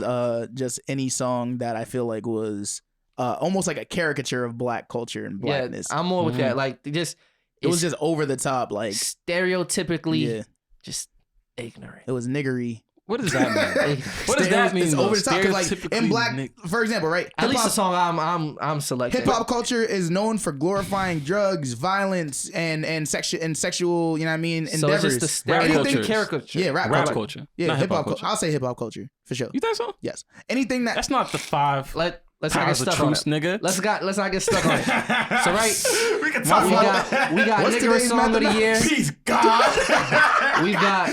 Speaker 4: just any song that I feel like was almost like a caricature of black culture and blackness.
Speaker 2: Yeah, I'm more with that. Like just
Speaker 4: it was
Speaker 2: it's
Speaker 4: just over the top, like
Speaker 2: stereotypically
Speaker 4: yeah,
Speaker 2: just ignorant.
Speaker 4: it was niggery.
Speaker 3: What does that mean? What does that mean?
Speaker 4: It's
Speaker 3: though?
Speaker 4: over the top because, like,
Speaker 3: Stereotypically
Speaker 4: in black,
Speaker 3: nick-
Speaker 4: for example, right?
Speaker 2: At least the
Speaker 4: Hip-hop-
Speaker 2: song I'm selecting.
Speaker 4: Hip hop culture is known for glorifying drugs, violence, and sexual, you know what I mean,
Speaker 2: So
Speaker 4: endeavors.
Speaker 2: it's just the
Speaker 3: Rap
Speaker 2: stereotypical
Speaker 3: culture.
Speaker 2: caricature.
Speaker 4: Yeah, rap
Speaker 3: Rap
Speaker 4: culture.
Speaker 3: culture.
Speaker 4: Yeah,
Speaker 3: Not
Speaker 4: hip hop.
Speaker 3: culture.
Speaker 4: I'll say hip hop culture for sure.
Speaker 3: You think so?
Speaker 4: Yes, anything that
Speaker 3: That's not the five
Speaker 2: Let's not get
Speaker 3: powers of
Speaker 2: stuck on
Speaker 3: truth,
Speaker 2: it.
Speaker 3: nigga.
Speaker 2: Let's not get stuck on it. So right,
Speaker 3: we can
Speaker 2: we
Speaker 3: talk about
Speaker 2: got
Speaker 4: What's
Speaker 2: niggerest
Speaker 4: today's
Speaker 2: song of the year.
Speaker 3: Peace, God.
Speaker 2: We've got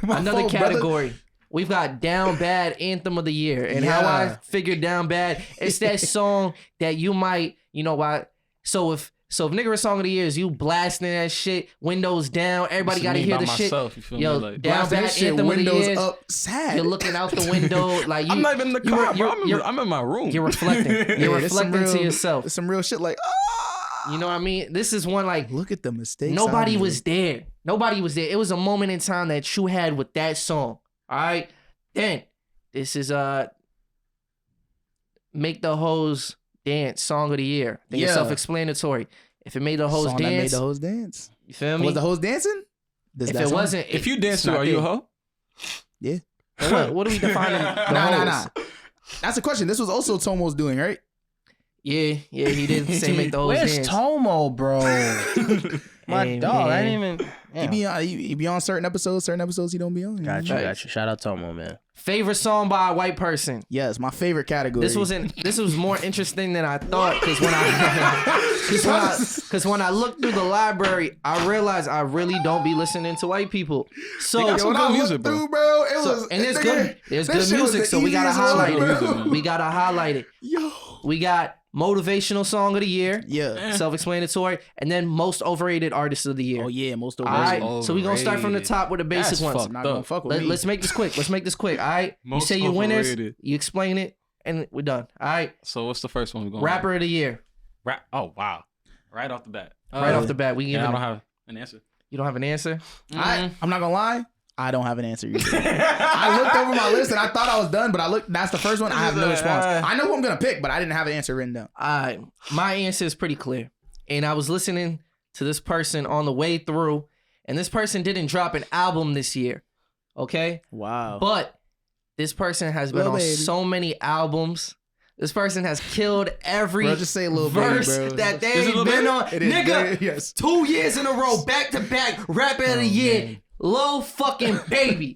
Speaker 2: another
Speaker 4: fault,
Speaker 2: category. We've got Down Bad Anthem of the Year. And how I
Speaker 4: Yeah.
Speaker 2: figured Down Bad, it's that song that you might, why. So if niggerest song of the year is you blasting that shit, windows down, everybody
Speaker 3: That's
Speaker 2: gotta
Speaker 3: me
Speaker 2: hear
Speaker 3: by
Speaker 2: the shit.
Speaker 3: myself, you feel
Speaker 2: Yo,
Speaker 3: me? Like,
Speaker 2: Down
Speaker 4: blasting
Speaker 2: Bad
Speaker 4: this shit,
Speaker 2: Anthem of the
Speaker 4: windows
Speaker 2: year.
Speaker 4: up, sad.
Speaker 2: You're looking out the window like
Speaker 3: I'm not even in the car, bro.
Speaker 2: you're-
Speaker 3: I'm in my room.
Speaker 2: You're reflecting. You're
Speaker 4: Yeah, there's some
Speaker 2: reflecting to
Speaker 4: real-
Speaker 2: yourself.
Speaker 4: There's some real shit like,
Speaker 2: You know what I mean? This is one like
Speaker 4: look at the mistakes.
Speaker 2: nobody
Speaker 4: I
Speaker 2: was there. Nobody was there. It was a moment in time that you had with that song. All right. Then this is Make the Hoes Dance Song of the Year. I think it's
Speaker 4: Yeah.
Speaker 2: self-explanatory. If it made the hoes
Speaker 4: song that made
Speaker 2: dance,
Speaker 4: the hoes dance.
Speaker 2: you feel me?
Speaker 4: Was the hoes dancing? This
Speaker 2: If
Speaker 4: that
Speaker 2: it
Speaker 4: song?
Speaker 2: wasn't,
Speaker 3: If you
Speaker 2: it's
Speaker 3: dance to,
Speaker 2: not
Speaker 3: are you a
Speaker 2: there.
Speaker 3: hoe?
Speaker 4: Yeah.
Speaker 2: What are we defining? The
Speaker 4: Nah.
Speaker 2: hoes?
Speaker 4: That's a question. This was also Tomo's doing, right?
Speaker 2: Yeah, he did say make the hoes
Speaker 5: Where's
Speaker 2: dance.
Speaker 5: Tomo, bro? My
Speaker 2: Hey,
Speaker 5: dog. I
Speaker 2: man.
Speaker 5: didn't even.
Speaker 4: He be on. He be on certain episodes. Certain episodes he don't be on.
Speaker 5: Got you,
Speaker 2: Right.
Speaker 5: got you. Shout out Tomo, man.
Speaker 2: Favorite song by a white person.
Speaker 4: Yes, my favorite category.
Speaker 2: This was more interesting than I thought because when I looked through the library, I realized I really don't be listening to white people. So
Speaker 3: They got some
Speaker 4: when I
Speaker 3: good
Speaker 4: looked
Speaker 3: music, bro.
Speaker 4: through, bro, it
Speaker 2: So-
Speaker 4: was
Speaker 2: and there's
Speaker 4: nigga,
Speaker 2: good
Speaker 4: that
Speaker 2: good
Speaker 4: shit was
Speaker 2: music,
Speaker 4: the
Speaker 2: so we gotta
Speaker 4: easiest one,
Speaker 2: highlight
Speaker 4: bro.
Speaker 2: it. We gotta highlight it.
Speaker 4: Yo.
Speaker 2: We got motivational song of the year,
Speaker 4: Yeah.
Speaker 2: self-explanatory, and then most overrated artist of the year.
Speaker 4: Oh yeah, most
Speaker 2: All
Speaker 4: overrated.
Speaker 2: right, so we gonna start from the top with the basic
Speaker 3: That's
Speaker 2: ones.
Speaker 3: fucked
Speaker 4: I'm not gonna
Speaker 3: up.
Speaker 4: fuck with me.
Speaker 2: Let's make this quick. All right,
Speaker 3: Most
Speaker 2: you say your winners,
Speaker 3: overrated.
Speaker 2: you explain it, and we're done. All right,
Speaker 3: So what's the first one we're going
Speaker 2: rapper of the year,
Speaker 3: Rap. Oh, wow. Right off the bat.
Speaker 2: right off the bat. We
Speaker 3: Yeah, I
Speaker 2: giving.
Speaker 3: don't have an answer.
Speaker 2: You don't have an answer.
Speaker 4: I'm not gonna lie. I don't have an answer either. I looked over my list and I thought I was done, but that's the first one. I have no response. I know who I'm gonna pick, but I didn't have an answer written down.
Speaker 2: My answer is pretty clear. And I was listening to this person on the way through, and this person didn't drop an album this year. Okay?
Speaker 4: Wow.
Speaker 2: But this person has been on so many albums. This person has killed every
Speaker 4: just say Lil
Speaker 2: verse
Speaker 4: Baby, bro.
Speaker 2: that they've been on.
Speaker 4: It is,
Speaker 2: Nigga,
Speaker 4: yes.
Speaker 2: 2 years in a row, back to back, rapper of the year.
Speaker 4: Man.
Speaker 2: Lil fucking Baby.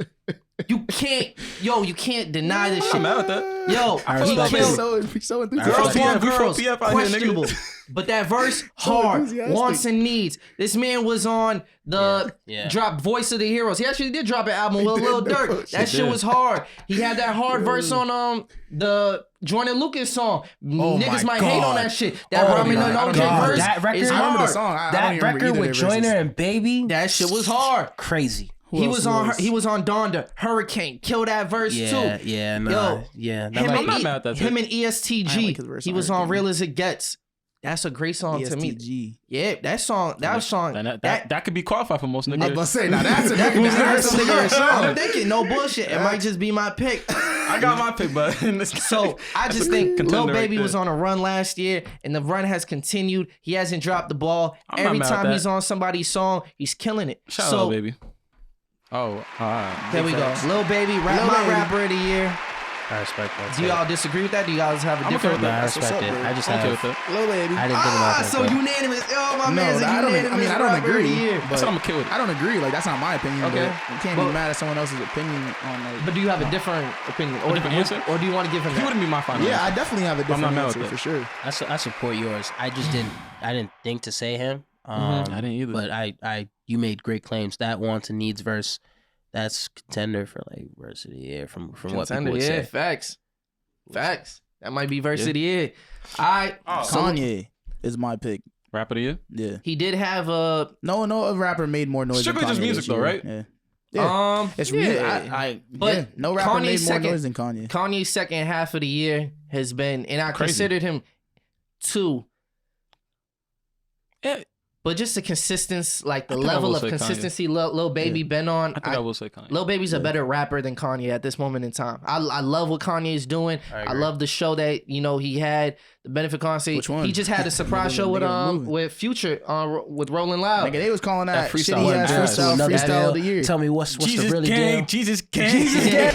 Speaker 2: You can't deny this shit.
Speaker 3: I'm mad at that.
Speaker 2: Yo,
Speaker 5: I
Speaker 2: he
Speaker 5: respect
Speaker 2: killed
Speaker 4: So
Speaker 2: Girls
Speaker 4: enthusiastic.
Speaker 2: Want
Speaker 3: we from
Speaker 2: Girls,
Speaker 3: PF out here, nigga.
Speaker 2: questionable. But that verse,
Speaker 4: So
Speaker 2: hard.
Speaker 4: enthusiastic.
Speaker 2: Wants and Needs. This man was on the
Speaker 5: Yeah.
Speaker 2: drop Voice of the Heroes. He actually did drop an album with Lil
Speaker 4: did, no
Speaker 2: Durk.
Speaker 4: bullshit.
Speaker 2: That shit was hard. He had that hard verse on the Jordan Lucas song. Niggas might hate on that shit. That Ramen and
Speaker 4: God.
Speaker 2: OJ verse
Speaker 5: That record-
Speaker 2: is
Speaker 4: I remember the
Speaker 2: hard.
Speaker 4: song. I don't
Speaker 5: That
Speaker 4: even remember
Speaker 5: record
Speaker 4: either
Speaker 5: with
Speaker 4: of their
Speaker 5: Joyner
Speaker 4: verses.
Speaker 5: and Baby,
Speaker 2: That shit was hard.
Speaker 5: crazy.
Speaker 4: Who else
Speaker 2: He was on Donda, Hurricane, kill that verse too.
Speaker 5: Yeah, nah,
Speaker 2: Yo,
Speaker 5: yeah.
Speaker 2: Him
Speaker 3: I'm not mad at that,
Speaker 2: him
Speaker 3: too.
Speaker 2: and ESTG.
Speaker 4: I like his verse
Speaker 2: He
Speaker 4: on
Speaker 2: was on
Speaker 4: Hurricane.
Speaker 2: Real as It Gets. That's a great song to me.
Speaker 4: ESTG.
Speaker 2: Yeah, that song.
Speaker 3: That could be qualified for most
Speaker 4: I was about to
Speaker 3: niggas.
Speaker 4: say, now that's a nigga
Speaker 2: I'm
Speaker 4: song.
Speaker 2: thinking, no bullshit. It might just be my pick.
Speaker 3: I got my pick, but
Speaker 2: So I just think Lil Baby was on a run last year, and the run has continued. He hasn't dropped the ball.
Speaker 3: I'm not
Speaker 2: Every
Speaker 3: mad at
Speaker 2: time
Speaker 3: that.
Speaker 2: he's on somebody's song, he's killing it.
Speaker 3: Shout
Speaker 2: so
Speaker 3: out, baby. Oh, all right.
Speaker 2: there we go. Lil Baby,
Speaker 4: Lil
Speaker 2: my
Speaker 4: Baby.
Speaker 2: rapper of the year.
Speaker 5: I respect that.
Speaker 2: Do y'all disagree with that? Do you guys have a
Speaker 3: I'm okay
Speaker 2: different?
Speaker 3: with
Speaker 5: Nah, I
Speaker 3: That's
Speaker 5: respect
Speaker 4: what's up,
Speaker 5: it.
Speaker 4: bro.
Speaker 5: I just
Speaker 3: I'm okay
Speaker 5: have.
Speaker 3: with that.
Speaker 4: Lil Baby.
Speaker 5: I didn't think about that.
Speaker 2: So
Speaker 5: bro.
Speaker 2: unanimous. Oh, my
Speaker 4: No,
Speaker 2: man's a
Speaker 4: I don't.
Speaker 2: unanimous
Speaker 4: I mean, I don't
Speaker 2: rapper of the
Speaker 4: agree.
Speaker 2: year.
Speaker 4: But
Speaker 3: So I'm gonna kill it.
Speaker 4: I don't agree. Like that's not my opinion.
Speaker 2: Okay.
Speaker 4: But you can't
Speaker 2: But-
Speaker 4: be mad at someone else's opinion on like.
Speaker 2: But do you have a different opinion,
Speaker 3: different answer?
Speaker 2: or do you want to give him
Speaker 3: He
Speaker 2: that?
Speaker 3: wouldn't be my final.
Speaker 4: Yeah, I
Speaker 3: answer.
Speaker 4: definitely have a
Speaker 3: I'm not
Speaker 4: different
Speaker 3: mad with
Speaker 4: answer
Speaker 3: that.
Speaker 4: for sure.
Speaker 5: I support yours. I just didn't. I didn't think to say him.
Speaker 3: I didn't either.
Speaker 5: But you made great claims. That Wants and Needs verse, that's contender for like verse of the year from what people
Speaker 2: Contender,
Speaker 5: would
Speaker 2: yeah,
Speaker 5: say.
Speaker 2: facts. That might be verse
Speaker 3: Yeah.
Speaker 2: of the year. All right. So
Speaker 4: Kanye is my pick.
Speaker 3: Rapper of the year.
Speaker 4: Yeah.
Speaker 2: he did have a
Speaker 4: No other rapper made more noise.
Speaker 3: Strictly
Speaker 4: than Kanye
Speaker 3: just music
Speaker 4: this
Speaker 3: though,
Speaker 4: year.
Speaker 3: right?
Speaker 4: Yeah. Yeah. It's
Speaker 2: yeah.
Speaker 4: music.
Speaker 2: But
Speaker 4: no rapper
Speaker 2: Kanye's
Speaker 4: made more
Speaker 2: second-
Speaker 4: noise than Kanye.
Speaker 2: Kanye's second half of the year has been, and I
Speaker 3: Crazy.
Speaker 2: considered him two.
Speaker 3: Yeah.
Speaker 2: But just the consistency, like the
Speaker 3: I think I
Speaker 2: level
Speaker 3: will
Speaker 2: of
Speaker 3: say Kanye.
Speaker 2: consistency Lil Baby been on.
Speaker 3: I think I will say Kanye.
Speaker 2: Lil Baby's a better rapper than Kanye at this moment in time. I love what Kanye is doing.
Speaker 5: I
Speaker 2: I
Speaker 5: agree.
Speaker 2: love the show that he had, the benefit concert.
Speaker 4: Which one?
Speaker 2: He just had a surprise show with
Speaker 4: Nigga moving.
Speaker 2: with Future with Rolling Loud.
Speaker 4: Nigga, they was calling that
Speaker 3: freestyle
Speaker 4: shitty ass
Speaker 3: was
Speaker 4: freestyle
Speaker 5: Another
Speaker 4: freestyle of the
Speaker 5: deal.
Speaker 4: year.
Speaker 5: Tell me what's the
Speaker 3: Jesus
Speaker 5: really
Speaker 3: gang,
Speaker 5: deal.
Speaker 3: Jesus gang.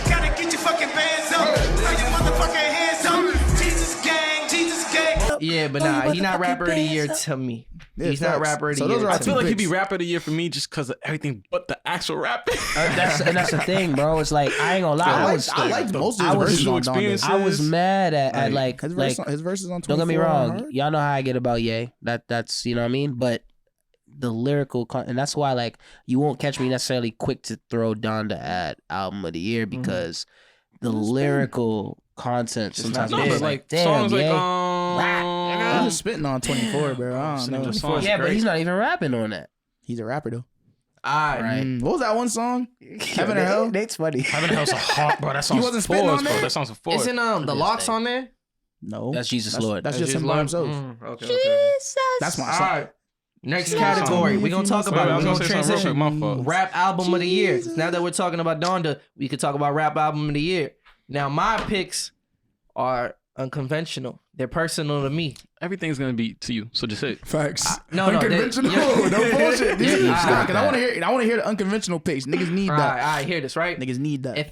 Speaker 6: Gotta get your fucking bands up. Throw your motherfucking hands up. Jesus gang, Jesus gang.
Speaker 2: Yeah, but nah, he's not rapper of the year to me.
Speaker 4: Yeah,
Speaker 2: He's not
Speaker 4: facts.
Speaker 2: rapper of the
Speaker 4: So those
Speaker 2: year.
Speaker 4: are
Speaker 3: I
Speaker 4: our
Speaker 2: to
Speaker 3: feel
Speaker 2: me.
Speaker 3: like he'd be
Speaker 4: picks.
Speaker 3: rapper of the year for me just because of everything but the actual rapping.
Speaker 5: That's the thing, bro. It's like I ain't gonna lie.
Speaker 4: I liked most of
Speaker 5: I
Speaker 4: his
Speaker 5: was-
Speaker 4: verses on
Speaker 3: experiences.
Speaker 4: Donda.
Speaker 5: I was mad at like
Speaker 4: His verses on 24
Speaker 5: don't get me
Speaker 4: are
Speaker 5: wrong.
Speaker 4: hard.
Speaker 5: Y'all know how I get about Ye. That's you know what I mean. But the lyrical and that's why like you won't catch me necessarily quick to throw Donda at album of the year because the lyrical content sometimes
Speaker 3: No,
Speaker 5: is
Speaker 3: but
Speaker 5: like
Speaker 3: like
Speaker 5: damn
Speaker 3: songs
Speaker 5: Ye.
Speaker 4: He was spitting on 24, bro. I don't know.
Speaker 3: Just songs.
Speaker 5: Yeah, but he's not even rapping on that.
Speaker 4: He's a rapper though.
Speaker 2: All right.
Speaker 5: Right.
Speaker 4: What was that one song? Heaven or Hell?
Speaker 5: Nate's funny.
Speaker 3: Heaven and Hell's a hot, bro. That song's
Speaker 4: wasn't
Speaker 3: for
Speaker 4: spitting
Speaker 3: us,
Speaker 4: on
Speaker 3: bro.
Speaker 4: there?
Speaker 3: That song's for us.
Speaker 2: Isn't the locks on there?
Speaker 4: No.
Speaker 5: That's Jesus Lord.
Speaker 4: That's just him by himself.
Speaker 2: Okay.
Speaker 4: That's my
Speaker 2: All
Speaker 4: song.
Speaker 2: right. Next category. We're going to talk about
Speaker 3: I
Speaker 2: it.
Speaker 3: was
Speaker 2: We're
Speaker 3: gonna
Speaker 2: going to
Speaker 3: say something real quick.
Speaker 2: transition.
Speaker 3: My fault.
Speaker 2: Rap album of the year. Now that we're talking about Donda, we could talk about rap album of the year. Now, my picks are unconventional. They're personal to me.
Speaker 3: Everything's gonna be to you, so just say it.
Speaker 4: Facts.
Speaker 2: No, no,
Speaker 4: unconventional.
Speaker 2: yeah.
Speaker 4: No bullshit. This is
Speaker 2: Yeah,
Speaker 4: nah, 'cause I want to hear the unconventional picks. Niggas need
Speaker 2: All
Speaker 4: that.
Speaker 2: right, hear this, right?
Speaker 4: Niggas need that.
Speaker 2: If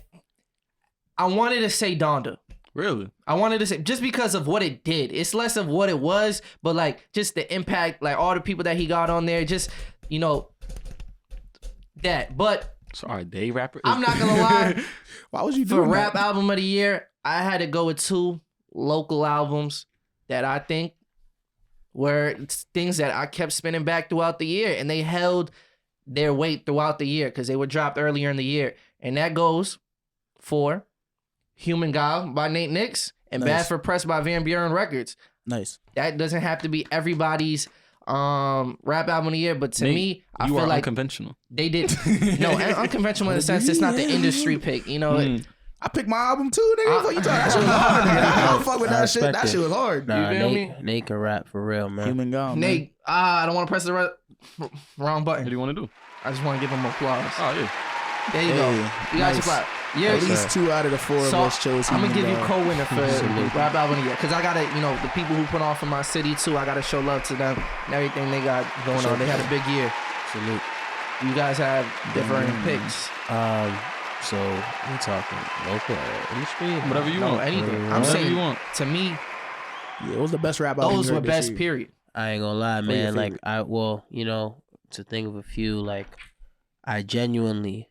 Speaker 2: I wanted to say Donda.
Speaker 3: Really?
Speaker 2: I wanted to say just because of what it did. It's less of what it was, but like just the impact, like all the people that he got on there, just that. But
Speaker 3: So all right, day rapper.
Speaker 2: I'm not gonna lie.
Speaker 4: Why was you
Speaker 2: For
Speaker 4: doing
Speaker 2: rap
Speaker 4: that?
Speaker 2: album of the year, I had to go with two local albums that I think were things that I kept spinning back throughout the year, and they held their weight throughout the year because they were dropped earlier in the year. And that goes for Human Guile by Nate Nicks and
Speaker 4: Nice.
Speaker 2: Bad for Press by Van Buren Records.
Speaker 4: Nice.
Speaker 2: That doesn't have to be everybody's rap album of the year, but to
Speaker 3: Nate,
Speaker 2: me, I
Speaker 3: you
Speaker 2: feel
Speaker 3: are
Speaker 2: like
Speaker 3: unconventional.
Speaker 2: they did unconventional in the sense it's not the industry pick.
Speaker 4: I picked my album too, nigga. What you talking? That shit was hard, nigga. I don't fuck with
Speaker 5: I
Speaker 4: that shit.
Speaker 5: respect
Speaker 4: That
Speaker 5: it.
Speaker 4: shit was hard.
Speaker 5: Nah,
Speaker 2: You feel me?
Speaker 5: Nate can rap for real, man.
Speaker 4: Human Gone.
Speaker 2: Nate, I don't want to press the wrong
Speaker 3: What
Speaker 2: button.
Speaker 3: do you want to do?
Speaker 2: I just want to give him applause.
Speaker 3: Oh yeah.
Speaker 2: There you go. You got your flop. Yeah,
Speaker 4: At least 2 out of the 4 of us chose.
Speaker 2: I'm gonna give you
Speaker 4: Human
Speaker 2: co-winner for rap album of the year because I gotta, the people who put on for my city too. I gotta show love to them and everything they got going on. They had a big year.
Speaker 5: Salute.
Speaker 2: You guys have differing picks.
Speaker 5: So we talking local industry,
Speaker 3: Whatever you want.
Speaker 2: Anything. I'm
Speaker 3: Whatever
Speaker 2: saying
Speaker 3: you want.
Speaker 2: to me,
Speaker 4: Yeah, it was the best rap album.
Speaker 2: those
Speaker 4: you
Speaker 2: were
Speaker 4: heard this
Speaker 2: best.
Speaker 4: year.
Speaker 2: Period.
Speaker 5: I ain't gonna lie,
Speaker 4: your
Speaker 5: man. Like
Speaker 4: favorite?
Speaker 5: to think of a few, like I genuinely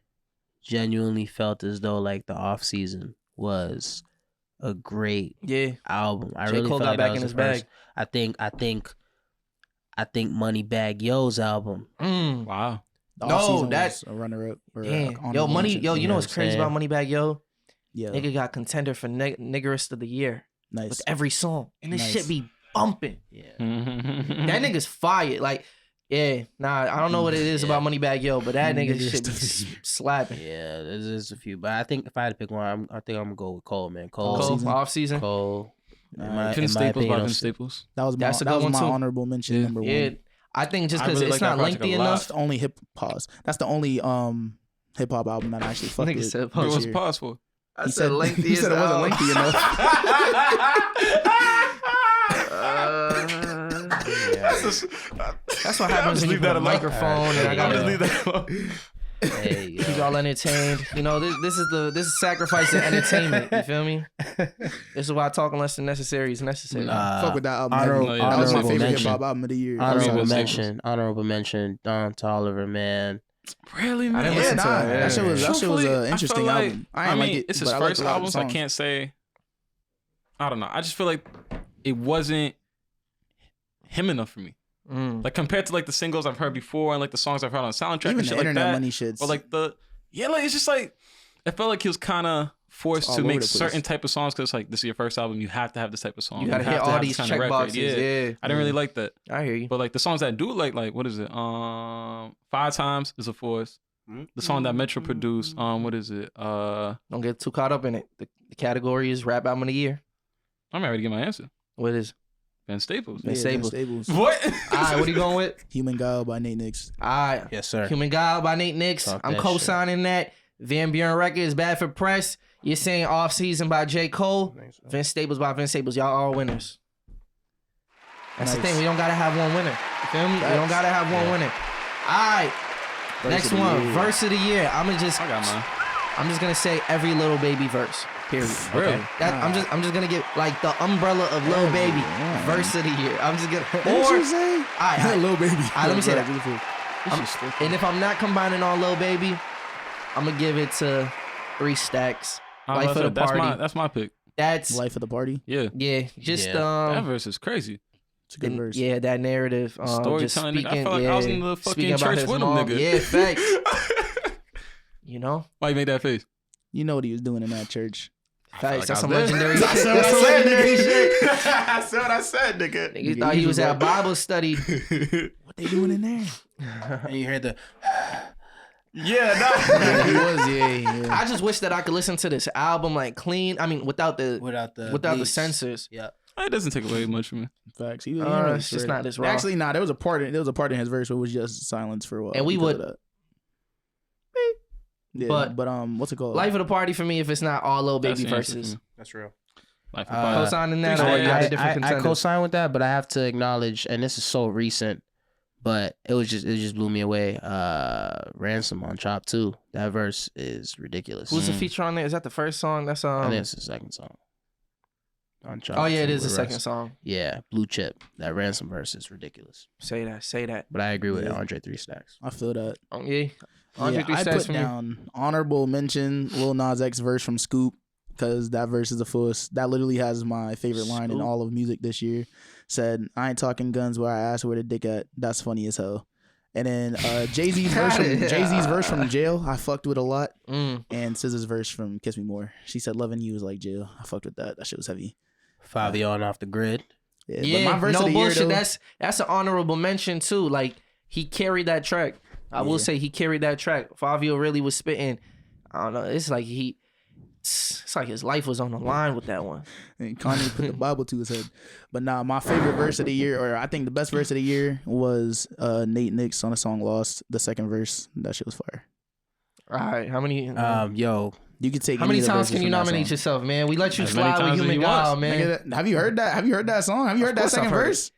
Speaker 5: felt as though like the off season was a great album. I
Speaker 2: J.
Speaker 5: really
Speaker 2: Cole
Speaker 5: felt
Speaker 2: got
Speaker 5: like
Speaker 2: back
Speaker 5: that was
Speaker 2: in his
Speaker 5: the first.
Speaker 2: bag.
Speaker 5: I think Moneybagg Yo's album.
Speaker 3: Wow.
Speaker 4: The
Speaker 2: No,
Speaker 4: off-season
Speaker 2: that-
Speaker 4: was a runner-up. Or
Speaker 2: Damn.
Speaker 4: honorable
Speaker 2: Yo, money.
Speaker 4: mention.
Speaker 2: Yo, you know what's
Speaker 5: what I'm
Speaker 2: crazy
Speaker 5: saying?
Speaker 2: about Moneybagg Yo?
Speaker 4: Yeah,
Speaker 2: Nigga got contender for niggerest of the year
Speaker 4: nice.
Speaker 2: with every song, and this
Speaker 4: Nice.
Speaker 2: shit be bumping.
Speaker 5: Yeah.
Speaker 2: That nigga's fire. Like, I don't know what it is about Moneybagg Yo, but that nigga shit be slapping.
Speaker 5: Yeah, there's a few, but I think if I had to pick one, I think I'm gonna go with Cole, man. Cole.
Speaker 2: Cole, off season.
Speaker 5: Cole.
Speaker 3: Vince Staples by Vince Staples.
Speaker 4: That was my,
Speaker 2: That's a
Speaker 4: that
Speaker 2: good
Speaker 4: was
Speaker 2: one,
Speaker 4: my
Speaker 2: too.
Speaker 4: honorable mention number
Speaker 2: Yeah,
Speaker 4: one.
Speaker 2: I think just
Speaker 3: I
Speaker 2: because
Speaker 3: really
Speaker 2: it's
Speaker 3: like
Speaker 2: not
Speaker 3: that project
Speaker 2: lengthy
Speaker 3: a lot.
Speaker 2: enough.
Speaker 4: That's the only That's the only hip hop album that I actually fucked
Speaker 2: Nigga
Speaker 4: with.
Speaker 2: said
Speaker 3: It
Speaker 2: pause.
Speaker 3: was pause for.
Speaker 2: I
Speaker 4: He said he said it wasn't lengthy enough.
Speaker 2: That's what happens when you
Speaker 3: leave
Speaker 2: put
Speaker 3: that
Speaker 2: a
Speaker 3: alone.
Speaker 2: microphone and I
Speaker 3: I'll
Speaker 2: gotta
Speaker 3: just leave that alone.
Speaker 5: Hey,
Speaker 2: keep y'all entertained. This is sacrificing entertainment. You feel me? This is why talking less than necessary is necessary.
Speaker 4: Fuck with that album.
Speaker 5: honorable-
Speaker 4: That was my
Speaker 5: honorable
Speaker 4: favorite hip
Speaker 5: mention.
Speaker 4: hop album of the year.
Speaker 5: Honorable
Speaker 3: Vince
Speaker 5: mention. Honorable mention. Don Tolliver, man.
Speaker 3: Really,
Speaker 2: I
Speaker 3: man?
Speaker 2: didn't
Speaker 4: Yeah,
Speaker 2: listen to
Speaker 4: nah,
Speaker 2: it. Yeah.
Speaker 4: that shit was
Speaker 3: Truthfully,
Speaker 4: an
Speaker 3: I
Speaker 4: interesting
Speaker 3: feel like-
Speaker 4: album.
Speaker 3: I
Speaker 4: ain't
Speaker 3: mean,
Speaker 4: like it,
Speaker 3: it's his
Speaker 4: but I liked
Speaker 3: first
Speaker 4: a lot of
Speaker 3: album,
Speaker 4: the
Speaker 3: so I
Speaker 4: songs.
Speaker 3: can't say. I don't know. I just feel like it wasn't him enough for me. Like compared to like the singles I've heard before and like the songs I've heard on soundtrack
Speaker 4: Even
Speaker 3: and
Speaker 4: the
Speaker 3: shit like
Speaker 4: internet
Speaker 3: that.
Speaker 4: money shits.
Speaker 3: Or like like it's just like I felt like he was kind of forced
Speaker 4: all
Speaker 3: to
Speaker 4: over
Speaker 3: make
Speaker 4: the place.
Speaker 3: certain type of songs because like this is your first album, you have to have this type of song.
Speaker 2: You gotta
Speaker 3: have
Speaker 2: hit
Speaker 3: to
Speaker 2: all
Speaker 3: have
Speaker 2: these
Speaker 3: this
Speaker 2: check
Speaker 3: kind of record.
Speaker 2: boxes. Yeah.
Speaker 3: I didn't really like that.
Speaker 2: I hear you.
Speaker 3: But like the songs that I do like what is it? 5 Times is a force. The song that Metro produced, what is it?
Speaker 2: Don't get too caught up in it. The category is rap album of the year.
Speaker 3: I'm ready to get my answer.
Speaker 2: What is?
Speaker 3: Vince Staples.
Speaker 2: Vince Staples.
Speaker 3: What?
Speaker 2: All right, what are you going with?
Speaker 4: Human Guile by Nate Nicks.
Speaker 2: All right.
Speaker 5: Yes, sir.
Speaker 2: Human God by Nate Nicks.
Speaker 5: Talk
Speaker 2: I'm
Speaker 5: that
Speaker 2: co-signing that. Van Buren Records, Bad for Press. You're saying Off Season by J. Cole. Vince Staples by Vince Staples. Y'all all winners. That's the
Speaker 4: Nice.
Speaker 2: thing. We don't gotta have one winner. You feel me? We don't gotta have one winner. All right. Next one. Verse of the year.
Speaker 3: I got mine.
Speaker 2: I'm just gonna say every Little Baby verse. Period.
Speaker 3: Really?
Speaker 2: I'm just gonna get like the umbrella of Lil Baby verse of the year. I'm just gonna.
Speaker 4: What you say?
Speaker 2: All right.
Speaker 4: Lil Baby.
Speaker 2: Let me say that. And if I'm not combining all Lil Baby, I'm gonna give it to 3 Stacks. Life of the Party.
Speaker 3: That's my pick.
Speaker 2: That's
Speaker 4: Life of the Party.
Speaker 3: Yeah.
Speaker 2: just
Speaker 3: That verse is crazy.
Speaker 4: It's a good verse.
Speaker 2: yeah, that narrative. Just
Speaker 3: Storytelling.
Speaker 2: speaking,
Speaker 3: I felt like I was in the
Speaker 2: speaking
Speaker 3: fucking
Speaker 2: about
Speaker 3: church
Speaker 2: his
Speaker 3: with him,
Speaker 2: mom.
Speaker 3: nigga.
Speaker 2: Yeah, facts. You know,
Speaker 3: Why you made that face?
Speaker 4: You know what he was doing in that church.
Speaker 2: facts.
Speaker 3: like
Speaker 2: That's
Speaker 3: I
Speaker 2: some
Speaker 3: was
Speaker 2: legendary.
Speaker 3: there.
Speaker 2: That's some legendary shit.
Speaker 3: I said what I said, nigga.
Speaker 2: Niggas thought he was at Bible study.
Speaker 4: What they doing in there?
Speaker 5: And you heard the.
Speaker 3: Yeah,
Speaker 4: Yeah, he was. Yeah.
Speaker 2: I just wish that I could listen to this album like clean. I mean, without the
Speaker 5: bleeps.
Speaker 2: censors.
Speaker 5: Yeah.
Speaker 3: It doesn't take away much from me.
Speaker 4: Facts. He
Speaker 2: It's just not this raw.
Speaker 4: Actually, nah. There was a part in his verse where it was just silence for a while.
Speaker 2: And we
Speaker 4: because
Speaker 2: would-
Speaker 4: of that. Yeah,
Speaker 2: But-
Speaker 4: but what's it called?
Speaker 2: Life of the Party for me, if it's not all Lil Baby
Speaker 3: That's the answer
Speaker 2: verses.
Speaker 3: for me.
Speaker 5: That's real.
Speaker 3: Life of Pi.
Speaker 2: Co-signing that, or
Speaker 3: I-
Speaker 2: you got a different
Speaker 5: I
Speaker 2: contender?
Speaker 5: co-sign with that, but I have to acknowledge, and this is so recent, but it just blew me away. Ransom on Chop 2. That verse is ridiculous.
Speaker 2: Who's the feature on there? Is that the first song? That's
Speaker 5: I think it's the second song. On Chop
Speaker 2: Oh yeah, it
Speaker 5: 2
Speaker 2: is the
Speaker 5: with
Speaker 2: second
Speaker 5: Russ.
Speaker 2: song.
Speaker 5: Yeah, Blue Chip. That Ransom verse is ridiculous.
Speaker 2: Say that.
Speaker 5: But I agree with
Speaker 4: Yeah.
Speaker 5: Andre 3 Stacks.
Speaker 4: I feel that.
Speaker 2: Yeah. Andre 3
Speaker 4: I
Speaker 2: Stacks
Speaker 4: put
Speaker 2: from you.
Speaker 4: down honorable mention Lil Nas X verse from Scoop because that verse is the fullest. That literally has my favorite line in
Speaker 2: Scoop.
Speaker 4: all of music this year. Said, "I ain't talking guns where I asked where the dick at." That's funny as hell. And then Jay-Z's verse from Jail, I fucked with a lot. And SZA's verse from Kiss Me More. She said, "Loving you is like jail." I fucked with that. That shit was heavy.
Speaker 5: Fabian off the grid.
Speaker 2: Yeah,
Speaker 4: but my verse
Speaker 2: no
Speaker 4: of the year,
Speaker 2: bullshit.
Speaker 4: though,
Speaker 2: That's an honorable mention too. Like he carried that track. I will say he carried that track. Fabio really was spitting. I don't know. It's like it's like his life was on the line with that one.
Speaker 4: and Kanye put the Bible to his head. But nah, my favorite verse of the year, or I think the best verse of the year, was Nate Nicks on the song "Lost." The second verse, that shit was fire.
Speaker 2: All right, how many?
Speaker 5: Yo,
Speaker 4: You can take.
Speaker 2: How many times can you nominate yourself, man? We let you
Speaker 3: As many
Speaker 2: slide with
Speaker 3: times as
Speaker 2: Human
Speaker 3: you
Speaker 2: God,
Speaker 3: want.
Speaker 2: man.
Speaker 4: Nigga, have you heard that? Have you heard that song? Have you heard that
Speaker 2: course I've
Speaker 4: second
Speaker 2: heard it.
Speaker 4: verse?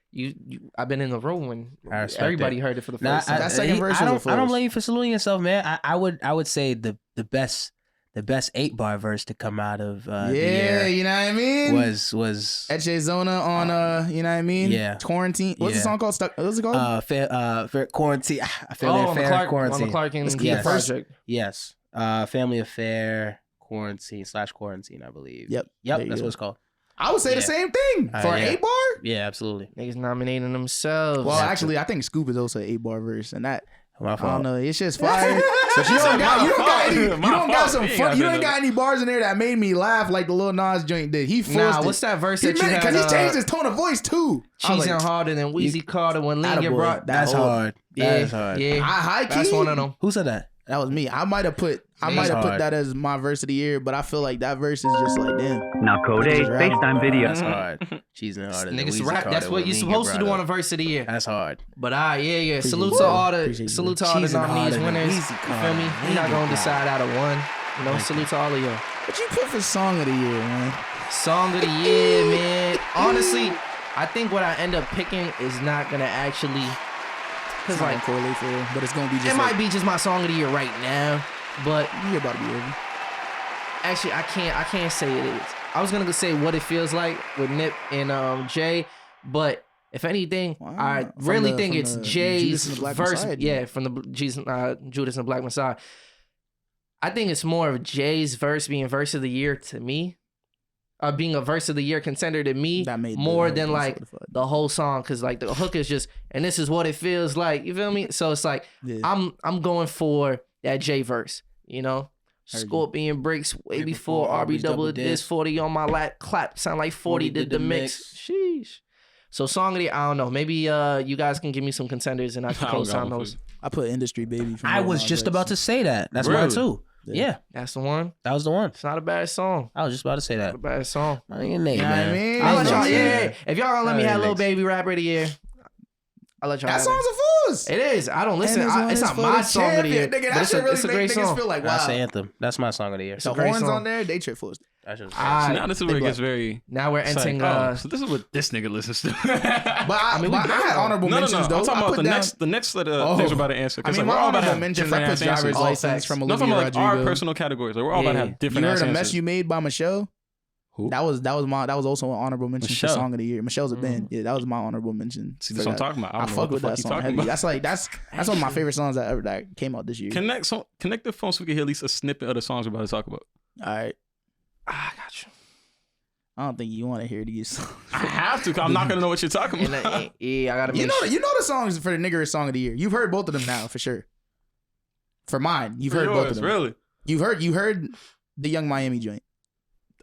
Speaker 2: I've been in the room when
Speaker 5: I respect
Speaker 2: everybody
Speaker 5: it.
Speaker 2: heard it for the
Speaker 5: Nah,
Speaker 2: first time.
Speaker 4: That second verse
Speaker 5: I
Speaker 4: was a
Speaker 5: don't
Speaker 4: first.
Speaker 5: blame you for saluting yourself, man. I would say the best 8-bar verse to come out of the
Speaker 4: Yeah,
Speaker 5: year
Speaker 4: you know what I mean.
Speaker 5: was
Speaker 4: Echezona on you know what I mean.
Speaker 5: yeah.
Speaker 4: Quarantine. What's the
Speaker 5: Yeah.
Speaker 4: song called? What's it called?
Speaker 5: fair quarantine.
Speaker 2: on the
Speaker 5: Fair
Speaker 2: Clark,
Speaker 5: quarantine.
Speaker 2: on the Clark and
Speaker 5: Yes.
Speaker 2: Key project.
Speaker 5: Yes. Family affair quarantine / quarantine, I believe.
Speaker 4: Yep.
Speaker 5: Yep.
Speaker 4: There you
Speaker 5: That's
Speaker 4: go.
Speaker 5: what it's called.
Speaker 4: I would say the
Speaker 5: Yeah.
Speaker 4: same thing for an
Speaker 5: yeah.
Speaker 4: 8-bar.
Speaker 5: Yeah, absolutely.
Speaker 2: Niggas nominating themselves.
Speaker 4: Well, actually, I think Scoop is also an 8-bar verse, and that
Speaker 5: My
Speaker 4: I
Speaker 5: fault.
Speaker 4: don't know. It's just fire. But you don't got some fun. You ain't got any bars in there that made me laugh like the Lil Nas joint did. He forced it.
Speaker 2: what's that verse
Speaker 4: He
Speaker 2: that you
Speaker 4: made it
Speaker 2: had?
Speaker 4: because he changed his tone of voice too. I was
Speaker 2: Cheesing
Speaker 4: like,
Speaker 2: harder than Wheezy Carter when Lean get
Speaker 4: Attaboy.
Speaker 2: brought.
Speaker 5: That's hard.
Speaker 2: Yeah,
Speaker 5: That is hard.
Speaker 2: yeah.
Speaker 4: high key.
Speaker 2: That's one of them.
Speaker 5: Who said that?
Speaker 4: That was me. I might have put
Speaker 5: That's hard.
Speaker 4: that as my verse of the year, but I feel like that verse is just like damn.
Speaker 8: Now, Code A,
Speaker 4: Just rapping.
Speaker 8: FaceTime video.
Speaker 5: That's hard. Cheesing harder than
Speaker 2: Niggas
Speaker 5: Weezy
Speaker 2: rap.
Speaker 5: Carter
Speaker 2: That's what
Speaker 5: when
Speaker 2: you're
Speaker 5: Lean
Speaker 2: supposed
Speaker 5: get
Speaker 2: to do
Speaker 5: brought
Speaker 2: on a
Speaker 5: up.
Speaker 2: verse of the year.
Speaker 5: That's hard.
Speaker 2: But yeah. Salute
Speaker 4: you.
Speaker 2: to all
Speaker 4: Appreciate
Speaker 2: the
Speaker 4: you,
Speaker 2: salute
Speaker 4: bro.
Speaker 2: to all the
Speaker 5: Cheesing
Speaker 2: nominees,
Speaker 5: harder than
Speaker 2: winners.
Speaker 5: Weezy
Speaker 2: You
Speaker 5: Carter.
Speaker 2: feel me? We're not gonna
Speaker 5: Nigga.
Speaker 2: decide out of one. You know, salute to all of y'all.
Speaker 4: What you put for song of the year, man?
Speaker 2: Song of the year, man. Honestly, I think what I end up picking is not gonna actually,
Speaker 4: It's
Speaker 2: cause
Speaker 4: not
Speaker 2: like
Speaker 4: gonna correlate for real, but it's gonna be just.
Speaker 2: it might be just my song of the year right now. But
Speaker 4: You're about to be over.
Speaker 2: actually, I can't say it is. I was gonna say What It Feels Like with Nip and Jay, but if anything,
Speaker 4: Wow.
Speaker 2: I
Speaker 4: From
Speaker 2: really
Speaker 4: the-
Speaker 2: think
Speaker 4: from
Speaker 2: it's
Speaker 4: the
Speaker 2: Jay's
Speaker 4: Judas and the Black
Speaker 2: verse.
Speaker 4: Messiah,
Speaker 2: Yeah, from the Judas and the Black Messiah. I think it's more of Jay's verse being verse of the year to me, being a verse of the year contender to me,
Speaker 4: That made the
Speaker 2: more
Speaker 4: whole
Speaker 2: than
Speaker 4: thing
Speaker 2: like
Speaker 4: solidified.
Speaker 2: the whole song, because like the hook is just, and this is what it feels like. You feel me? So it's like
Speaker 4: Yeah.
Speaker 2: I'm going for that Jay verse. You know,
Speaker 4: Heard you.
Speaker 2: Scorpion breaks way before RB double this 40 on my lap clap sound like 40 did the mix. Sheesh. So song of the year, I don't know. Maybe you guys can give me some contenders and I can
Speaker 3: I don't
Speaker 2: co-sign
Speaker 3: got one
Speaker 2: those.
Speaker 4: I put Industry Baby. From
Speaker 5: I
Speaker 4: Lil
Speaker 5: was
Speaker 4: Nas
Speaker 5: just
Speaker 4: X.
Speaker 5: about to say that. That's mine
Speaker 3: Really?
Speaker 5: too. Yeah,
Speaker 2: That's the one.
Speaker 5: that was the one.
Speaker 2: It's not a bad song.
Speaker 5: I was just about to say that.
Speaker 2: Not a bad song.
Speaker 5: I ain't your name,
Speaker 4: You know what I
Speaker 5: man.
Speaker 4: mean?
Speaker 2: I'll
Speaker 4: I'll
Speaker 2: let y'all,
Speaker 4: Yeah.
Speaker 2: yeah. If y'all gonna let me have Lil Baby rapper of the year, I'll let y'all
Speaker 4: That
Speaker 2: have
Speaker 4: song's
Speaker 2: it.
Speaker 4: a fools.
Speaker 2: It is. I don't listen.
Speaker 4: And this one
Speaker 2: It's
Speaker 4: is
Speaker 2: not
Speaker 4: for
Speaker 2: my
Speaker 4: the
Speaker 2: song of the year.
Speaker 4: champion. Nigga,
Speaker 2: but
Speaker 4: that
Speaker 2: it's
Speaker 4: shit
Speaker 2: a,
Speaker 4: really
Speaker 2: it's a
Speaker 4: make
Speaker 2: great
Speaker 4: niggas
Speaker 2: song.
Speaker 4: feel like
Speaker 5: That's
Speaker 4: wow.
Speaker 5: the anthem. That's my song of the year.
Speaker 2: a
Speaker 4: The
Speaker 2: great
Speaker 4: horns
Speaker 2: song.
Speaker 4: on there, they trip fools.
Speaker 5: That shit was
Speaker 2: All right.
Speaker 3: Now this is where it gets very.
Speaker 2: Now we're
Speaker 3: It's like,
Speaker 2: entering.
Speaker 3: so this is what this nigga listens to.
Speaker 4: But I
Speaker 2: mean, we
Speaker 4: had
Speaker 2: both-
Speaker 4: honorable
Speaker 3: No.
Speaker 4: mentions
Speaker 3: I'm
Speaker 4: though.
Speaker 3: talking
Speaker 4: I
Speaker 3: about
Speaker 4: put
Speaker 3: the
Speaker 4: down-
Speaker 3: next set of
Speaker 4: Oh.
Speaker 3: things we're about to answer.
Speaker 4: I
Speaker 3: 'Cause
Speaker 4: mean,
Speaker 3: like,
Speaker 4: my
Speaker 3: we're all about to
Speaker 4: honorable
Speaker 3: have
Speaker 4: mentions. I
Speaker 3: different
Speaker 4: put
Speaker 3: ass
Speaker 4: driver's
Speaker 3: answers.
Speaker 2: All
Speaker 4: license
Speaker 2: facts.
Speaker 4: from
Speaker 3: No, I'm
Speaker 4: Olivia
Speaker 3: talking about like our
Speaker 4: Rodrigo.
Speaker 3: personal categories. Like we're all about to
Speaker 2: Yeah.
Speaker 3: have different
Speaker 4: You
Speaker 3: ass
Speaker 4: heard a mess
Speaker 3: answers.
Speaker 4: you made by Michelle?
Speaker 3: Who?
Speaker 4: That was also an honorable mention for
Speaker 3: Michelle.
Speaker 4: song of the year. Michelle's a band. Yeah, that was my honorable mention.
Speaker 3: See,
Speaker 4: for
Speaker 3: that's what I'm
Speaker 4: that.
Speaker 3: talking about. I
Speaker 4: I
Speaker 3: don't know
Speaker 4: fuck
Speaker 3: what the
Speaker 4: with
Speaker 3: fuck
Speaker 4: that
Speaker 3: you
Speaker 4: song
Speaker 3: talking
Speaker 4: heavy.
Speaker 3: about.
Speaker 4: That's like that's one of my favorite songs that came out this year.
Speaker 3: Connect the phone so we can hear at least a snippet of the songs we're about to talk about.
Speaker 4: All right.
Speaker 2: I got you.
Speaker 4: I don't think you want to hear these.
Speaker 3: I have to. 'Cause I'm not gonna know what you're talking
Speaker 2: And,
Speaker 3: about.
Speaker 2: yeah, I gotta.
Speaker 4: You
Speaker 2: make
Speaker 4: know the songs for the niggerest song of the year. You've heard both of them now for sure. For mine, you've heard both of them.
Speaker 3: Really?
Speaker 4: You heard the Young Miami joint.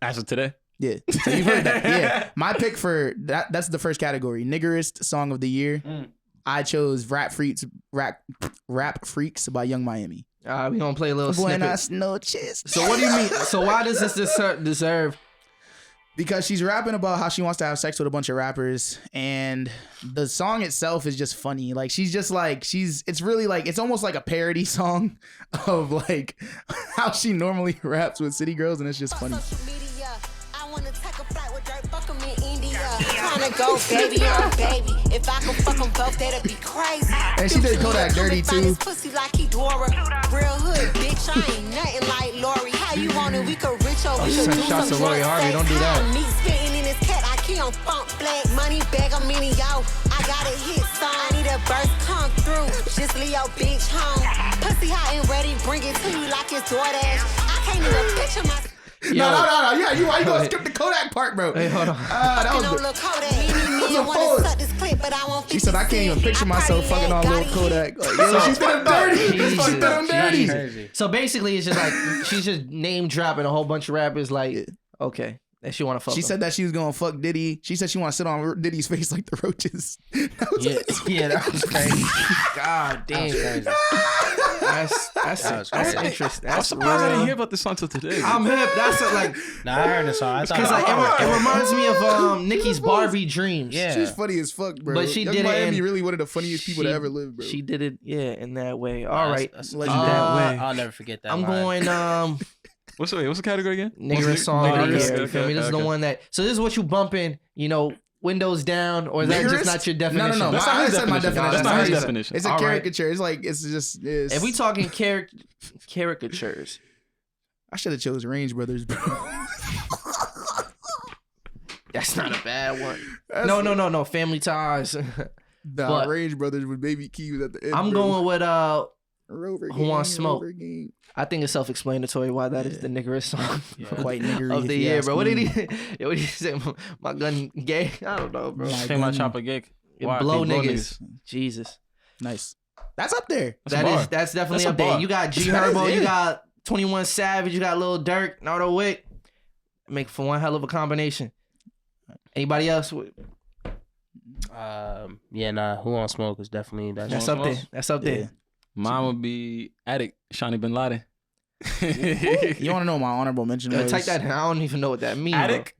Speaker 3: As of today.
Speaker 4: Yeah, so you've heard that. Yeah, my pick for that's the first category, niggerest song of the year. I chose Rap Freaks by Young Miami.
Speaker 2: we gonna play a little snippet.
Speaker 4: Buenas noches.
Speaker 2: So what do you mean? So why does this deserve?
Speaker 4: Because she's rapping about how she wants to have sex with a bunch of rappers, and the song itself is just funny. Like it's really like it's almost like a parody song of like how she normally raps with city girls, and it's just funny.
Speaker 9: I wanna take a flight with dirt, fuck 'em in India. Tryna go baby on baby. If I could fuck 'em both, that'd be crazy.
Speaker 4: And she did Kodak dirty too.
Speaker 9: Pussy like he Dora. Real hood, bitch. I ain't nothing like Lori. How you want it? We could rich over. We could do
Speaker 2: shots
Speaker 9: some
Speaker 2: to Lori
Speaker 9: drug
Speaker 2: Harvey,
Speaker 9: sex.
Speaker 2: don't do that.
Speaker 9: Me spitting in this cat. I keep on funk black. Money bag, I'm in yo. I got a hit song. I need a burst come through. Just Leo bitch home. Pussy hot and ready. Bring it to you like it's DoorDash. I can't even picture my.
Speaker 4: No. Yeah, you gonna skip the Kodak part, bro?
Speaker 2: Hey, hold on.
Speaker 4: That was
Speaker 9: No
Speaker 4: good.
Speaker 9: Lil Kodak. Me
Speaker 4: a
Speaker 9: wanna
Speaker 4: pause.
Speaker 9: suck this clip, but I won't.
Speaker 4: She said, I can't even picture myself fucking on Lil Kodak. Like, yo, she spit him dirty. She spit him dirty.
Speaker 5: Crazy.
Speaker 2: So basically, it's just like she's just name dropping a whole bunch of rappers. Like, okay, That she want to fuck.
Speaker 4: She said that she was gonna fuck Diddy. She said she want to sit on Diddy's face like the roaches. That was
Speaker 5: That was crazy.
Speaker 2: God damn. That's interesting.
Speaker 3: I'm surprised I didn't hear about this song till today.
Speaker 2: I'm hip. That's like.
Speaker 5: Nah, I heard the song. I thought
Speaker 2: Because like, it reminds me of Nicki's Barbie Dreams.
Speaker 5: Yeah.
Speaker 4: She's funny as fuck, bro.
Speaker 2: But she
Speaker 4: Young
Speaker 2: did it
Speaker 4: Miami
Speaker 2: in-
Speaker 4: really one of the funniest people to ever live, bro.
Speaker 2: She did it, in that way. All right.
Speaker 5: That's
Speaker 4: legendary.
Speaker 2: that way.
Speaker 5: I'll never forget that.
Speaker 2: I'm
Speaker 5: line.
Speaker 2: going
Speaker 3: What's the category again?
Speaker 2: nigger song of the
Speaker 3: Niggerous?
Speaker 2: year. You feel me? This is the
Speaker 3: Okay.
Speaker 2: one that. So this is what you bumping. Windows down, or is that
Speaker 4: Niggerous?
Speaker 2: just not your definition?
Speaker 4: No.
Speaker 3: That's not
Speaker 4: I
Speaker 3: his
Speaker 4: said my
Speaker 3: definition.
Speaker 4: definition.
Speaker 3: That's not his
Speaker 4: It's-
Speaker 3: definition.
Speaker 4: It's a
Speaker 2: All right.
Speaker 4: caricature. It's like it's just. It's,
Speaker 2: If we talking caricatures,
Speaker 4: I should have chose Range Brothers, bro.
Speaker 2: that's not a bad one.
Speaker 4: That's-
Speaker 2: No. Family Ties.
Speaker 4: Nah, Range Brothers with Baby Keys at the end.
Speaker 2: I'm
Speaker 4: bro.
Speaker 2: going with
Speaker 4: Rover
Speaker 2: Who Wants
Speaker 4: Gang,
Speaker 2: Smoke?
Speaker 4: Rover Gang.
Speaker 2: I think it's self-explanatory why that is the niggerest song
Speaker 4: Quite niggery
Speaker 2: of
Speaker 4: if
Speaker 2: the
Speaker 4: you
Speaker 2: year,
Speaker 4: ask
Speaker 2: bro. What
Speaker 4: me.
Speaker 2: did he? What did he say? My gun gay? I don't know, bro.
Speaker 4: My
Speaker 3: Take my
Speaker 4: gun.
Speaker 3: chopper gig.
Speaker 2: It
Speaker 3: Why?
Speaker 2: blow
Speaker 3: They
Speaker 2: niggas. Jesus.
Speaker 4: Nice. That's up there.
Speaker 3: That's a bar.
Speaker 2: That's definitely
Speaker 3: That's a
Speaker 2: up there.
Speaker 3: bar.
Speaker 2: You got G
Speaker 4: That is
Speaker 2: Herbo, you
Speaker 4: it.
Speaker 2: got 21 Savage, you got Lil Durk, Nardo Wick. Make for one hell of a combination. Anybody else?
Speaker 5: Who Wants Smoke is definitely
Speaker 2: That's
Speaker 3: Who
Speaker 2: up there.
Speaker 3: Wants
Speaker 2: That's up there.
Speaker 3: Mine would be Addict, Shawnee Bin Laden.
Speaker 4: You want to know what my honorable mention was?
Speaker 2: Type that in. I don't even know what that means.
Speaker 3: Addict?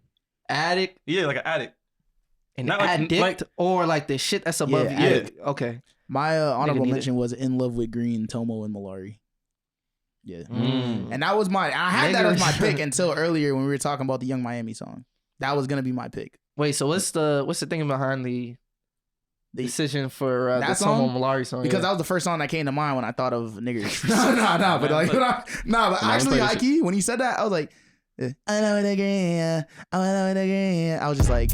Speaker 2: Addict.
Speaker 3: Yeah, like an addict.
Speaker 2: An
Speaker 3: Not like-
Speaker 2: addict
Speaker 3: like-
Speaker 2: or like the shit that's above
Speaker 4: Yeah,
Speaker 2: you.
Speaker 4: addict.
Speaker 2: Okay.
Speaker 4: My honorable
Speaker 2: need it.
Speaker 4: mention was In Love with Green, Tomo and Malari. Yeah.
Speaker 2: Mm.
Speaker 4: And that was I had that as my
Speaker 2: Niggers.
Speaker 4: pick until earlier when we were talking about the Young Miami song. That was gonna be my pick.
Speaker 2: Wait, so what's the thinking behind the decision for
Speaker 4: That
Speaker 2: the
Speaker 4: song?
Speaker 2: Tomo Malari song?
Speaker 4: Because
Speaker 2: yeah.
Speaker 4: that was the first song that came to mind when I thought of niggers. no, but like, but actually,
Speaker 3: play this
Speaker 4: Ike, when he said that, I was like, I know it again, I know it again. I was just like,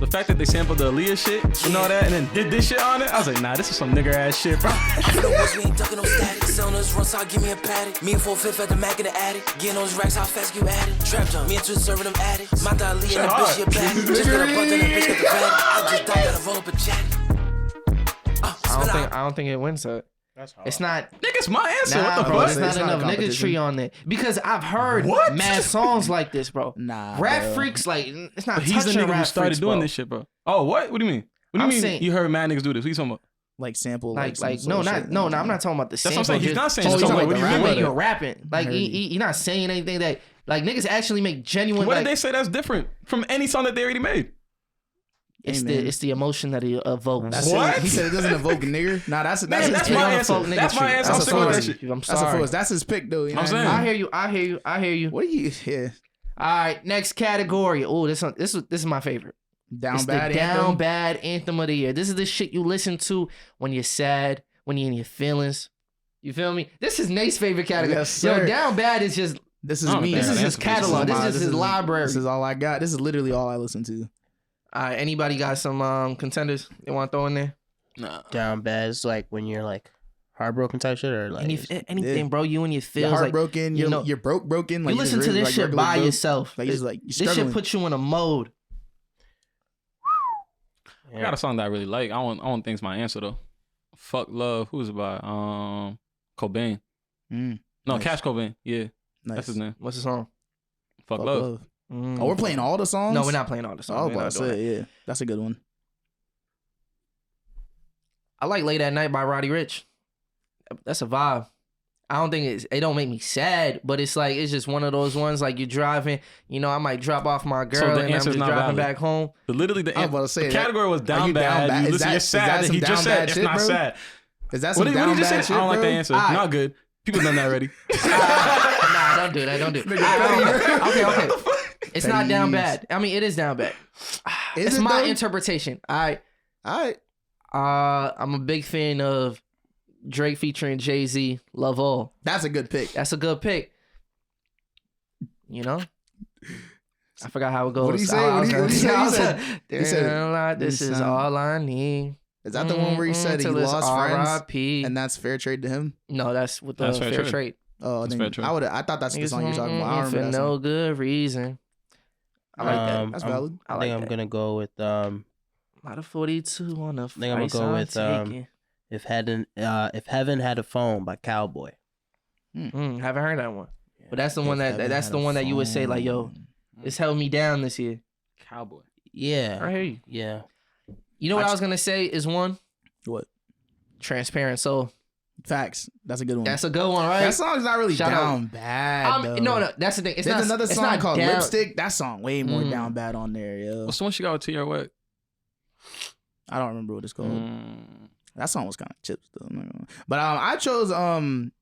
Speaker 3: The fact that they sampled the Aaliyah shit and all that and then did this shit on it, I was like, nah, this is some nigger ass shit, bro.
Speaker 8: We ain't ducking no static. Selling those runs, I'll give me a paddock. Me and 4/5 at the Mac in the attic. Getting those racks, how fast you at it. Trap jump, me and two serving them addicts. My dad Lee and the bitch, you back. Just got a bunt and the bitch got the bag. I just died, gotta roll up a chat.
Speaker 2: I don't think it wins that.
Speaker 5: That's hard.
Speaker 2: It's not.
Speaker 3: Nigga, it's my answer.
Speaker 2: Nah,
Speaker 3: what the
Speaker 2: bro,
Speaker 3: fuck?
Speaker 2: it's not
Speaker 4: It's not a
Speaker 2: enough nigga
Speaker 4: competition.
Speaker 2: tree on there because I've heard
Speaker 3: What?
Speaker 2: mad songs like this, bro.
Speaker 4: nah.
Speaker 2: Rap
Speaker 4: bro.
Speaker 2: freaks, like it's not.
Speaker 3: But he's the
Speaker 2: touching
Speaker 3: nigga who
Speaker 2: rap
Speaker 3: started
Speaker 2: freaks,
Speaker 3: doing
Speaker 2: bro.
Speaker 3: this shit, bro. Oh, what? What do you mean? What do you
Speaker 2: I'm
Speaker 3: mean
Speaker 2: saying-
Speaker 3: you heard mad niggas do this? What you talking about?
Speaker 4: Like sample,
Speaker 2: Like,
Speaker 4: some
Speaker 2: no,
Speaker 4: sort of
Speaker 2: not
Speaker 4: shit.
Speaker 2: no, no. I'm not talking about the
Speaker 3: That's what I'm
Speaker 2: sample.
Speaker 3: saying. He's
Speaker 2: just-
Speaker 3: not saying
Speaker 2: Oh,
Speaker 3: sample.
Speaker 2: like
Speaker 3: What do you
Speaker 2: the
Speaker 3: mean by
Speaker 2: way
Speaker 3: that?
Speaker 2: you're rapping. Like
Speaker 4: heard you.
Speaker 2: you're not saying anything that like niggas actually make genuine.
Speaker 3: What
Speaker 2: like,
Speaker 3: did they say that's different from any song that they already made?
Speaker 2: it's the emotion that he evokes.
Speaker 4: That's
Speaker 3: What?
Speaker 4: He said it doesn't evoke nigger. Nah, that's
Speaker 3: Man,
Speaker 4: his
Speaker 3: that's
Speaker 4: pick.
Speaker 3: my
Speaker 2: on the
Speaker 3: answer.
Speaker 2: folk nigga
Speaker 3: That's my
Speaker 2: tree.
Speaker 3: answer. I'm
Speaker 4: That's
Speaker 3: sticking
Speaker 4: a
Speaker 3: with that
Speaker 4: force.
Speaker 3: shit.
Speaker 2: I'm
Speaker 4: That's a
Speaker 2: sorry.
Speaker 4: force. That's his pick though. You know
Speaker 3: I'm
Speaker 4: what
Speaker 3: saying.
Speaker 2: I hear you. I hear you. I hear you.
Speaker 4: What are you? Yeah.
Speaker 2: All right, next category. Oh, this is my favorite.
Speaker 4: Down
Speaker 2: It's
Speaker 4: bad.
Speaker 2: the down
Speaker 4: anthem?
Speaker 2: bad anthem of the year. This is the shit you listen to when you're sad, when you're in your feelings. You feel me? This is Nate's favorite category.
Speaker 4: Yes,
Speaker 2: Yo,
Speaker 4: sir.
Speaker 2: down bad is just
Speaker 4: This is
Speaker 3: Oh,
Speaker 4: me.
Speaker 3: man,
Speaker 2: this is his
Speaker 3: anthem.
Speaker 2: catalog. This is his library.
Speaker 4: This is all I got. This is literally all I listen to.
Speaker 2: All right, anybody got some contenders they want to throw in there?
Speaker 3: Nah.
Speaker 5: Down bad. It's like when you're like heartbroken type shit or like.
Speaker 2: Anything,
Speaker 4: yeah.
Speaker 2: bro. You and your
Speaker 4: You're
Speaker 2: feels like
Speaker 4: heartbroken.
Speaker 2: you
Speaker 4: You're,
Speaker 2: know-
Speaker 4: you're broken. Like
Speaker 2: you listen
Speaker 4: just
Speaker 2: to
Speaker 4: really,
Speaker 2: this
Speaker 4: like,
Speaker 2: shit
Speaker 4: regular
Speaker 2: by
Speaker 4: broke.
Speaker 2: yourself.
Speaker 4: Like, you're
Speaker 2: this
Speaker 4: struggling.
Speaker 2: shit puts you in a mode.
Speaker 3: I got a song that I really like. I don't think it's my answer though. Fuck Love. Who's it by? Cobain.
Speaker 4: Mm,
Speaker 3: No,
Speaker 4: Nice.
Speaker 3: Cash Cobain. Yeah,
Speaker 4: nice.
Speaker 3: that's his name.
Speaker 2: What's the song?
Speaker 3: Fuck Love.
Speaker 4: Oh, we're playing all the songs.
Speaker 2: No, we're not playing all the songs.
Speaker 4: Oh,
Speaker 2: We're not
Speaker 4: that's
Speaker 2: doing that.
Speaker 4: it. Yeah, that's a good one.
Speaker 2: I like Late at Night by Roddy Ricch. That's a vibe. I don't think it don't make me sad, but it's like it's just one of those ones like you're driving, you know, I might drop off my girl
Speaker 3: So the
Speaker 2: and I'm
Speaker 3: answer's
Speaker 2: just
Speaker 3: not
Speaker 2: driving
Speaker 3: valid.
Speaker 2: back home.
Speaker 3: But literally, the
Speaker 4: I was about to say,
Speaker 3: the category was
Speaker 4: are
Speaker 3: down
Speaker 4: you
Speaker 3: bad.
Speaker 4: down bad?
Speaker 3: You
Speaker 4: Is
Speaker 3: listen,
Speaker 4: that-
Speaker 3: you're
Speaker 4: is
Speaker 3: sad.
Speaker 4: that
Speaker 3: That
Speaker 4: some
Speaker 3: he just
Speaker 4: down
Speaker 3: said
Speaker 4: bad
Speaker 3: it's
Speaker 4: shit,
Speaker 3: not
Speaker 4: bro?
Speaker 3: sad.
Speaker 4: Is that
Speaker 3: What
Speaker 4: some
Speaker 3: did
Speaker 4: down
Speaker 3: he just
Speaker 4: bad
Speaker 3: say?
Speaker 4: shit,
Speaker 3: I don't like
Speaker 4: bro?
Speaker 3: that answer.
Speaker 2: Alright.
Speaker 3: Not good. People done that already.
Speaker 2: Nah, don't do that. Don't do it. Okay. It's not down bad. I mean, it is down bad.
Speaker 4: Is
Speaker 2: It's
Speaker 4: it
Speaker 2: my
Speaker 4: though?
Speaker 2: interpretation.
Speaker 4: All right.
Speaker 2: I'm a big fan of Drake featuring Jay-Z, Love All.
Speaker 4: That's a good pick.
Speaker 2: That's a good pick. You know? I forgot how it goes.
Speaker 4: What did he say? What did he say? He said- he said,
Speaker 2: This is all I need.
Speaker 4: Is that the one where he said he
Speaker 2: Till it's
Speaker 4: lost friends
Speaker 2: R.I.P.
Speaker 4: and that's fair trade to him?
Speaker 2: No, that's with the
Speaker 3: That's
Speaker 2: fair,
Speaker 3: fair
Speaker 2: trade.
Speaker 3: trade.
Speaker 4: Oh,
Speaker 3: That's
Speaker 4: then
Speaker 3: fair trade.
Speaker 4: I thought that's the song you're talking about. I don't
Speaker 2: For
Speaker 4: remember that
Speaker 2: no
Speaker 4: song.
Speaker 2: good reason. I like that.
Speaker 4: That's valid.
Speaker 2: I
Speaker 5: I
Speaker 2: like
Speaker 5: think I'm
Speaker 2: that.
Speaker 5: gonna go with
Speaker 2: Out of 42 on the
Speaker 5: think I'm gonna
Speaker 2: price
Speaker 5: go
Speaker 2: I'm
Speaker 5: with,
Speaker 2: taking.
Speaker 5: if Heaven Had a Phone by Cowboy.
Speaker 2: Haven't heard that one. But that's the one
Speaker 4: If
Speaker 2: that
Speaker 4: Heaven
Speaker 2: that's
Speaker 4: Had
Speaker 2: the
Speaker 4: a
Speaker 2: one that you would say like, yo,
Speaker 4: Phone.
Speaker 2: It's held me down this year.
Speaker 3: Cowboy.
Speaker 5: Yeah.
Speaker 2: I hear you.
Speaker 5: Yeah.
Speaker 2: You know what I was gonna say is one
Speaker 4: What?
Speaker 2: Transparent Soul.
Speaker 4: Facts. That's a good one.
Speaker 2: That's a good one, right?
Speaker 4: That song's not really
Speaker 2: Shout
Speaker 4: down
Speaker 2: out.
Speaker 4: bad. Though.
Speaker 2: No, that's the thing. It's
Speaker 4: There's
Speaker 2: not
Speaker 4: another
Speaker 2: it's
Speaker 4: song
Speaker 2: not
Speaker 4: called
Speaker 2: down.
Speaker 4: Lipstick. That song way more down bad on there, yo.
Speaker 3: What's the one she got with T.R. Wet?
Speaker 4: I don't remember what it's called. That song was kind of chips though. But I chose
Speaker 2: An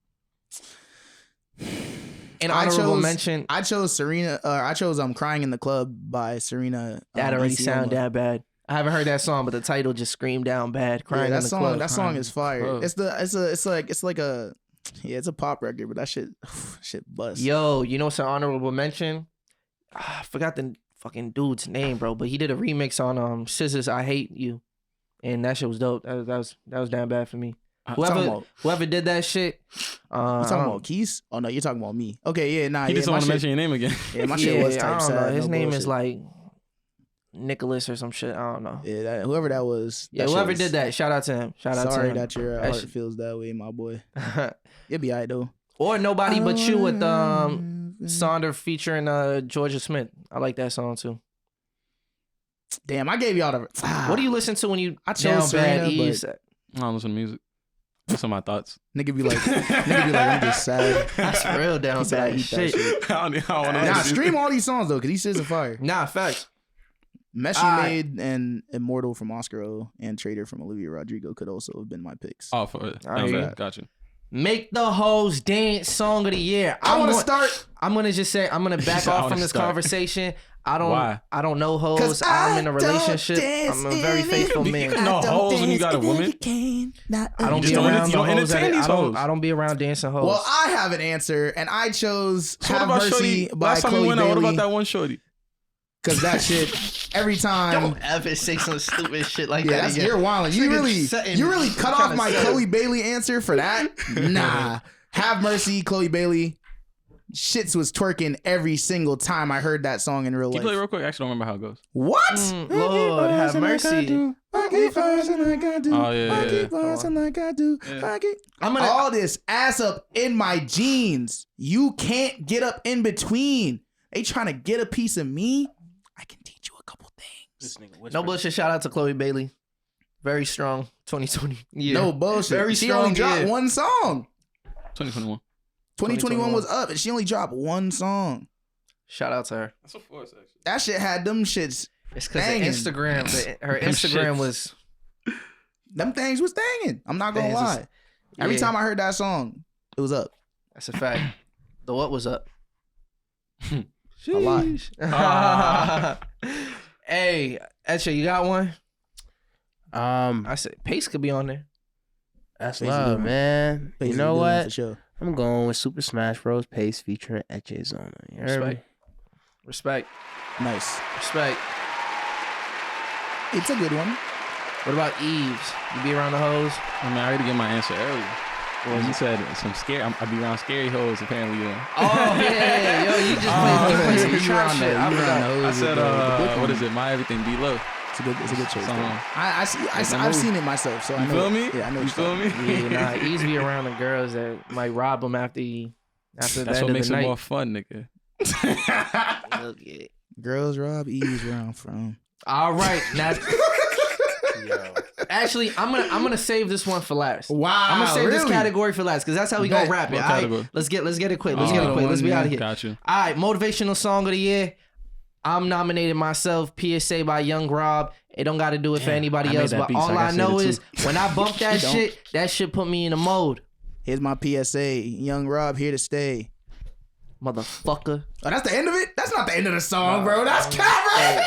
Speaker 2: honorable mention.
Speaker 4: I chose Serena. I chose Crying in the Club by Serena.
Speaker 2: That already
Speaker 4: Isioma.
Speaker 2: sound that bad. I haven't heard that song, but the title just screamed down bad. Crying
Speaker 4: Yeah,
Speaker 2: in the club.
Speaker 4: that song is fire.
Speaker 3: Club.
Speaker 4: It's a pop record, but that shit bust.
Speaker 2: Yo, you know what's an honorable mention? I forgot the fucking dude's name, bro, but he did a remix on Scissors I Hate You. And that shit was dope. That was damn bad for me. Whoever did that shit.
Speaker 4: You talking about Keys? Oh no, you're talking about me. Okay, yeah, nah.
Speaker 3: He
Speaker 4: yeah,
Speaker 3: just want to mention your name again.
Speaker 4: Yeah, my shit was
Speaker 2: I
Speaker 4: type
Speaker 2: don't know.
Speaker 4: sad.
Speaker 2: His
Speaker 4: no
Speaker 2: name
Speaker 4: bullshit.
Speaker 2: is like Nicholas or some shit. I don't know.
Speaker 4: Yeah, whoever that was.
Speaker 2: Yeah,
Speaker 4: that
Speaker 2: whoever
Speaker 4: shit was-
Speaker 2: did that, shout out to him. Shout out to him.
Speaker 4: Sorry that your
Speaker 2: That
Speaker 4: heart
Speaker 2: shit-
Speaker 4: feels that way, my boy. It'll be alright though.
Speaker 2: Or Nobody But You with Sonder featuring Georgia Smith. I like that song too.
Speaker 4: Damn, I gave y'all the.
Speaker 2: What do you listen to when you
Speaker 4: I chose
Speaker 2: down bad
Speaker 4: Serena,
Speaker 2: ease?
Speaker 3: I don't listen to music. That's my thoughts.
Speaker 4: Nigga be like, I'm just sad.
Speaker 2: That's real down
Speaker 4: He said I
Speaker 2: bad
Speaker 4: eat that
Speaker 2: shit.
Speaker 4: shit.
Speaker 3: I don't want to
Speaker 4: Nah, stream all these songs though, cause these shits are fire.
Speaker 2: Nah, facts.
Speaker 4: Mess You
Speaker 2: Alright.
Speaker 4: Made and Immortal from Oscar O and Trader from Olivia Rodrigo could also have been my picks.
Speaker 3: Oh, for it.
Speaker 2: I hear you.
Speaker 3: Gotcha.
Speaker 2: Make the Hoes Dance Song of the Year.
Speaker 4: I want to start
Speaker 2: I'm gonna just say I'm gonna back
Speaker 3: I
Speaker 2: off
Speaker 3: wanna
Speaker 2: from this
Speaker 3: start.
Speaker 2: conversation. I
Speaker 3: Why?
Speaker 2: don't know hoes.
Speaker 4: 'cause
Speaker 2: I'm in a
Speaker 4: I don't
Speaker 2: relationship.
Speaker 4: dance
Speaker 2: I'm a very
Speaker 4: in
Speaker 2: faithful
Speaker 4: it.
Speaker 2: man.
Speaker 3: You know hoes when you got a woman.
Speaker 2: I don't
Speaker 3: You
Speaker 2: be
Speaker 3: just don't
Speaker 2: around
Speaker 3: you don't
Speaker 2: the hoes.
Speaker 3: entertain these hoes.
Speaker 2: I don't be around dancing hoes.
Speaker 4: Well, I have an answer, and I chose
Speaker 3: So what
Speaker 4: Have
Speaker 3: about
Speaker 4: Mercy
Speaker 3: Shorty?
Speaker 4: by
Speaker 3: Last time we
Speaker 4: Chloe
Speaker 3: went out, what about
Speaker 4: Bailey.
Speaker 3: that one Shorty?
Speaker 4: Because that shit, every time.
Speaker 2: don't ever say some stupid shit like
Speaker 4: Yeah,
Speaker 2: that
Speaker 4: that's,
Speaker 2: again.
Speaker 4: you're wilding. You
Speaker 2: setting-
Speaker 4: really cut
Speaker 2: trying
Speaker 4: off
Speaker 2: to
Speaker 4: my
Speaker 2: set-
Speaker 4: Chloe Bailey answer for that? Nah. Have Mercy, Chloe Bailey. Shits was twerking every single time I heard that song in real
Speaker 3: Can you
Speaker 4: life.
Speaker 3: play it real quick? I actually don't remember how it goes.
Speaker 4: What?
Speaker 2: Lord have mercy.
Speaker 4: I keep dancing like I do.
Speaker 3: Oh, yeah,
Speaker 4: I
Speaker 3: yeah,
Speaker 4: keep
Speaker 3: yeah.
Speaker 4: dancing like I do.
Speaker 3: Yeah.
Speaker 4: I keep...
Speaker 2: I'm gonna-
Speaker 4: All this ass up in my jeans. You can't get up in between. They trying to get a piece of me. I can teach you a couple things.
Speaker 2: No bullshit. Shout out to Chloe Bailey. Very strong 2020 year.
Speaker 4: No bullshit.
Speaker 2: Very
Speaker 4: she
Speaker 2: strong
Speaker 4: only dropped
Speaker 2: year.
Speaker 4: one song.
Speaker 3: 2021.
Speaker 4: 2021 was up and she only dropped one song.
Speaker 2: Shout out to her.
Speaker 3: That's a force, actually.
Speaker 4: That shit had them shits.
Speaker 2: It's because
Speaker 4: Banging.
Speaker 2: her Instagram was.
Speaker 4: Them things was banging. I'm not gonna
Speaker 2: Things was-
Speaker 4: lie. Every
Speaker 2: yeah.
Speaker 4: time I heard that song, it was up.
Speaker 2: That's a fact. The what was up?
Speaker 4: A lot.
Speaker 2: Hey, Eche, you got one?
Speaker 5: Um,
Speaker 2: I said Pace could be on there.
Speaker 5: that's
Speaker 4: Basically
Speaker 5: love,
Speaker 4: doing-
Speaker 5: man. You
Speaker 4: Basically
Speaker 5: know
Speaker 4: doing it for
Speaker 5: what?
Speaker 4: sure.
Speaker 5: I'm going with Super Smash Bros. Pace featuring Echezona. You heard me?
Speaker 2: Respect.
Speaker 4: Nice.
Speaker 2: Respect.
Speaker 4: It's a good one.
Speaker 2: What about Eves? You be around the hoes?
Speaker 3: I mean, I already gave my answer earlier. Well, you said some scary. I be around scary hoes apparently. Yeah.
Speaker 2: Oh yeah, yo, you just played some
Speaker 4: you
Speaker 2: trap
Speaker 4: around
Speaker 2: shit.
Speaker 4: the-
Speaker 2: I
Speaker 4: you
Speaker 2: forgot.
Speaker 4: around the
Speaker 3: I
Speaker 4: hoes
Speaker 3: said,
Speaker 4: with the book
Speaker 3: what
Speaker 4: on
Speaker 3: is it? My everything be low.
Speaker 4: It's a good choice.
Speaker 3: Song.
Speaker 4: though. I've seen it myself, so I
Speaker 3: You
Speaker 4: know.
Speaker 3: feel me?
Speaker 4: Yeah, I know.
Speaker 3: You feel me?
Speaker 2: Yeah, nah, Eves be around the girls that might rob them after the
Speaker 3: That's
Speaker 2: end
Speaker 3: what
Speaker 2: of
Speaker 3: makes
Speaker 2: the
Speaker 3: it
Speaker 2: night.
Speaker 3: more fun, nigga.
Speaker 2: Look at it.
Speaker 4: Girls rob Eves where I'm from.
Speaker 2: All right, now. Actually, I'm gonna save this one for last.
Speaker 4: Wow,
Speaker 2: I'm gonna save this
Speaker 4: really?
Speaker 2: category for last because that's how we
Speaker 4: Bet.
Speaker 2: gonna wrap it.
Speaker 3: What
Speaker 2: All right,
Speaker 3: category?
Speaker 2: let's get it quick. Let's get it
Speaker 3: Oh,
Speaker 2: quick. Let's be out of here.
Speaker 3: Got you.
Speaker 2: All right, motivational song of the year. I'm nominated myself. PSA by Young Rob. It don't got to do it for anybody
Speaker 3: I made
Speaker 2: else,
Speaker 3: that
Speaker 2: but
Speaker 3: beat, so
Speaker 2: all
Speaker 3: I
Speaker 2: I
Speaker 3: gotta
Speaker 2: know
Speaker 3: save it
Speaker 2: is when I bump that
Speaker 4: don't.
Speaker 2: that shit put me in a mode,
Speaker 4: Here's my PSA. Young Rob here to stay.
Speaker 2: motherfucker.
Speaker 4: Oh, that's the end of it? That's not the end of the song, bro. That's cover.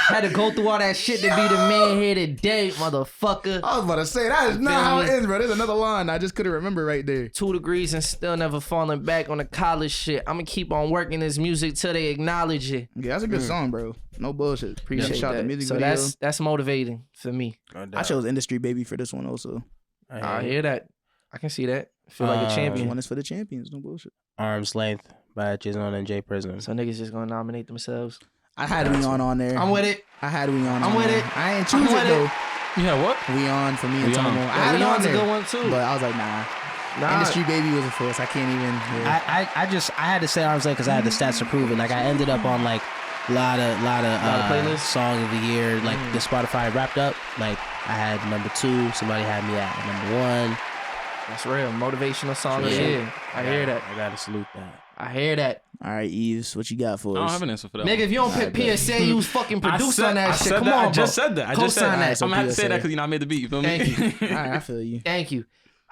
Speaker 2: Had to go through all that shit to be the man here today, motherfucker.
Speaker 4: I was about to say that is not how it ends, bro. There's another line I just couldn't remember right there.
Speaker 2: 2 degrees and still never falling back on the college shit. I'm gonna keep on working this music till they acknowledge it.
Speaker 4: Yeah, that's a good song, bro. No bullshit.
Speaker 2: Appreciate
Speaker 4: Shout out
Speaker 2: that.
Speaker 4: the music
Speaker 2: So
Speaker 4: video.
Speaker 2: that's motivating for me.
Speaker 4: I chose Industry Baby for this one also.
Speaker 2: I hear that. I can see that. Feel like a
Speaker 4: This
Speaker 2: champion.
Speaker 4: one is for the champions. No bullshit.
Speaker 5: Arm's Length by Echezona and Jay Prism.
Speaker 2: So niggas just gonna nominate themselves.
Speaker 4: I had We On there.
Speaker 2: I'm with it.
Speaker 4: I had We On.
Speaker 2: I'm with
Speaker 4: there.
Speaker 2: it.
Speaker 4: I ain't
Speaker 2: I'm
Speaker 4: choose it
Speaker 2: with
Speaker 4: though.
Speaker 2: it.
Speaker 3: Yeah, what?
Speaker 4: We On for me and
Speaker 3: We On.
Speaker 4: Tomo. I
Speaker 2: Yeah,
Speaker 4: had it
Speaker 2: We
Speaker 4: on
Speaker 2: On's a
Speaker 4: there,
Speaker 2: good one too.
Speaker 4: but I was like, nah.
Speaker 2: Nah.
Speaker 4: Industry Baby was a force. I can't even. Yeah.
Speaker 5: I had to say Arm's Length because I had the stats to prove it. Like I ended up on like lot of
Speaker 2: playlists?
Speaker 5: song of the year, like the Spotify wrapped up. Like I had number 2, somebody had me at number 1.
Speaker 2: That's real. Motivational song of the year. I hear that.
Speaker 5: I gotta salute that.
Speaker 2: I hear that.
Speaker 4: All right, Eves, what you got for
Speaker 3: I don't
Speaker 4: us?
Speaker 3: have an answer for that.
Speaker 2: Nigga, if you don't pick PSA, you was fucking produced on that shit. Come on,
Speaker 3: I
Speaker 2: bro.
Speaker 3: just said that. I just said
Speaker 2: Co-sign
Speaker 3: that.
Speaker 2: that.
Speaker 3: I'm gonna have to say
Speaker 4: PSA.
Speaker 3: that because I made the beat. You feel me?
Speaker 2: Thank you.
Speaker 4: All right, I feel you.
Speaker 2: Thank you.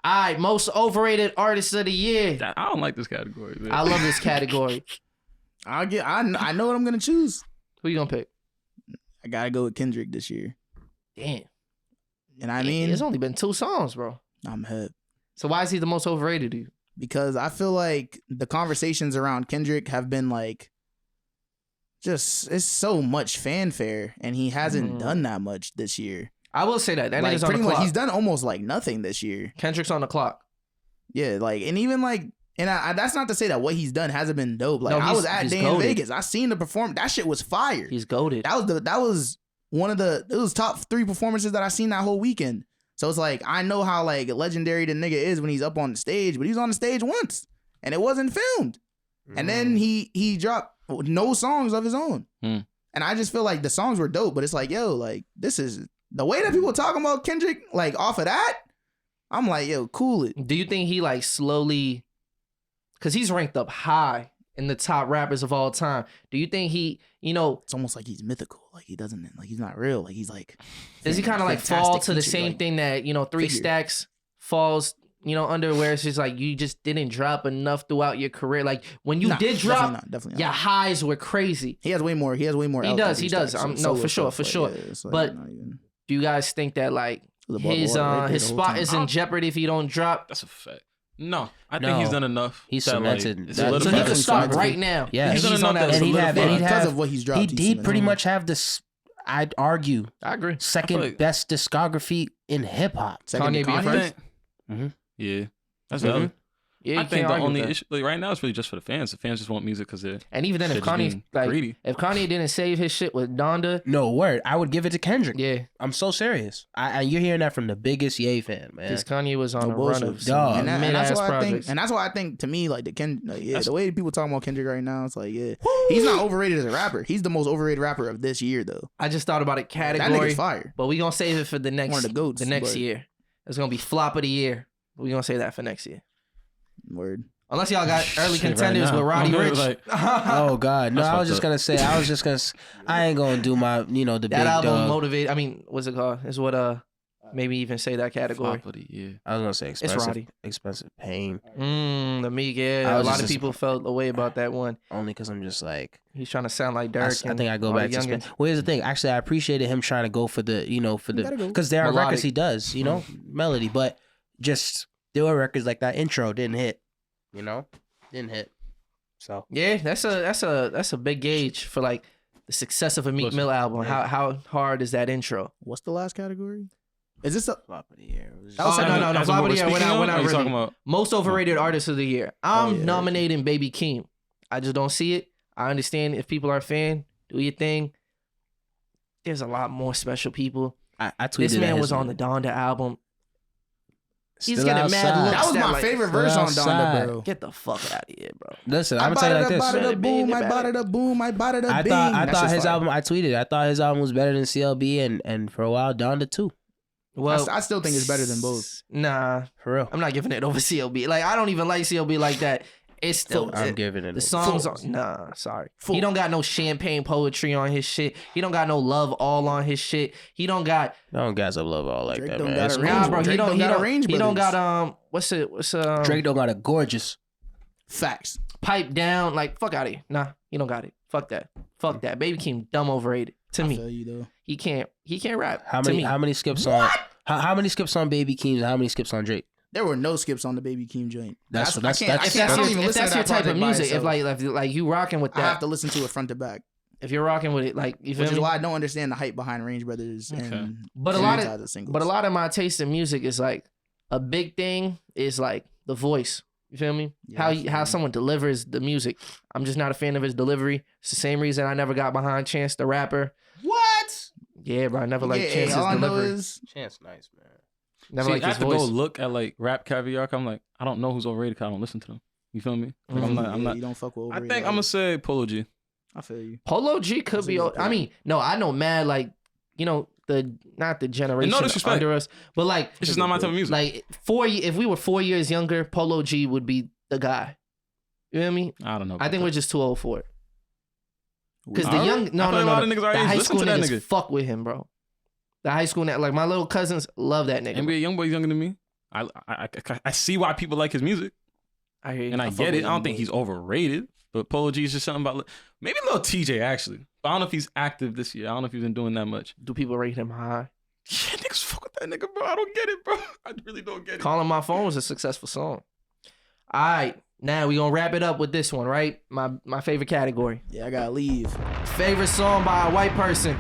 Speaker 2: All right, most overrated artist of the year.
Speaker 3: I don't like this category, man.
Speaker 2: I love this category.
Speaker 4: I know what I'm gonna choose.
Speaker 2: Who you gonna pick?
Speaker 4: I gotta go with Kendrick this year.
Speaker 2: Damn.
Speaker 4: And I mean,
Speaker 2: it's only been 2 songs, bro.
Speaker 4: I'm hip.
Speaker 2: So why is he the most overrated to you?
Speaker 4: Because I feel like the conversations around Kendrick have been like, just it's so much fanfare, and he hasn't done that much this year.
Speaker 2: I will say that. That
Speaker 4: Like
Speaker 2: nigga's on the
Speaker 4: pretty
Speaker 2: clock.
Speaker 4: much, he's done almost like nothing this year.
Speaker 2: Kendrick's on the clock.
Speaker 4: Yeah, like, and even like, and I that's not to say that what he's done hasn't been dope. Like,
Speaker 2: No,
Speaker 4: I was at
Speaker 2: he's
Speaker 4: Day in
Speaker 2: goated.
Speaker 4: Vegas. I seen the perform. That shit was fire.
Speaker 2: He's goated.
Speaker 4: That was one of the top 3 performances that I seen that whole weekend. So it's like, I know how like legendary the nigga is when he's up on the stage, but he's on the stage once and it wasn't filmed. And then he dropped no songs of his own. And I just feel like the songs were dope, but it's like, yo, like, this is the way that people talking about Kendrick, like, off of that. I'm like, yo, cool it.
Speaker 2: Do you think he like slowly, because he's ranked up high in the top rappers of all time. Do you think he,
Speaker 4: It's almost like he's mythical. Like, he doesn't, like, he's not real. Like, he's like,
Speaker 2: does he kind of like fall to the same thing that, 3
Speaker 4: figure.
Speaker 2: Stacks falls, under where it's just like you just didn't drop enough throughout your career. Like when you did drop,
Speaker 4: definitely
Speaker 2: your
Speaker 4: not.
Speaker 2: highs were crazy.
Speaker 4: He has way more. He
Speaker 2: He does. No, for sure. But do you guys think that like his spot is in jeopardy if he don't drop?
Speaker 3: That's a fact. No, I think he's done enough.
Speaker 5: He's
Speaker 3: that, like,
Speaker 5: cemented.
Speaker 3: it's
Speaker 5: So
Speaker 2: So he
Speaker 3: solidified.
Speaker 2: can start right now.
Speaker 5: Yeah,
Speaker 3: He's
Speaker 2: And
Speaker 3: done enough that
Speaker 5: and he'd have,
Speaker 4: because of what he's dropped.
Speaker 5: He'd pretty much have this. I'd argue
Speaker 2: I agree.
Speaker 5: second
Speaker 3: like-
Speaker 5: best discography in hip hop.
Speaker 2: Kanye be first?
Speaker 3: Yeah, that's
Speaker 2: Mhm.
Speaker 3: valid.
Speaker 2: Yeah,
Speaker 3: I
Speaker 2: you
Speaker 3: think
Speaker 2: can't
Speaker 3: the
Speaker 2: argue
Speaker 3: only
Speaker 2: with that.
Speaker 3: issue, like right now, it's really just for the fans. The fans just want music because they're.
Speaker 2: And even then, if
Speaker 3: Shit just
Speaker 2: Kanye
Speaker 3: being
Speaker 2: like
Speaker 3: greedy.
Speaker 2: if Kanye didn't save his shit with Donda,
Speaker 5: No word. I would give it to Kendrick.
Speaker 2: yeah,
Speaker 5: I'm so serious. You're hearing that from the biggest Ye fan, man.
Speaker 2: because Kanye was on
Speaker 4: No
Speaker 2: a run
Speaker 4: bullshit.
Speaker 2: of some
Speaker 5: Dog.
Speaker 4: and
Speaker 2: mid-ass
Speaker 4: that's why I think,
Speaker 2: projects.
Speaker 4: and that's why I think to me, like the way people talking about Kendrick right now, it's like, yeah, he's not overrated as a rapper. He's the most overrated rapper of this year, though.
Speaker 2: I just thought about it
Speaker 4: That
Speaker 2: category,
Speaker 4: nigga's fire.
Speaker 2: but we gonna save it for the next
Speaker 4: One of the goats,
Speaker 2: the next
Speaker 4: but-
Speaker 2: year. It's gonna be flop of the year. We gonna say that for next year.
Speaker 4: Word.
Speaker 2: Unless y'all got early
Speaker 3: Shit, right
Speaker 2: contenders
Speaker 3: now.
Speaker 2: with Roddy
Speaker 3: I'm
Speaker 2: Rich.
Speaker 3: like-
Speaker 5: Oh God, no!
Speaker 3: That's
Speaker 5: I was
Speaker 3: fucked
Speaker 5: just
Speaker 3: up.
Speaker 5: gonna say. I ain't gonna do my, the
Speaker 2: that
Speaker 5: big
Speaker 2: album
Speaker 5: dog.
Speaker 2: motivate. I mean, what's it called? Is what maybe even say that category.
Speaker 3: Flop of the year.
Speaker 5: I was gonna say expensive.
Speaker 2: Roddy.
Speaker 5: Expensive pain.
Speaker 2: The Meek,
Speaker 5: I
Speaker 2: yeah. A
Speaker 5: was
Speaker 2: lot of
Speaker 5: just-
Speaker 2: people felt away about that one.
Speaker 5: Only because I'm just like.
Speaker 2: He's trying to sound like
Speaker 5: I
Speaker 2: Dirk.
Speaker 5: think I go
Speaker 2: and all
Speaker 5: back
Speaker 2: the
Speaker 5: to.
Speaker 2: youngins.
Speaker 5: Well, here's the thing. Actually, I appreciated him trying to go for the,
Speaker 4: gotta go.
Speaker 5: because there are
Speaker 2: Melodic.
Speaker 5: records he does, melody, but just there were records like that intro didn't hit, didn't hit. So
Speaker 2: Yeah, that's a big gauge for like the success of a Meek
Speaker 3: Listen,
Speaker 2: Mill album. How hard is that intro?
Speaker 4: What's the last category? Is this a
Speaker 5: flop of the year. It was
Speaker 4: That was
Speaker 5: just-
Speaker 4: second-
Speaker 2: no.
Speaker 3: As of
Speaker 2: Flop
Speaker 3: what
Speaker 2: of the
Speaker 3: we're
Speaker 2: year, we're
Speaker 3: speaking
Speaker 2: not
Speaker 3: of, or you
Speaker 2: really-
Speaker 3: talking about?
Speaker 2: Most overrated artist of the year. I'm
Speaker 4: yeah.
Speaker 2: nominating Baby Keem. I just don't see it. I understand if people are a fan, do your thing. There's a lot more special people.
Speaker 5: I tweeted
Speaker 2: This man
Speaker 5: at
Speaker 2: was
Speaker 5: his-
Speaker 2: on the Donda album. He's
Speaker 5: Still
Speaker 2: getting mad
Speaker 5: outside.
Speaker 2: looks.
Speaker 4: that was my
Speaker 2: like,
Speaker 4: favorite
Speaker 5: Still
Speaker 4: verse on
Speaker 5: outside.
Speaker 4: Donda, bro.
Speaker 2: Get the fuck out of here, bro.
Speaker 5: Listen,
Speaker 4: I
Speaker 5: I'm gonna tell you like
Speaker 4: bought it
Speaker 5: this.
Speaker 4: up, boom. I bought it up, boom. I bought it up,
Speaker 5: I
Speaker 4: bing.
Speaker 5: thought
Speaker 4: That
Speaker 5: his
Speaker 4: shit's fire.
Speaker 5: album. I tweeted. I thought his album was better than CLB and for a while Donda too.
Speaker 2: Well,
Speaker 4: I still think it's better than both.
Speaker 2: Nah,
Speaker 5: For real.
Speaker 2: I'm not giving it over CLB. Like I don't even like CLB like that. It's still
Speaker 5: I'm giving it.
Speaker 2: the
Speaker 5: a-
Speaker 2: songs. Nah, sorry. He don't got no champagne poetry on his shit. He don't got no love all on his shit. He don't got.
Speaker 5: Don't gas up love all like
Speaker 4: Drake
Speaker 5: that,
Speaker 4: don't
Speaker 5: man.
Speaker 4: got
Speaker 5: It's
Speaker 4: a
Speaker 5: cool.
Speaker 4: range.
Speaker 2: Nah, bro.
Speaker 4: Drake don't got a range
Speaker 2: He don't
Speaker 4: brothers.
Speaker 2: got what's
Speaker 5: Drake don't got a gorgeous.
Speaker 4: Facts.
Speaker 2: pipe down. Like fuck out of here. Nah, he don't got it. Fuck that. Fuck that. Baby Keem dumb overrated to
Speaker 4: I
Speaker 2: me.
Speaker 4: feel you though.
Speaker 2: He can't rap.
Speaker 5: How
Speaker 2: to
Speaker 5: many?
Speaker 2: me.
Speaker 5: How many skips on? How many skips on Baby Keem and how many skips on Drake?
Speaker 4: There were no skips on the Baby Keem joint.
Speaker 5: That's-
Speaker 4: I
Speaker 5: that's-
Speaker 4: can't.
Speaker 5: that's-
Speaker 2: If that's,
Speaker 4: I can't
Speaker 2: your,
Speaker 4: even
Speaker 2: if
Speaker 4: listen
Speaker 2: that's
Speaker 4: to
Speaker 2: your
Speaker 4: that
Speaker 2: type of
Speaker 4: project by
Speaker 2: music,
Speaker 4: itself.
Speaker 2: if like you rocking with
Speaker 4: I have
Speaker 2: that,
Speaker 4: to listen to it front to back,
Speaker 2: if you're rocking with it, like you feel
Speaker 4: which is
Speaker 2: me?
Speaker 4: why I don't understand the hype behind Range Brothers
Speaker 3: Okay.
Speaker 4: and
Speaker 2: But a lot of
Speaker 4: Sanitizer singles.
Speaker 2: But a lot of my taste in music is like a big thing is like the voice. You feel me?
Speaker 4: Yeah,
Speaker 2: How someone delivers the music. I'm just not a fan of his delivery. It's the same reason I never got behind Chance the Rapper.
Speaker 4: What?
Speaker 2: Yeah, bro. I never liked
Speaker 4: Yeah,
Speaker 2: Chance's
Speaker 4: all I know
Speaker 2: delivery.
Speaker 4: is
Speaker 5: Chance, nice man.
Speaker 2: Never
Speaker 3: See,
Speaker 2: liked
Speaker 3: I
Speaker 2: his
Speaker 3: have to
Speaker 2: voice.
Speaker 3: go look at like rap caviar. I'm like, I don't know who's overrated because I don't listen to them. You feel me? Like, I'm
Speaker 2: Mhm.
Speaker 3: not.
Speaker 4: you don't fuck with.
Speaker 3: I
Speaker 4: overrated
Speaker 3: think I'm gonna
Speaker 4: artists.
Speaker 3: say Polo G.
Speaker 4: I feel you.
Speaker 2: Polo G could be. I mean, no, I know mad like not the generation under us, but like
Speaker 3: it's just not my type of music.
Speaker 2: Like if we were 4 years younger, Polo G would be the guy. You know what I mean?
Speaker 3: I don't know.
Speaker 2: I think we're just too old for it. Because
Speaker 3: the
Speaker 2: young,
Speaker 3: the
Speaker 2: high school niggas fuck with him, bro. The high school, like my little cousins love that nigga.
Speaker 3: NBA YoungBoy's younger than me. I see why people like his music.
Speaker 2: I hear you.
Speaker 3: And I get it. I don't think he's overrated. But Polo G is just something about maybe a little TJ actually. But I don't know if he's active this year. I don't know if he's been doing that much.
Speaker 2: Do people rate him high?
Speaker 3: Yeah, niggas fuck with that nigga, bro. I don't get it, bro. I really don't get it.
Speaker 2: Calling My Phone was a successful song. All right, now we gonna wrap it up with this one, right? My favorite category.
Speaker 4: Yeah, I gotta leave.
Speaker 2: Favorite song by a white person.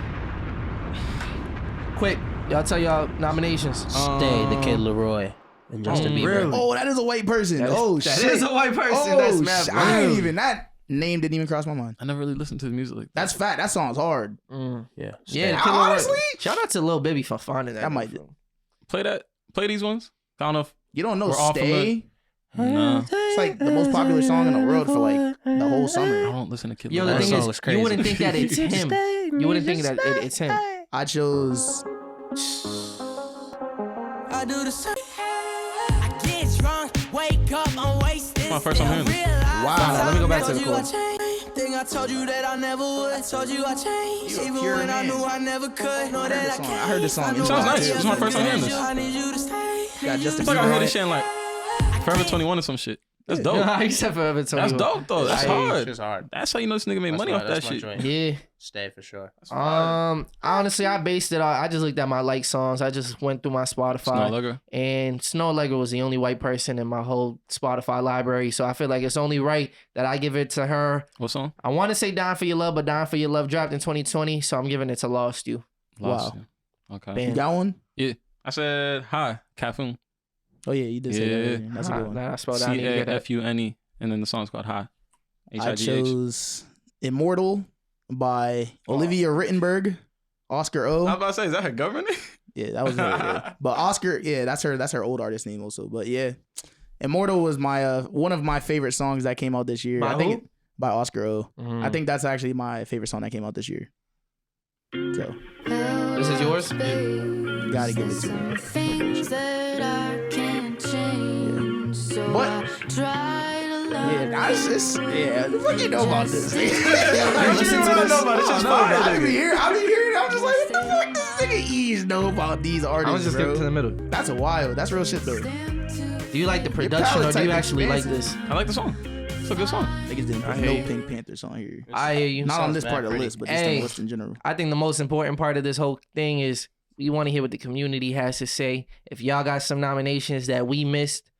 Speaker 2: Quick, y'all tell y'all nominations.
Speaker 5: Stay, the Kid Leroy. And Justin Bieber.
Speaker 4: Really? Oh, that is a white person.
Speaker 2: That is a white person.
Speaker 4: Oh,
Speaker 2: That's mad.
Speaker 4: I ain't even that name didn't even cross my mind.
Speaker 3: I never really listened to the music like that.
Speaker 4: That's fact. That song's hard.
Speaker 5: Yeah.
Speaker 2: Yeah.
Speaker 4: Honestly,
Speaker 2: shout out to Lil Bibby for finding that.
Speaker 4: That might
Speaker 3: play these ones. I don't know if
Speaker 4: you don't know
Speaker 3: we're all
Speaker 4: Stay.
Speaker 3: No.
Speaker 4: It's like the most popular song in the world for like the whole summer.
Speaker 3: I don't listen to Kid
Speaker 2: Yo,
Speaker 3: Leroy.
Speaker 2: the thing is, you wouldn't think that it's him. You wouldn't think that it's him.
Speaker 4: I chose.
Speaker 8: I do the same. I get drunk, wake up, I'm wasted.
Speaker 3: My first time hearing this.
Speaker 4: Wow.
Speaker 2: Let me go back to the chorus.
Speaker 8: Thing I told you that I never would. I told you I changed. Even when I knew I never could. Know that I can't.
Speaker 4: I heard this song.
Speaker 3: It sounds nice. This is my first time hearing this.
Speaker 8: I need you to stay.
Speaker 4: Got Justin
Speaker 3: It's like I
Speaker 4: Bieber
Speaker 3: heard
Speaker 4: on
Speaker 3: this
Speaker 4: it.
Speaker 3: shit in like Forever 21 or some shit. That's dope.
Speaker 2: I said Forever 21.
Speaker 3: That's dope though. That's hard.
Speaker 5: It's hard.
Speaker 3: That's how you know this nigga made money off that shit.
Speaker 2: Yeah.
Speaker 5: Stay for sure.
Speaker 2: Honestly, I based it on. I just looked at my like songs. I just went through my Spotify.
Speaker 3: Snowlegger.
Speaker 2: And Snowlegger was the only white person in my whole Spotify library. So I feel like it's only right that I give it to her.
Speaker 3: What song?
Speaker 2: I want to say Dying for Your Love, but Dying for Your Love dropped in 2020. So I'm giving it to Lost You.
Speaker 3: Lost
Speaker 4: Wow.
Speaker 3: You. Okay.
Speaker 2: Bam.
Speaker 4: You got one?
Speaker 3: Yeah. I said hi, Cafoon.
Speaker 4: Oh yeah, you did say that. Earlier. That's a good one.
Speaker 2: Nah, I spelled out.
Speaker 3: CAFUNE. And then the song's called Hi.
Speaker 4: I
Speaker 3: HIGH.
Speaker 4: chose Immortal by Olivia Rittenberg, Oscar O.
Speaker 3: I was about to say, is that her government?
Speaker 4: Yeah, that was her. Yeah. But Oscar, yeah, that's her old artist name also. But yeah, Immortal was my one of my favorite songs that came out this year.
Speaker 2: By who?
Speaker 4: By Oscar O.
Speaker 2: Mhm.
Speaker 4: I think that's actually my favorite song that came out this year. So
Speaker 2: This is yours?
Speaker 4: you gotta give it to me.
Speaker 10: Things that I can't change. So
Speaker 4: What?
Speaker 10: I try to love
Speaker 4: Yeah, that's just what you know about this?
Speaker 3: Listen to this.
Speaker 4: It's just fire. I be hearing. I'm just like, what the fuck does this nigga Ease know about these
Speaker 2: I'm
Speaker 4: artists,
Speaker 2: just
Speaker 4: bro?
Speaker 2: give it to the middle.
Speaker 4: That's wild. That's real shit though.
Speaker 2: Do you like the production or do you actually like this?
Speaker 3: I like the song. It's a good song.
Speaker 4: Niggas didn't put
Speaker 2: hear
Speaker 4: no
Speaker 2: you.
Speaker 4: Pink Panthers on here.
Speaker 2: I hear you.
Speaker 4: Not on
Speaker 5: sounds
Speaker 4: this
Speaker 5: mad
Speaker 4: part of the
Speaker 5: pretty.
Speaker 4: list, but just
Speaker 2: Hey.
Speaker 4: the list in general.
Speaker 2: I think the most important part of this whole thing is we want to hear what the community has to say. If y'all got some nominations that we missed,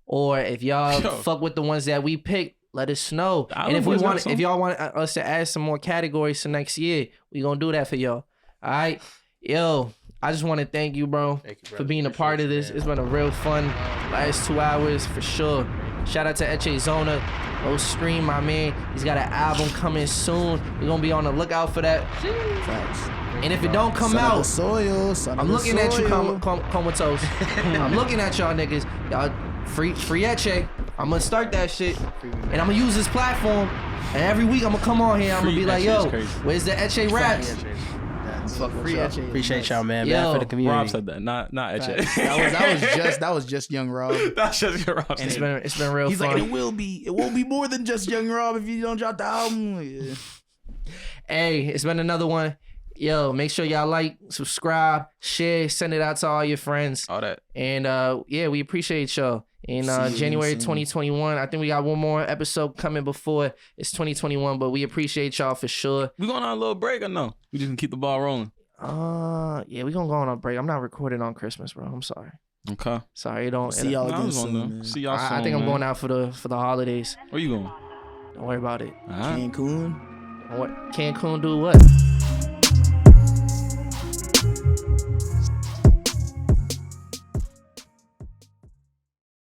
Speaker 2: or if y'all
Speaker 3: Yo.
Speaker 2: fuck with the ones that we picked, let us know.
Speaker 3: The
Speaker 2: And if we
Speaker 3: Island Boys
Speaker 2: want,
Speaker 3: got some.
Speaker 2: if y'all want us to add some more categories for next year, we gonna do that for y'all. All right, yo. I just want to thank you, bro,
Speaker 5: Thank you,
Speaker 2: for
Speaker 5: brother.
Speaker 2: being a part of this. It's been a real fun last 2 hours for sure. Shout out to Echezona. Go stream, my man. He's got an album coming soon. We're gonna be on the lookout for that.
Speaker 4: Facts.
Speaker 2: And if it don't come
Speaker 4: Son of the
Speaker 2: out,
Speaker 4: soil, son
Speaker 2: I'm
Speaker 4: of the
Speaker 2: looking at you,
Speaker 4: soil.
Speaker 2: KomaToast. I'm looking at y'all niggas. Y'all free Eche. I'm gonna start that shit, and I'm gonna use this platform. And every week I'm gonna come on here. I'm gonna be
Speaker 3: Free
Speaker 2: like,
Speaker 3: Eche
Speaker 2: yo,
Speaker 3: is crazy.
Speaker 2: where's the Eche raps?
Speaker 4: Free Eche.
Speaker 5: Appreciate y'all, man.
Speaker 2: Yo,
Speaker 5: Bad for the community.
Speaker 3: Rob said that, not Eche.
Speaker 4: Facts. That was just Young Rob.
Speaker 3: That's just your Rob.
Speaker 2: It's
Speaker 3: saying.
Speaker 2: been real
Speaker 4: He's
Speaker 2: fun.
Speaker 4: like, it won't be more than just Young Rob if you don't drop the album. Yeah.
Speaker 2: Hey, it's been another one. Yo, make sure y'all like, subscribe, share, send it out to all your friends.
Speaker 3: All that.
Speaker 2: And yeah, we appreciate y'all. In
Speaker 4: See you
Speaker 2: January
Speaker 4: soon.
Speaker 2: 2021, I think we got one more episode coming before it's 2021, but we appreciate y'all for sure.
Speaker 3: We going on a little break or no? We just gonna keep the ball rolling.
Speaker 2: Yeah, we gonna go on a break. I'm not recording on Christmas, bro. I'm sorry.
Speaker 3: Okay.
Speaker 2: Sorry, it don't.
Speaker 4: See y'all
Speaker 3: I
Speaker 4: again
Speaker 3: was on
Speaker 4: soon,
Speaker 3: there.
Speaker 4: man.
Speaker 3: See y'all soon.
Speaker 2: I think I'm
Speaker 3: man.
Speaker 2: going out for the holidays.
Speaker 3: Where you going?
Speaker 2: Don't worry about it.
Speaker 3: All right.
Speaker 4: Cancun.
Speaker 2: What Cancun do what?